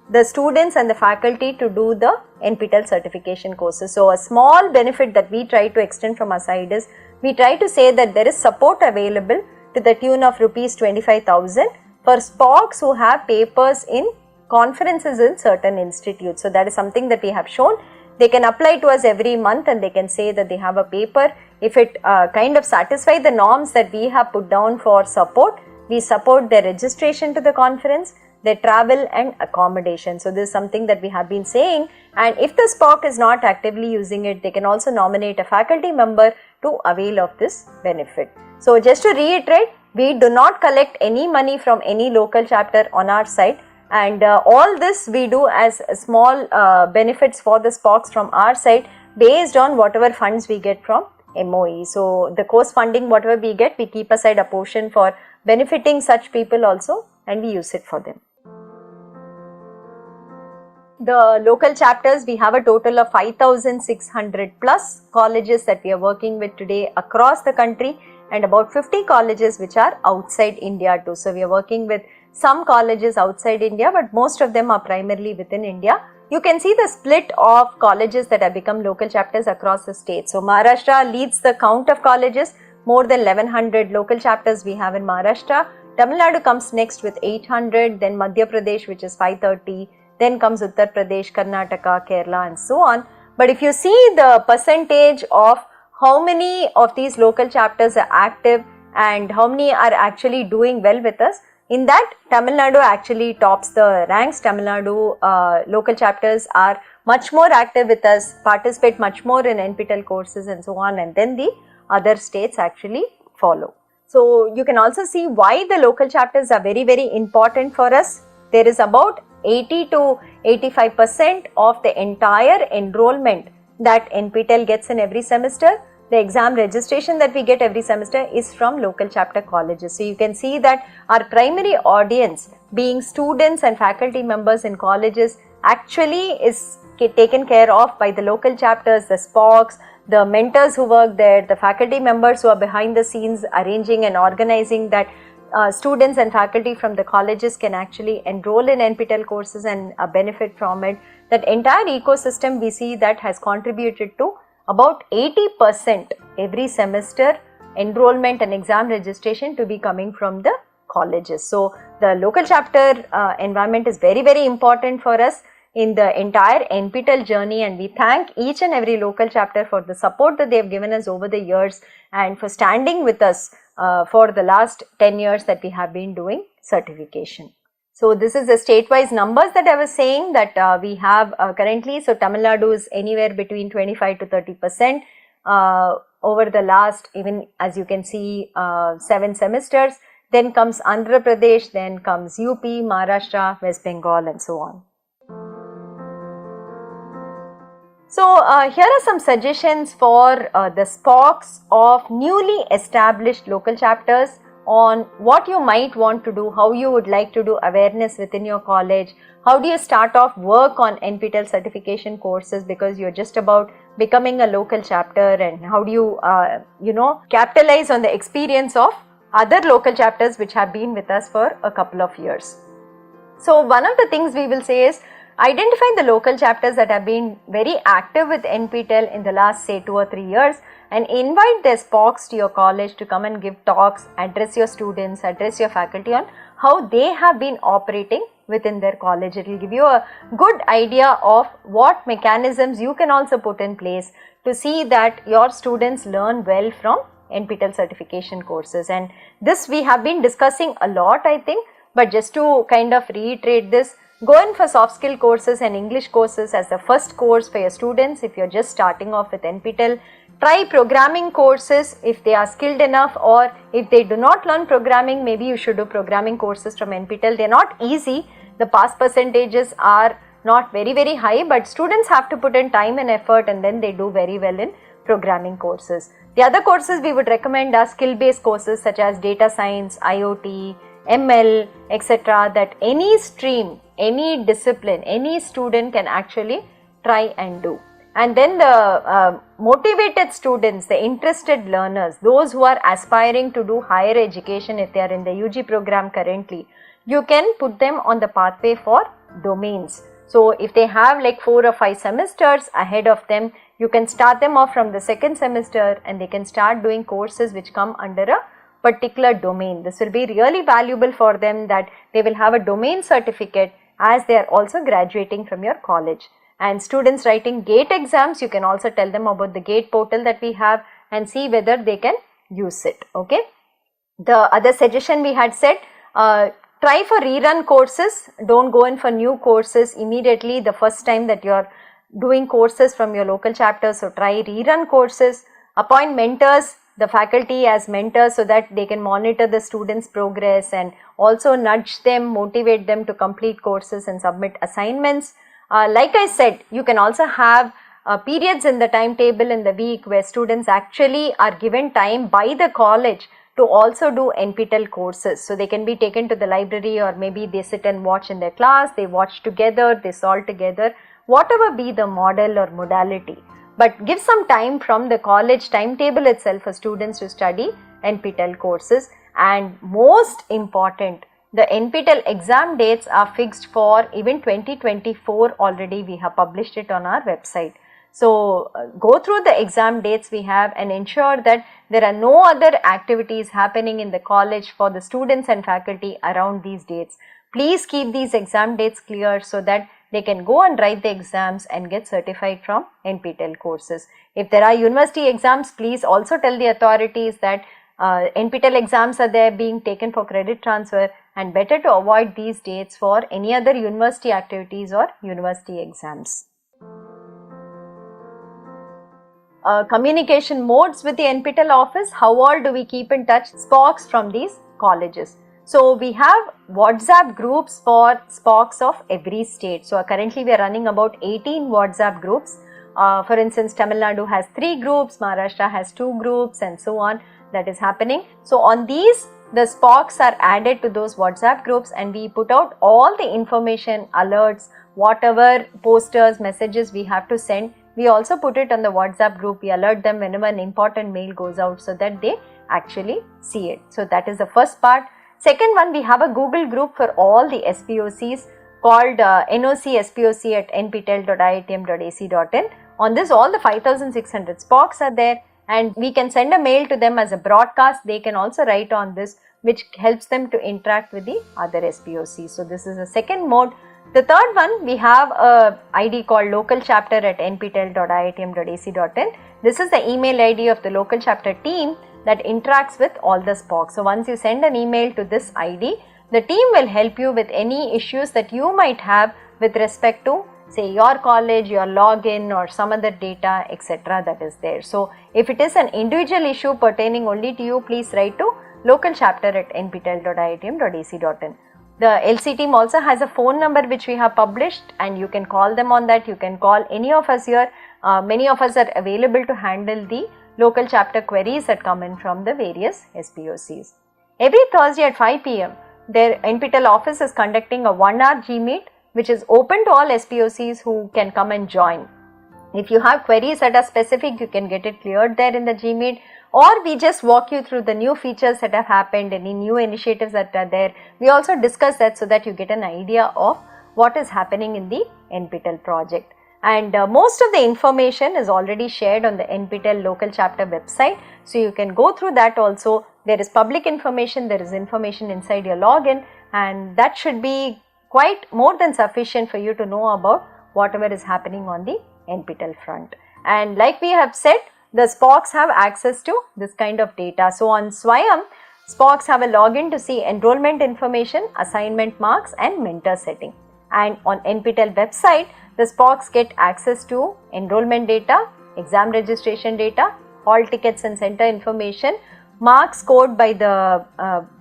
the students and the faculty to do the NPTEL certification courses. So a small benefit that we try to extend from our side is we try to say that there is support available to the tune of rupees 25,000 for SPOCs who have papers in conferences in certain institutes. So that is something that we have shown. They can apply to us every month and they can say that they have a paper. If it kind of satisfies the norms that we have put down for support, we support their registration to the conference, their travel and accommodation. So this is something that we have been saying, and if the SPOC is not actively using it, they can also nominate a faculty member to avail of this benefit. So just to reiterate, we do not collect any money from any local chapter on our side, and all this we do as small benefits for the SPOCs from our side based on whatever funds we get from MOE. So the course funding, whatever we get, we keep aside a portion for benefiting such people also, and we use it for them. The local chapters, we have a total of 5,600 plus colleges that we are working with today across the country, and about 50 colleges which are outside India too. So we are working with some colleges outside India, but most of them are primarily within India. You can see the split of colleges that have become local chapters across the state. So Maharashtra leads the count of colleges, more than 1100 local chapters we have in Maharashtra. Tamil Nadu comes next with 800, then Madhya Pradesh, which is 530, then comes Uttar Pradesh, Karnataka, Kerala and so on. But if you see the percentage of how many of these local chapters are active and how many are actually doing well with us, in that Tamil Nadu actually tops the ranks. Tamil Nadu local chapters are much more active with us, participate much more in NPTEL courses and so on, and then the other states actually follow. So you can also see why the local chapters are very, very important for us. There is about 80 to 85% of the entire enrollment that NPTEL gets in every semester. The exam registration that we get every semester is from local chapter colleges. So you can see that our primary audience, being students and faculty members in colleges, actually is taken care of by the local chapters, the SPOCs, the mentors who work there, the faculty members who are behind the scenes arranging and organizing that students and faculty from the colleges can actually enroll in NPTEL courses and benefit from it. That entire ecosystem we see that has contributed to about 80% every semester enrollment and exam registration to be coming from the colleges. So the local chapter environment is very, very important for us in the entire NPTEL journey, and we thank each and every local chapter for the support that they have given us over the years and for standing with us for the last 10 years that we have been doing certification. So this is the state-wise numbers that I was saying that we have currently. So Tamil Nadu is anywhere between 25 to 30% over the last, even as you can see, 7 semesters. Then comes Andhra Pradesh, then comes UP, Maharashtra, West Bengal and so on. So here are some suggestions for the SPOCs of newly established local chapters on what you might want to do, how you would like to do awareness within your college, how do you start off work on NPTEL certification courses because you're just about becoming a local chapter, and how do you, capitalize on the experience of other local chapters which have been with us for a couple of years. So one of the things we will say is identify the local chapters that have been very active with NPTEL in the last say 2 or 3 years and invite their SPOCs to your college to come and give talks, address your students, address your faculty on how they have been operating within their college. It will give you a good idea of what mechanisms you can also put in place to see that your students learn well from NPTEL certification courses. And this we have been discussing a lot, I think, but just to kind of reiterate this, go in for soft skill courses and English courses as the first course for your students if you're just starting off with NPTEL. Try programming courses if they are skilled enough, or if they do not learn programming, maybe you should do programming courses from NPTEL. They're not easy. The pass percentages are not very, very high, but students have to put in time and effort and then they do very well in programming courses. The other courses we would recommend are skill-based courses such as data science, IoT, ML, etc. that any stream, any discipline, any student can actually try and do. And then the motivated students, the interested learners, those who are aspiring to do higher education if they are in the UG program currently, you can put them on the pathway for domains. So if they have like 4 or 5 semesters ahead of them, you can start them off from the second semester and they can start doing courses which come under a particular domain. This will be really valuable for them, that they will have a domain certificate as they are also graduating from your college. And students writing GATE exams, you can also tell them about the GATE portal that we have and see whether they can use it. Okay. The other suggestion we had said, try for rerun courses, don't go in for new courses immediately the first time that you are doing courses from your local chapter. So try rerun courses, appoint mentors, the faculty as mentors, so that they can monitor the students' progress and also nudge them, motivate them to complete courses and submit assignments. Like I said, you can also have periods in the timetable in the week where students actually are given time by the college to also do NPTEL courses. So they can be taken to the library, or maybe they sit and watch in their class, they watch together, they solve together, whatever be the model or modality. But give some time from the college timetable itself for students to study NPTEL courses. And most important, the NPTEL exam dates are fixed for even 2024 already. We have published it on our website. So go through the exam dates we have and ensure that there are no other activities happening in the college for the students and faculty around these dates. Please keep these exam dates clear so that they can go and write the exams and get certified from NPTEL courses. If there are university exams, please also tell the authorities that NPTEL exams are there being taken for credit transfer, and better to avoid these dates for any other university activities or university exams. Communication modes with the NPTEL office, how all do we keep in touch? SPOCs from these colleges. So we have WhatsApp groups for SPOCs of every state. So currently we are running about 18 WhatsApp groups. For instance, Tamil Nadu has 3 groups, Maharashtra has 2 groups, and so on. That is happening. So on these, the SPOCs are added to those WhatsApp groups, and we put out all the information, alerts, whatever posters, messages we have to send. We also put it on the WhatsApp group. We alert them whenever an important mail goes out so that they actually see it. So that is the first part. Second one, we have a Google group for all the SPOCs called NOC SPOC at nptel.iitm.ac.in. On this, all the 5600 SPOCs are there, and we can send a mail to them as a broadcast. They can also write on this, which helps them to interact with the other SPOCs. So this is the second mode. The third one, we have a ID called local chapter at nptel.iitm.ac.in. This is the email ID of the local chapter team that interacts with all the SPOCs. So once you send an email to this ID, the team will help you with any issues that you might have with respect to, say, your college, your login, or some other data, etc. that is there. So if it is an individual issue pertaining only to you, please write to local chapter at nptel.iitm.ac.in. The LC team also has a phone number which we have published, and you can call them on that. You can call any of us here. Many of us are available to handle the local chapter queries that come in from the various SPOCs. Every Thursday at 5 p.m. their NPTEL office is conducting a 1-hour G-Meet, which is open to all SPOCs who can come and join. If you have queries that are specific, you can get it cleared there in the G-Meet, or we just walk you through the new features that have happened, any new initiatives that are there. We also discuss that so that you get an idea of what is happening in the NPTEL project. And most of the information is already shared on the NPTEL local chapter website. So you can go through that also. There is public information, there is information inside your login, and that should be quite more than sufficient for you to know about whatever is happening on the NPTEL front. And like we have said, the SPOCs have access to this kind of data. So on SWAYAM, SPOCs have a login to see enrollment information, assignment marks, and mentor setting. And on NPTEL website, the SPOCs get access to enrollment data, exam registration data, hall tickets and center information, marks scored by the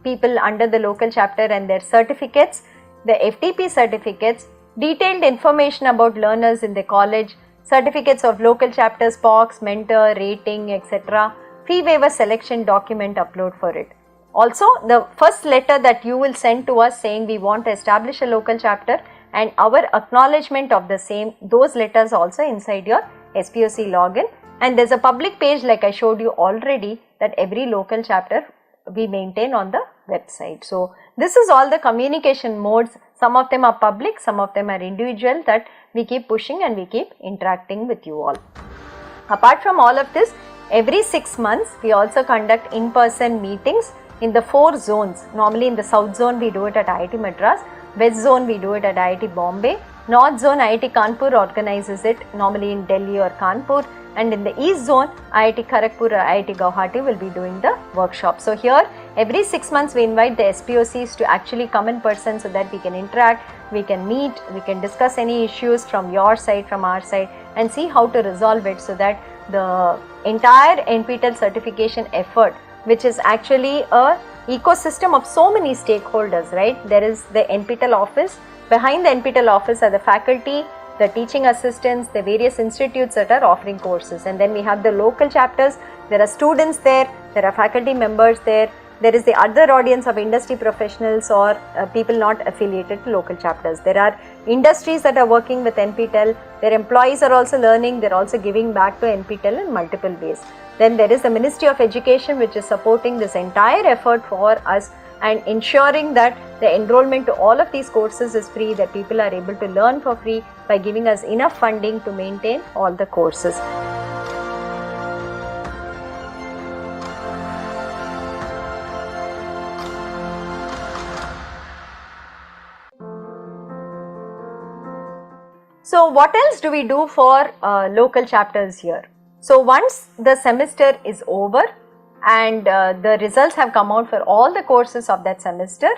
people under the local chapter and their certificates, the FTP certificates, detailed information about learners in the college, certificates of local chapter, SPOCs, mentor, rating, etc., fee waiver selection document upload for it. Also, the first letter that you will send to us saying we want to establish a local chapter and our acknowledgement of the same, those letters also inside your SPOC login. And there's a public page like I showed you already that every local chapter we maintain on the website. So this is all the communication modes. Some of them are public, some of them are individual, that we keep pushing and we keep interacting with you all. Apart from all of this, every 6 months we also conduct in-person meetings in the 4 zones. Normally in the South Zone we do it at IIT Madras, West Zone we do it at IIT Bombay, North Zone IIT Kanpur organizes it normally in Delhi or Kanpur, and in the East Zone IIT Kharagpur or IIT Guwahati will be doing the workshop. So here every 6 months we invite the SPOCs to actually come in person so that we can interact, we can meet, we can discuss any issues from your side, from our side, and see how to resolve it, so that the entire NPTEL certification effort, which is actually a ecosystem of so many stakeholders, right? There is the NPTEL office. Behind the NPTEL office are the faculty, the teaching assistants, the various institutes that are offering courses, and then we have the local chapters. There are students there, there are faculty members there, there is the other audience of industry professionals or people not affiliated to local chapters. There are industries that are working with NPTEL, their employees are also learning, they are also giving back to NPTEL in multiple ways. Then there is the Ministry of Education, which is supporting this entire effort for us and ensuring that the enrollment to all of these courses is free, that people are able to learn for free by giving us enough funding to maintain all the courses. So what else do we do for local chapters here? So once the semester is over and the results have come out for all the courses of that semester,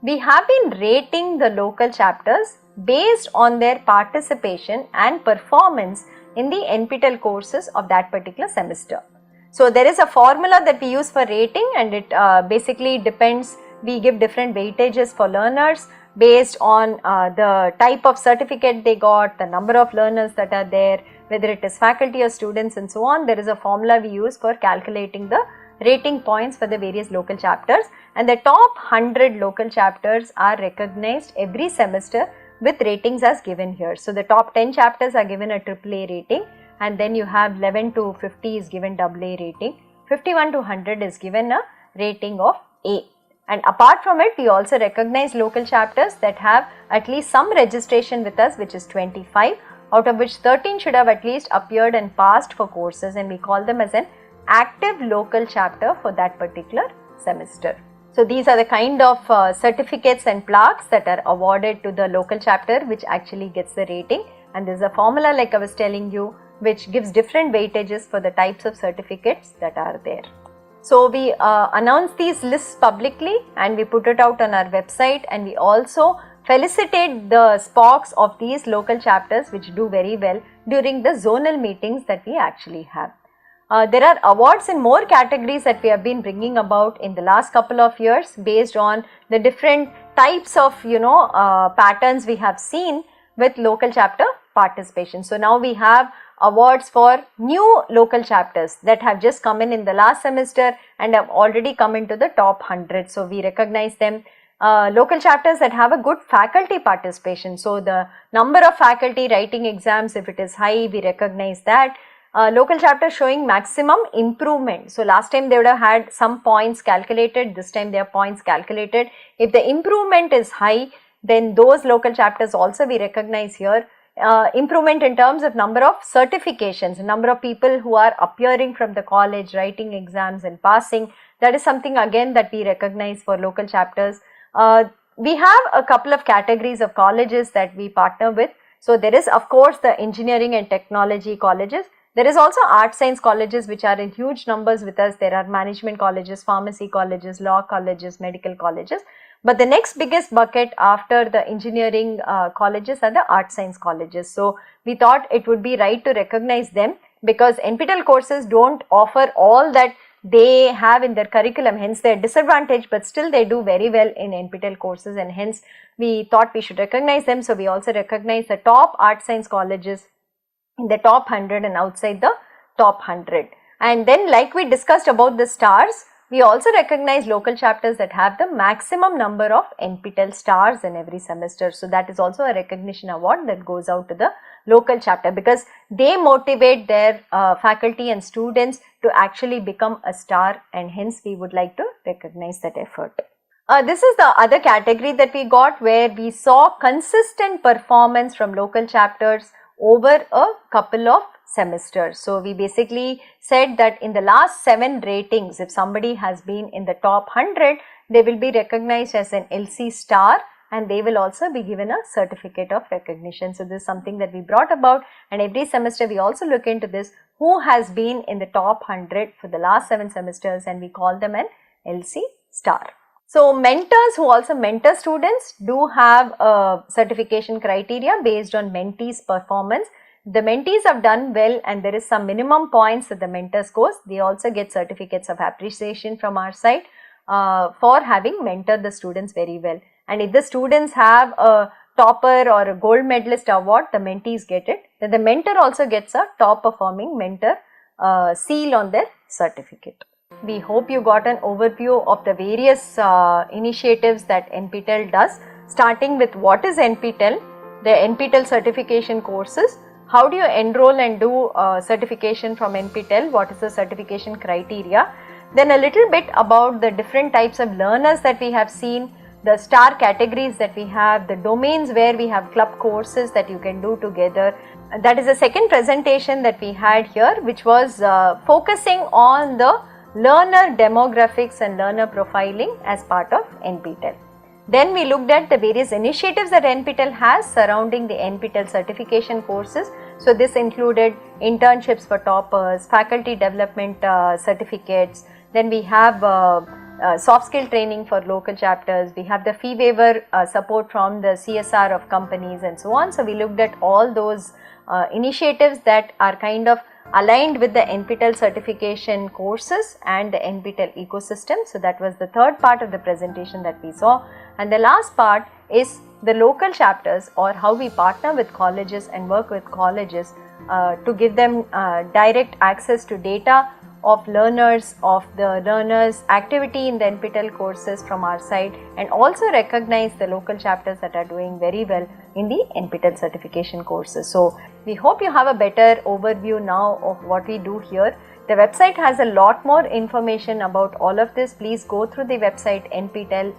we have been rating the local chapters based on their participation and performance in the NPTEL courses of that particular semester. So there is a formula that we use for rating, and it basically depends, we give different weightages for learners based on the type of certificate they got, the number of learners that are there, whether it is faculty or students and so on. There is a formula we use for calculating the rating points for the various local chapters, and the top 100 local chapters are recognized every semester with ratings as given here. So the top 10 chapters are given a AAA rating, and then you have 11 to 50 is given AA rating, 51 to 100 is given a rating of A. And apart from it, we also recognize local chapters that have at least some registration with us, which is 25, out of which 13 should have at least appeared and passed for courses, and we call them as an active local chapter for that particular semester. So these are the kind of certificates and plaques that are awarded to the local chapter which actually gets the rating, and there is a formula like I was telling you which gives different weightages for the types of certificates that are there. So we announce these lists publicly and we put it out on our website, and we also felicitate the SPOCs of these local chapters which do very well during the zonal meetings that we actually have. There are awards in more categories that we have been bringing about in the last couple of years based on the different types of patterns we have seen with local chapter participation. So now we have awards for new local chapters that have just come in the last semester and have already come into the top 100. So we recognize them. Local chapters that have a good faculty participation. So the number of faculty writing exams, if it is high, we recognize that. Local chapter showing maximum improvement. So last time they would have had some points calculated, this time their points calculated. If the improvement is high, then those local chapters also we recognize here. Improvement in terms of number of certifications, number of people who are appearing from the college, writing exams and passing. That is something again that we recognize for local chapters. We have a couple of categories of colleges that we partner with. So there is of course the engineering and technology colleges. There is also art science colleges which are in huge numbers with us. There are management colleges, pharmacy colleges, law colleges, medical colleges. But the next biggest bucket after the engineering colleges are the art science colleges. So we thought it would be right to recognize them because NPTEL courses don't offer all that they have in their curriculum, hence they are disadvantaged, but still they do very well in NPTEL courses, and hence we thought we should recognize them. So we also recognize the top art science colleges in the top 100 and outside the top 100. And then like we discussed about the stars, we also recognize local chapters that have the maximum number of NPTEL stars in every semester. So that is also a recognition award that goes out to the local chapter because they motivate their faculty and students to actually become a star, and hence we would like to recognize that effort. This is the other category that we got where we saw consistent performance from local chapters over a couple of semester. So we basically said that in the last 7 ratings, if somebody has been in the top 100, they will be recognized as an LC star, and they will also be given a certificate of recognition. So this is something that we brought about, and every semester we also look into this, who has been in the top 100 for the last 7 semesters, and we call them an LC star. So mentors who also mentor students do have a certification criteria based on mentees' performance. The mentees have done well and there is some minimum points that the mentor scores, they also get certificates of appreciation from our side for having mentored the students very well. And if the students have a topper or a gold medalist award, the mentees get it. Then the mentor also gets a top performing mentor seal on their certificate. We hope you got an overview of the various initiatives that NPTEL does, starting with what is NPTEL, the NPTEL certification courses, how do you enroll and do certification from NPTEL, what is the certification criteria, then a little bit about the different types of learners that we have seen, the star categories that we have, the domains where we have club courses that you can do together. That is the second presentation that we had here, which was focusing on the learner demographics and learner profiling as part of NPTEL. Then we looked at the various initiatives that NPTEL has surrounding the NPTEL certification courses. So this included internships for toppers, faculty development certificates, then we have soft skill training for local chapters, we have the fee waiver support from the CSR of companies and so on. So we looked at all those initiatives that are kind of aligned with the NPTEL certification courses and the NPTEL ecosystem. So that was the third part of the presentation that we saw, and the last part is the local chapters, or how we partner with colleges and work with colleges to give them direct access to data of learners, of the learners activity in the NPTEL courses from our side, and also recognize the local chapters that are doing very well in the NPTEL certification courses. So we hope you have a better overview now of what we do here. The website has a lot more information about all of this. Please go through the website nptel.ac.in.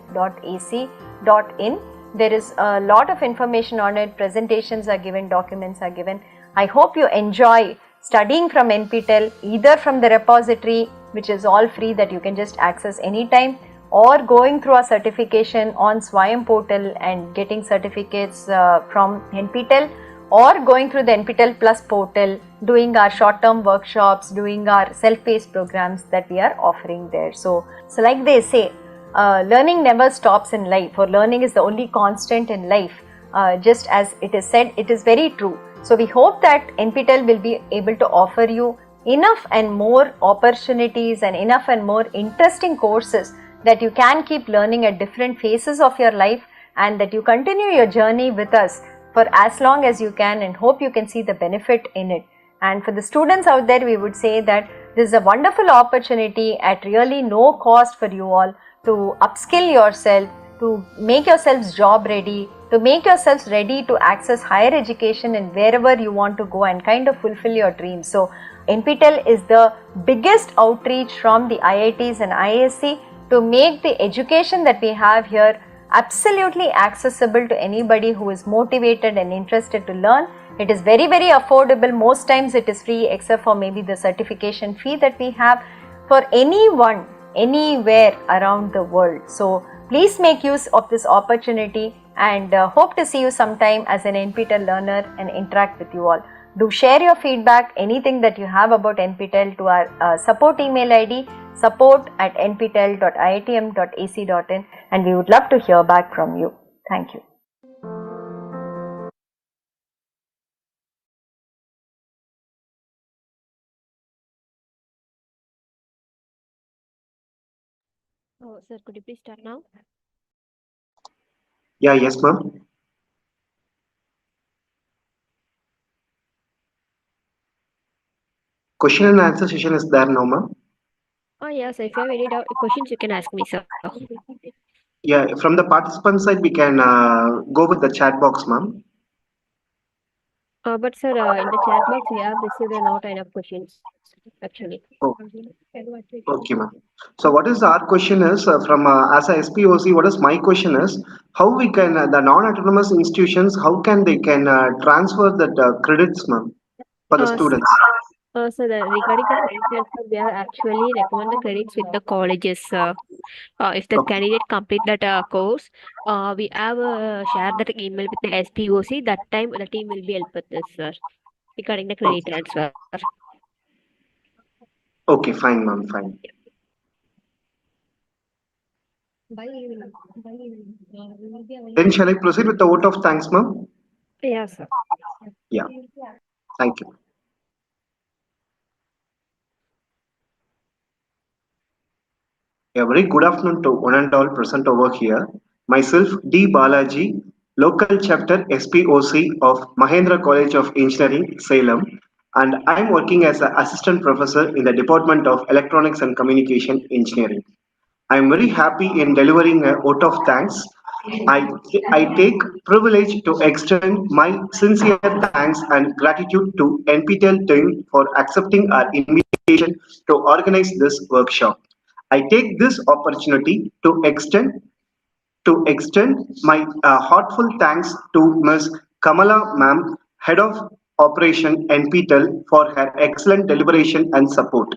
There is a lot of information on it, presentations are given, documents are given. I hope you enjoy studying from NPTEL, either from the repository, which is all free that you can just access anytime, or going through a certification on SWAYAM portal and getting certificates from NPTEL, or going through the NPTEL Plus portal, doing our short-term workshops, doing our self-paced programs that we are offering there. So like they say, learning never stops in life, or learning is the only constant in life. Just as it is said, it is very true. So we hope that NPTEL will be able to offer you enough and more opportunities and enough and more interesting courses that you can keep learning at different phases of your life, and that you continue your journey with us for as long as you can, and hope you can see the benefit in it. And for the students out there, we would say that this is a wonderful opportunity at really no cost for you all to upskill yourself, to make yourselves job ready, to make yourselves ready to access higher education and wherever you want to go and kind of fulfill your dreams. So NPTEL is the biggest outreach from the IITs and ISC to make the education that we have here absolutely accessible to anybody who is motivated and interested to learn. It is very, very affordable. Most times it is free, except for maybe the certification fee that we have for anyone, anywhere around the world. So please make use of this opportunity, and hope to see you sometime as an NPTEL learner and interact with you all. Do share your feedback, anything that you have about NPTEL, to our support email ID, support@nptel.iitm.ac.in, and we would love to hear back from you. Thank you. Oh, sir, could you please start now? Yeah, yes, ma'am. Question and answer session is there now, ma'am. Oh, yes, if you have any questions, you can ask me, sir. Yeah, from the participant side, we can go with the chat box, ma'am. But sir, in the chat box, we have received a lot of questions, actually. Oh, okay, ma'am. So what is our question is from as a SPOC, what is my question is, how we can, the non-autonomous institutions, how can they transfer that credits, ma'am? for the Uh, s- students? So regarding the credit transfer, we are actually recommend the credits with the colleges. If the Okay. candidate complete that course, we have shared that email with the SPOC. That time the team will be help with this, sir, regarding the credit Okay. transfer. Okay, fine, ma'am, fine. Then shall I proceed with the vote of thanks, ma'am? Yes, sir. Yeah, thank you. A very good afternoon to one and all present over here. Myself, D. Balaji, local chapter SPOC of Mahendra College of Engineering, Salem, and I'm working as an assistant professor in the Department of Electronics and Communication Engineering. I'm very happy in delivering a vote of thanks. I take privilege to extend my sincere thanks and gratitude to NPTEL team for accepting our invitation to organize this workshop. I take this opportunity to extend my heartfelt thanks to Ms. Kamala Ma'am, Head of Operation NPTEL, for her excellent deliberation and support.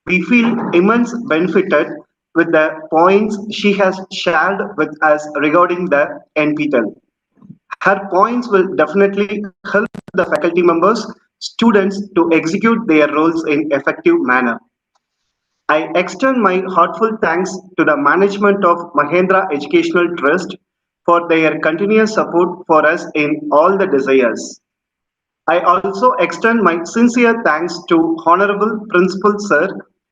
We feel immense benefited with the points she has shared with us regarding the NPTEL. Her points will definitely help the faculty members, students to execute their roles in effective manner. I extend my heartfelt thanks to the management of Mahendra Educational Trust for their continuous support for us in all the desires. I also extend my sincere thanks to Honorable Principal Sir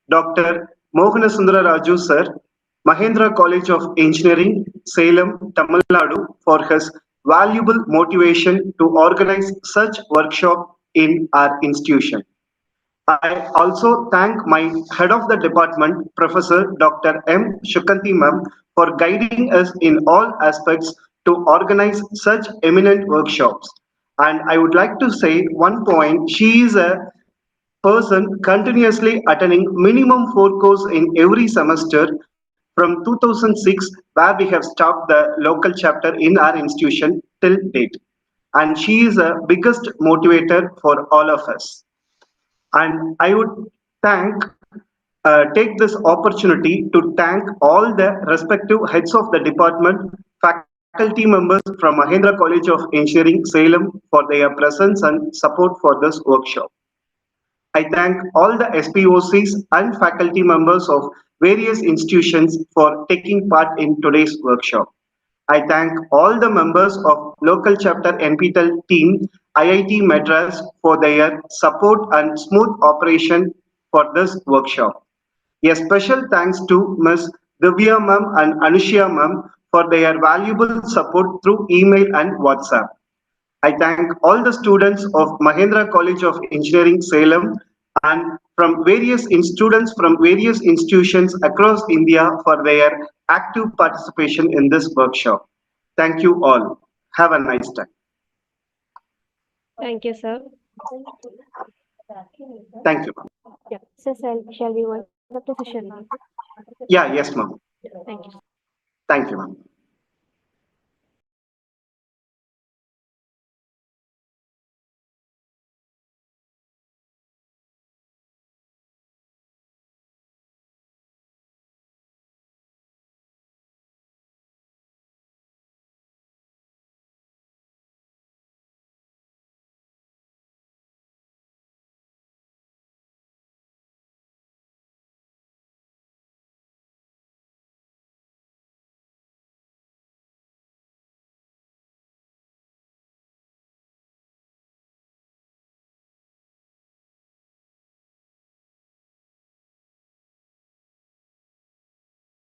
Dr. Mohanasundara Raju Sir, Mahendra College of Engineering, Salem, Tamil Nadu, for his valuable motivation to organize such workshop in our institution. I also thank my head of the department, Professor Dr. M. Shukanti Ma'am, for guiding us in all aspects to organize such eminent workshops. And I would like to say one point, she is a person continuously attending minimum 4 courses in every semester from 2006, where we have stopped the local chapter in our institution till date. And she is the biggest motivator for all of us. And I would thank, take this opportunity to thank all the respective heads of the department, faculty members from Mahendra College of Engineering, Salem, for their presence and support for this workshop. I thank all the SPOCs and faculty members of various institutions for taking part in today's workshop. I thank all the members of local chapter NPTEL team, IIT Madras, for their support and smooth operation for this workshop. A special thanks to Ms. Divya Ma'am and Anushya Ma'am for their valuable support through email and WhatsApp. I thank all the students of Mahendra College of Engineering, Salem, and from various students from various institutions across India for their active participation in this workshop. Thank you all. Have a nice time. Thank you, sir. Thank you, ma'am. Yeah. So shall we wind up the session now? Yeah, yes, ma'am. Thank you. Thank you, ma'am.